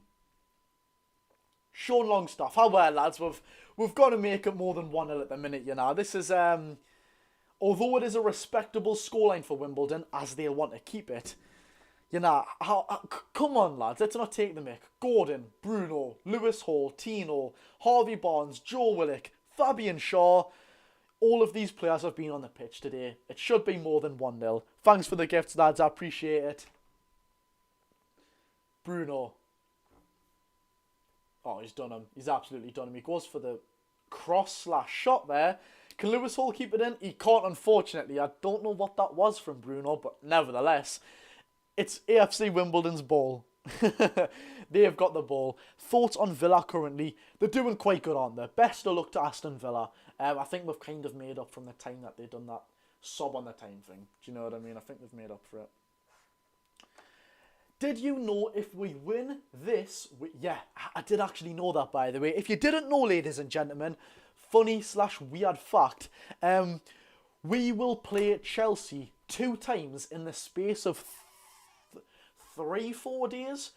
Sean Longstaff, how well, lads? We've got to make it more than 1-0 at the minute, you know. This is, although it is a respectable scoreline for Wimbledon, as they'll want to keep it, you know, come on, lads, let's not take the mick. Gordon, Bruno, Lewis Hall, Tino, Harvey Barnes, Joe Willock, Fabian Shaw... All of these players have been on the pitch today. It should be more than 1-0. Thanks for the gifts, lads. I appreciate it. Bruno. Oh, he's done him. He's absolutely done him. He goes for the cross/shot there. Can Lewis Hall keep it in? He can't, unfortunately. I don't know what that was from Bruno, but nevertheless, it's AFC Wimbledon's ball. They have got the ball. Thoughts on Villa currently? They're doing quite good, aren't they? Best of luck to Aston Villa. I think we've kind of made up from the time that they've done that sob on the time thing. Do you know what I mean? I think they've made up for it. Did you know if we win this... Yeah, I did actually know that, by the way. If you didn't know, ladies and gentlemen, funny/weird fact, we will play Chelsea 2 times in the space of 3-4 days.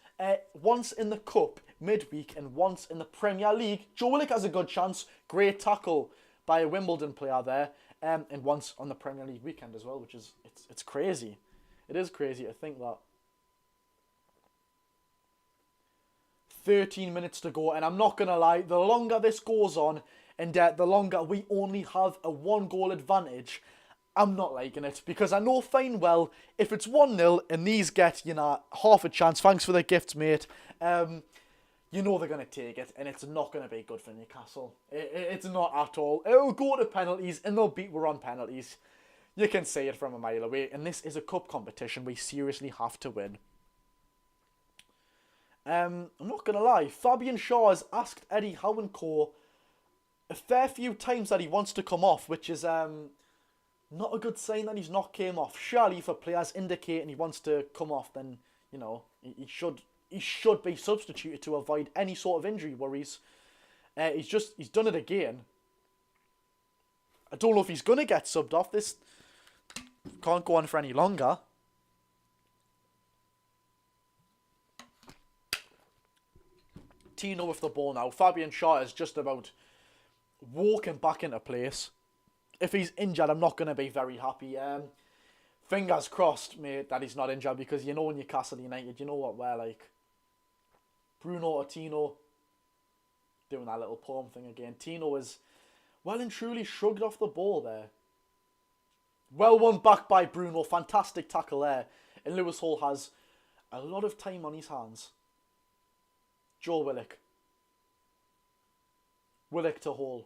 Once in the Cup midweek and once in the Premier League. Joe Willock has a good chance. Great tackle by a Wimbledon player there. And once on the Premier League weekend as well, which is... It's crazy. It is crazy to think that. 13 minutes to go, and I'm not going to lie, the longer this goes on, and the longer we only have a 1-goal advantage, I'm not liking it, because I know fine well, if it's 1-0, and these get, half a chance, thanks for the gifts, mate, you know they're going to take it, and it's not going to be good for Newcastle. It's not at all. It'll go to penalties, and they'll beat we're on penalties. You can see it from a mile away, and this is a cup competition we seriously have to win. I'm not going to lie, Fabian Shaw has asked Eddie Howe and co a fair few times that he wants to come off, which is not a good sign that he's not came off. Surely if a player's indicating he wants to come off, then, he should be substituted to avoid any sort of injury worries. He's done it again. I don't know if he's going to get subbed off. This can't go on for any longer. Tino with the ball now. Fabian Shaw is just about walking back into place. If he's injured, I'm not going to be very happy. Fingers crossed, mate, that he's not injured, because Newcastle United, you know what we're like. Bruno or Tino doing that little palm thing again. Tino is well and truly shrugged off the ball there. Well won back by Bruno. Fantastic tackle there. And Lewis Hall has a lot of time on his hands. Joe Willock. Willock to Hall.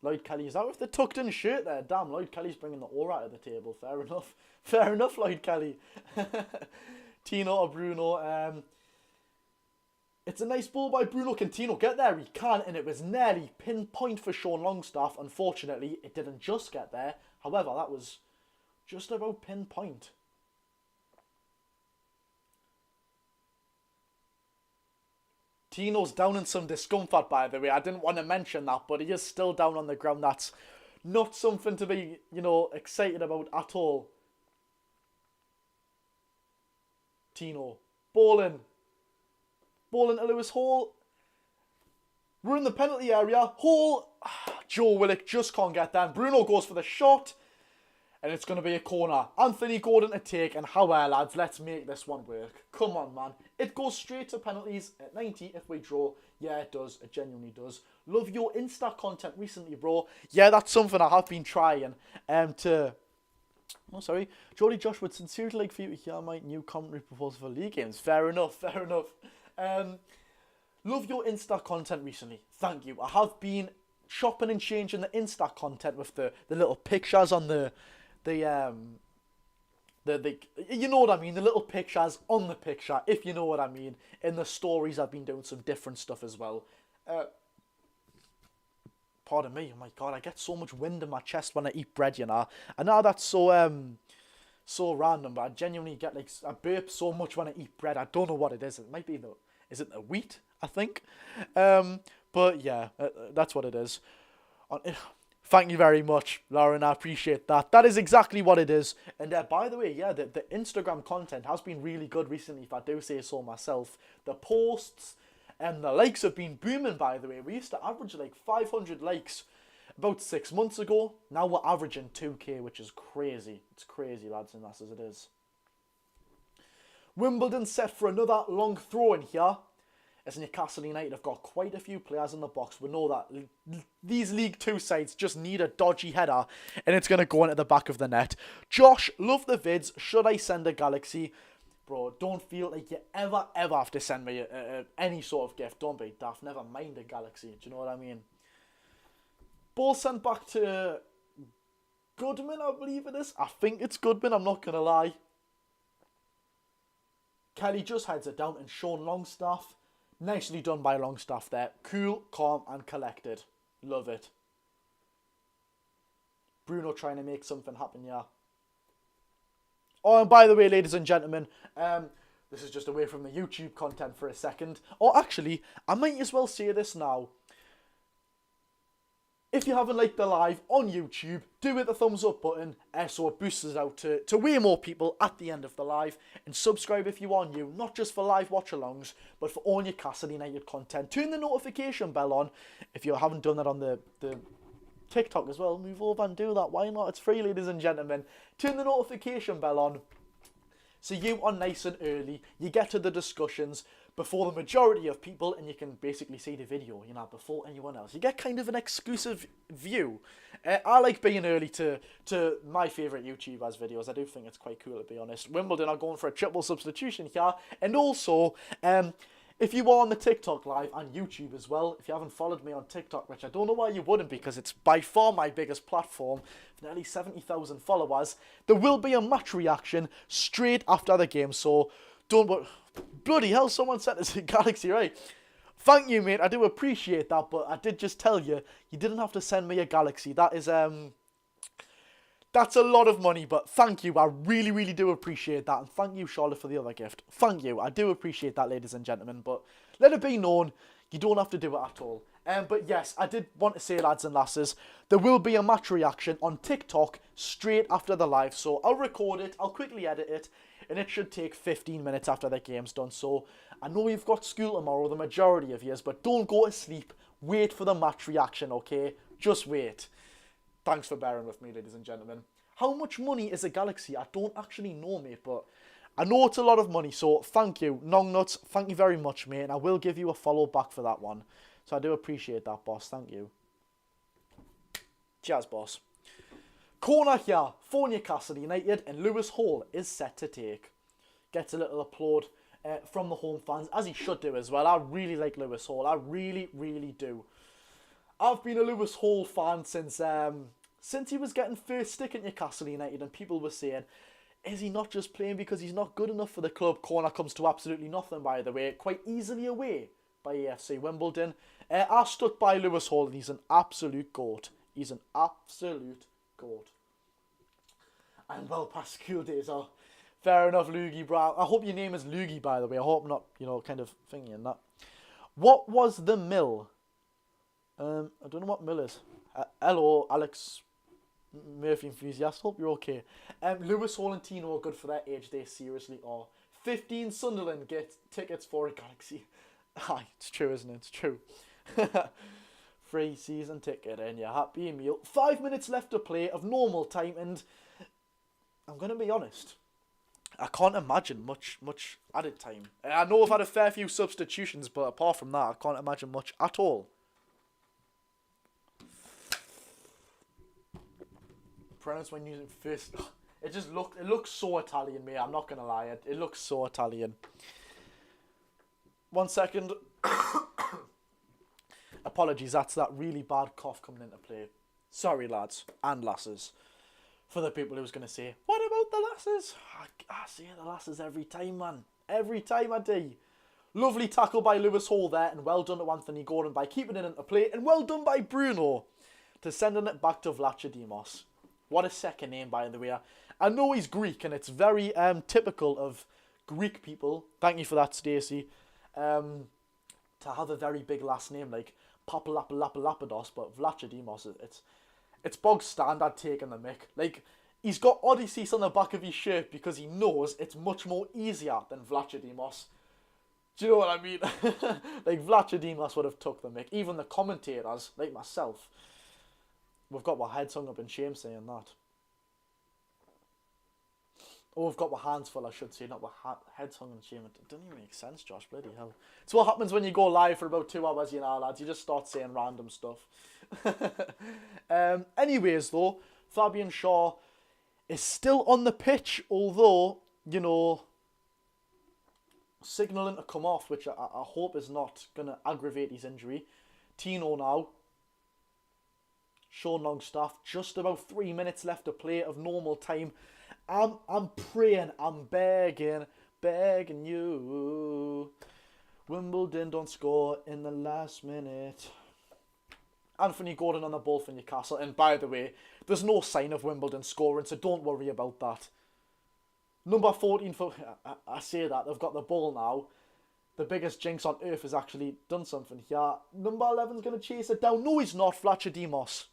Lloyd Kelly. Is that with the tucked in shirt there? Damn, Lloyd Kelly's bringing the aura to the table. Fair enough. Fair enough, Lloyd Kelly. Tino or Bruno. It's a nice ball by Bruno. Can Tino get there? He can, and it was nearly pinpoint for Sean Longstaff. Unfortunately, it didn't just get there. However, that was just about pinpoint. Tino's down in some discomfort, by the way. I didn't want to mention that, but he is still down on the ground. That's not something to be, excited about at all. Tino. Ball in to Lewis Hall. We're in the penalty area. Hall. Joe Willock just can't get there. Bruno goes for the shot. And it's going to be a corner. Anthony Gordon to take. And how are lads? Let's make this one work. Come on, man. It goes straight to penalties at 90 if we draw. Yeah, it does. It genuinely does. Love your Insta content recently, bro. Yeah, that's something I have been trying to... Oh, sorry. Jolly Josh would sincerely like for you to hear my new commentary proposal for league games. Fair enough, fair enough. Love your Insta content recently. Thank you. I have been chopping and changing the Insta content with the little pictures on the you know what I mean, the little pictures on the picture, if you know what I mean. In the stories, I've been doing some different stuff as well. Pardon me, oh my god, I get so much wind in my chest when I eat bread, I know that's so random, but I genuinely get I burp so much when I eat bread. I don't know what it is. It might be is it the wheat, I think? But yeah, that's what it is. Thank you very much, Lauren. I appreciate that. That is exactly what it is. And by the way, yeah, the Instagram content has been really good recently, if I do say so myself. The posts and the likes have been booming, by the way. We used to average 500 likes about 6 months ago. Now we're averaging 2k, which is crazy. It's crazy, lads and lasses, it is. Wimbledon set for another long throw in here. As Newcastle United have got quite a few players in the box. We know that these League 2 sides just need a dodgy header and it's going to go into the back of the net. Josh, love the vids. Should I send a Galaxy? Bro, don't feel like you ever have to send me any sort of gift. Don't be daft. Never mind a Galaxy. Do you know what I mean? Ball sent back to Goodman, I believe it is. I think it's Goodman. I'm not going to lie. Kelly just heads it down and Sean Longstaff. Nicely done by Longstaff there. Cool, calm and collected. Love it. Bruno trying to make something happen, yeah. Oh, and by the way, ladies and gentlemen, this is just away from the YouTube content for a second. Or actually, I might as well say this now. If you haven't liked the live on YouTube, do hit the thumbs up button so it boosts us out to way more people at the end of the live. And subscribe if you are new, not just for live watch-alongs, but for all Newcastle United content. Turn the notification bell on if you haven't done that on the TikTok as well. Move over and do that. Why not? It's free, ladies and gentlemen. Turn the notification bell on so you are nice and early. You get to the discussions before the majority of people, and you can basically see the video, you know, before anyone else. You get kind of an exclusive view. I like being early to my favourite YouTubers' videos. I do think it's quite cool, to be honest. Wimbledon are going for a triple substitution here. And also, if you are on the TikTok live and YouTube as well, if you haven't followed me on TikTok, which I don't know why you wouldn't, because it's by far my biggest platform, nearly 70,000 followers, there will be a match reaction straight after the game, so don't worry. Bloody hell, someone sent us a Galaxy, right? Thank you, mate, I do appreciate that, but I did just tell you, you didn't have to send me a Galaxy. That is, that's a lot of money, but thank you. I really, really do appreciate that. And thank you, Charlotte, for the other gift. Thank you. I do appreciate that, ladies and gentlemen. But let it be known, you don't have to do it at all. But yes, I did want to say, lads and lasses, there will be a match reaction on TikTok straight after the live. So I'll record it, I'll quickly edit it, and it should take 15 minutes after the game's done. So I know you've got school tomorrow, the majority of yous, but don't go to sleep. Wait for the match reaction, okay? Just wait. Thanks for bearing with me, ladies and gentlemen. How much money is a Galaxy? I don't actually know, mate, but I know it's a lot of money, so thank you. Nongnuts, thank you very much, mate, and I will give you a follow back for that one. So I do appreciate that, boss. Thank you. Cheers, boss. Corner here for Newcastle United, and Lewis Hall is set to take. Gets a little applaud from the home fans, as he should do as well. I really like Lewis Hall. I really, really do. I've been a Lewis Hall fan since he was getting first stick at Newcastle United, and people were saying, is he not just playing because he's not good enough for the club? Corner comes to absolutely nothing, by the way. Quite easily away by AFC Wimbledon. I stuck by Lewis Hall, and he's an absolute goat. He's an absolute goat. And well past school days are fair enough, Loogie, bro. I hope your name is Loogie, by the way. I hope not, you know, kind of thingy and that. What was the mill? I don't know what mill is. Hello, Alex Murphy enthusiast. Hope you're okay. Lewis Hall and Tino are good for their age. They seriously are. 15 Sunderland get tickets for a Galaxy. Aye, it's true, isn't it? It's true. Free season ticket and your happy meal. 5 minutes left to play of normal time, and I'm going to be honest, I can't imagine much added time. I know I've had a fair few substitutions, but apart from that, I can't imagine much at all. Pronounce when using first. It looks so Italian, mate. I'm not gonna lie, it looks so Italian. 1 second. Apologies, that's that really bad cough coming into play. Sorry, lads and lasses. For the people who's gonna say, what about the lasses? I say the lasses every time, man. Every time I do. Lovely tackle by Lewis Hall there, and well done to Anthony Gordon by keeping it into play, and well done by Bruno to sending it back to Vlachodimos. What a second name, by the way. I know he's Greek, and it's very typical of Greek people. Thank you for that, Stacey. To have a very big last name like Papalapalapados, but Vlachodimos, it's bog standard taking the mick. Like, he's got Odysseus on the back of his shirt because he knows it's much more easier than Vlachodimos. Do you know what I mean? Like, Vlachodimos would have took the mick. Even the commentators, like myself, we've got our heads hung up in shame saying that. Or we've got our hands full, I should say, not our heads hung in shame. It doesn't even make sense, Josh, bloody hell. It's what happens when you go live for about 2 hours, you know, lads. You just start saying random stuff. Anyways, though, Fabian Shaw is still on the pitch, although, you know, signalling to come off, which I hope is not going to aggravate his injury. Tino now. Sean Longstaff, just about 3 minutes left to play of normal time. I'm praying, I'm begging you. Wimbledon don't score in the last minute. Anthony Gordon on the ball for Newcastle. And by the way, there's no sign of Wimbledon scoring, so don't worry about that. Number 14 for... I say that, they've got the ball now. The biggest jinx on earth has actually done something here. Number 11's going to chase it down. No, he's not. Fletcher Demos.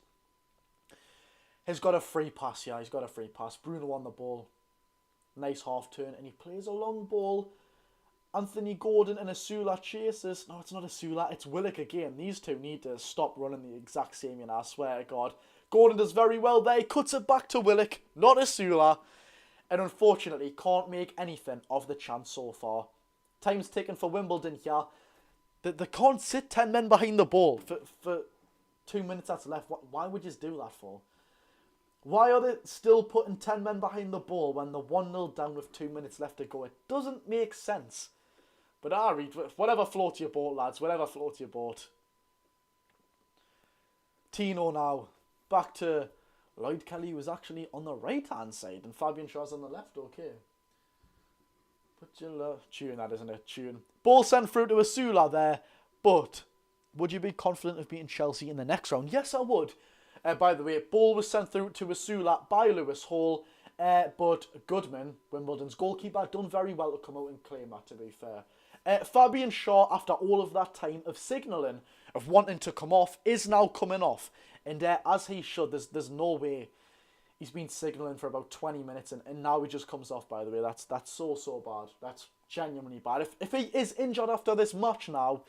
He's got a free pass, yeah. He's got a free pass. Bruno on the ball. Nice half turn. And he plays a long ball. Anthony Gordon and Asula chases. No, it's not Asula. It's Willock again. These two need to stop running the exact same, you know, I swear to God. Gordon does very well there. He cuts it back to Willock, not Asula. And unfortunately, can't make anything of the chance so far. Time's ticking for Wimbledon here. They can't sit 10 men behind the ball for 2 minutes that's left. Why would you do that for? Why are they still putting 10 men behind the ball when they're 1-0 down with 2 minutes left to go? It doesn't make sense. But I read, whatever floats your boat, lads. Whatever floats your boat. Tino now. Back to Lloyd Kelly, was actually on the right-hand side. And Fabian Schär's on the left, okay. But you'll tune that, isn't it? Tune. Ball sent through to Asula there. But would you be confident of beating Chelsea in the next round? Yes, I would. By the way, ball was sent through to Asula by Lewis Hall. But Goodman, Wimbledon's goalkeeper, done very well to come out and claim that, to be fair. Fabian Schär, after all of that time of signalling, of wanting to come off, is now coming off. And as he should, there's no way. He's been signalling for about 20 minutes and now he just comes off, by the way. That's so bad. That's genuinely bad. If he is injured after this match now,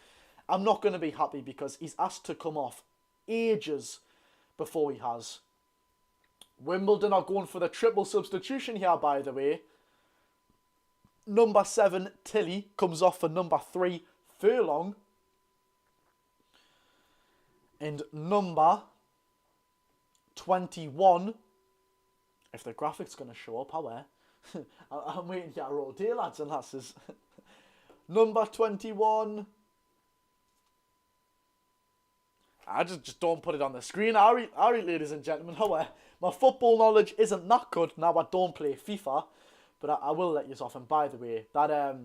I'm not going to be happy because he's asked to come off ages before he has. Wimbledon are going for the triple substitution here, by the way. Number 7, Tilly, comes off for number 3, Furlong. And number 21, if the graphic's going to show up, however, I'm waiting here all day, lads and lasses. Number 21, I just don't put it on the screen. All right, ladies and gentlemen, however, my football knowledge isn't that good. Now, I don't play FIFA, but I will let you off. And by the way, that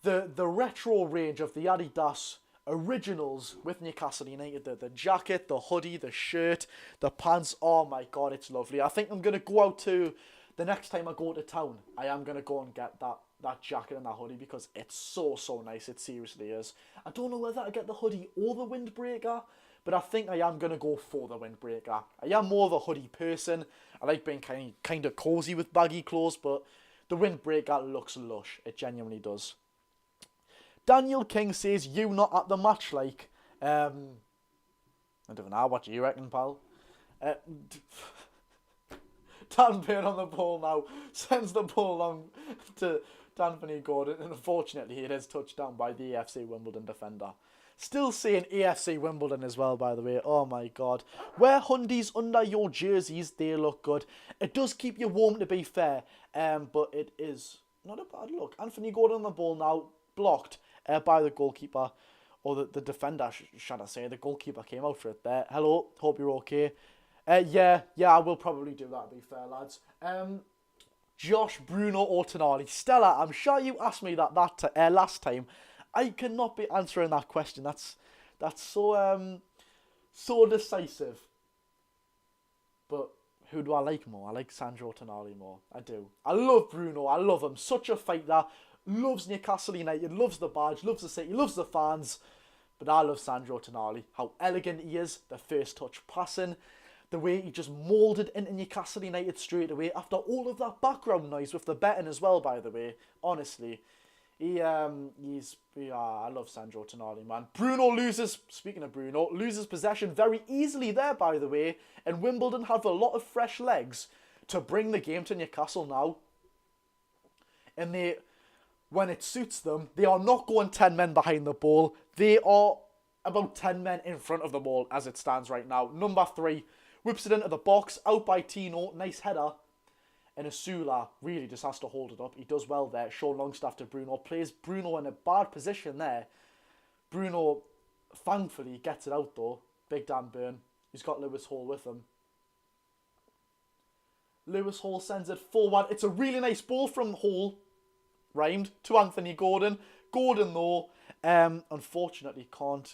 the retro range of the Adidas Originals with Newcastle United, the jacket, the hoodie, the shirt, the pants, oh my God, it's lovely. I think I'm going to go out to, the next time I go to town, I am going to go and get that jacket and that hoodie because it's so nice, it seriously is. I don't know whether I get the hoodie or the windbreaker, but I think I am going to go for the windbreaker. I am more of a hoodie person. I like being kind of cozy with baggy clothes, but the windbreaker looks lush. It genuinely does. Daniel King says, you not at the match, like. I don't know, what do you reckon, pal? Dan Byrne on the ball now. Sends the ball along to Anthony Gordon. And unfortunately, it is touched down by the AFC Wimbledon defender. Still saying AFC Wimbledon as well, by the way. Oh my God. Wear hundies under your jerseys. They look good. It does keep you warm, to be fair. But it is not a bad look. Anthony Gordon on the ball now. Blocked by the goalkeeper. Or the defender, should I say. The goalkeeper came out for it there. Hello. Hope you're okay. Yeah, I will probably do that, to be fair, lads. Josh, Bruno or Tonali. Stella, I'm sure you asked me that last time. I cannot be answering that question. That's so decisive. But who do I like more? I like Sandro Tonali more. I do. I love Bruno. I love him. Such a fighter. Loves Newcastle United. Loves the badge. Loves the city. Loves the fans. But I love Sandro Tonali. How elegant he is. The first touch passing. The way he just moulded into Newcastle United straight away. After all of that background noise with the betting as well, by the way. Honestly. I love Sandro Tonali, man. Bruno loses, speaking of Bruno, loses possession very easily there, by the way. And Wimbledon have a lot of fresh legs to bring the game to Newcastle now. And when it suits them, they are not going 10 men behind the ball. They are about 10 men in front of the ball as it stands right now. Number 3, whips it into the box, out by Tino, nice header. And Asula really just has to hold it up. He does well there. Sean Longstaff to Bruno. Plays Bruno in a bad position there. Bruno, thankfully, gets it out though. Big Dan Byrne. He's got Lewis Hall with him. Lewis Hall sends it forward. It's a really nice ball from Hall. Rhymed. To Anthony Gordon. Gordon, though, unfortunately can't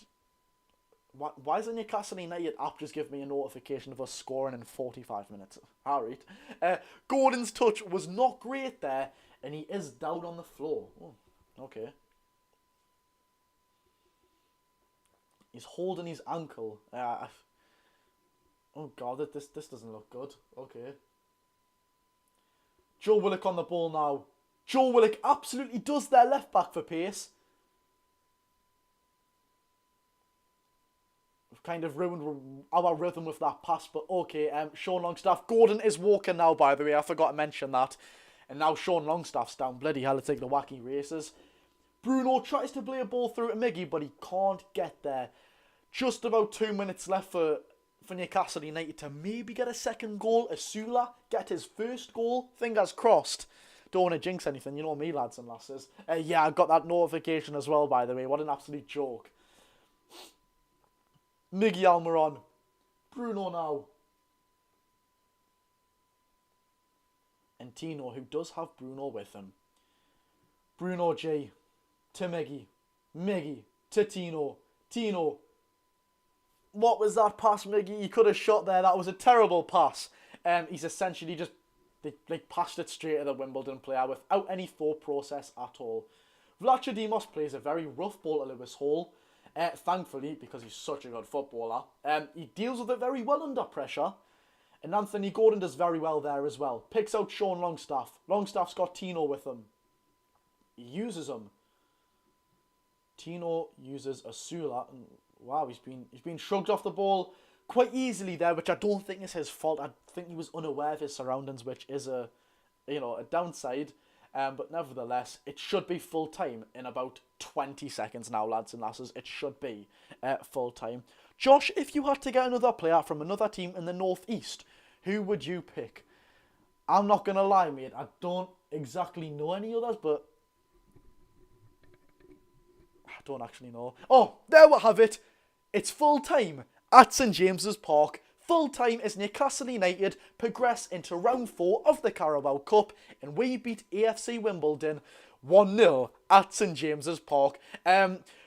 Why is the Newcastle United app just give me a notification of us scoring in 45 minutes? Alright. Gordon's touch was not great there, and he is down on the floor. Oh, okay. He's holding his ankle. Oh god, this doesn't look good. Okay. Joe Willock on the ball now. Joe Willock absolutely does their left back for pace. We've kind of ruined our rhythm with that pass, but okay. Sean Longstaff. Gordon is walking now, by the way. I forgot to mention that. And now Sean Longstaff's down. Bloody hell, it's like the wacky races. Bruno tries to play a ball through to Miggy, but he can't get there. Just about 2 minutes left for Newcastle United to maybe get a second goal. Asula get his first goal. Fingers crossed. Don't want to jinx anything. You know me, lads and lasses. Yeah, I got that notification as well, by the way. What an absolute joke. Miggy Almiron. Bruno now. And Tino, who does have Bruno with him. Bruno G. To Miggy. Miggy. To Tino. Tino. What was that pass, Miggy? He could have shot there. That was a terrible pass. He's essentially just passed it straight to the Wimbledon player without any thought process at all. Vlachodimos plays a very rough ball to Lewis Hall. Thankfully, because he's such a good footballer, he deals with it very well under pressure. And Anthony Gordon does very well there as well. Picks out Sean Longstaff. Longstaff's got Tino with him. He uses him. Tino uses Asula. And wow, he's been shrugged off the ball quite easily there, which I don't think is his fault. I think he was unaware of his surroundings, which is a downside. But nevertheless, it should be full time in about 20 seconds now, lads and lasses. It should be full time. Josh, if you had to get another player from another team in the Northeast, who would you pick? I'm not going to lie, mate. I don't exactly know any others, but I don't actually know. Oh, there we have it. It's full time at St James's Park. Full time as Newcastle United progress into round 4 of the Carabao Cup, and we beat AFC Wimbledon 1-0 at St James's Park.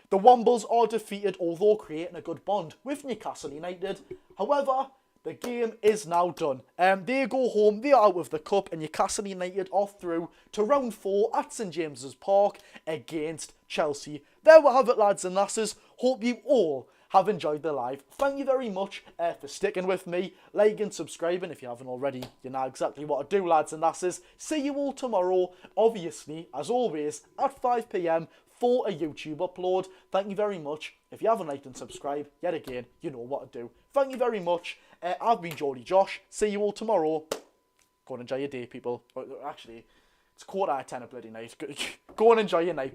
The Wombles are defeated, although creating a good bond with Newcastle United. However, the game is now done. They go home, they are out with the cup, and Newcastle United are through to round 4 at St James's Park against Chelsea. There we have it, lads and lasses. Hope you all have enjoyed the live. Thank you very much for sticking with me. Like and subscribing if you haven't already. You know exactly what to do, lads and lasses. See you all tomorrow, obviously, as always, at 5 PM for a YouTube upload. Thank you very much. If you haven't liked and subscribed, yet again, you know what to do. Thank you very much. I've been Geordie Josh. See you all tomorrow. Go and enjoy your day, people. Actually, it's 10:15 at bloody night. Go and enjoy your night, people.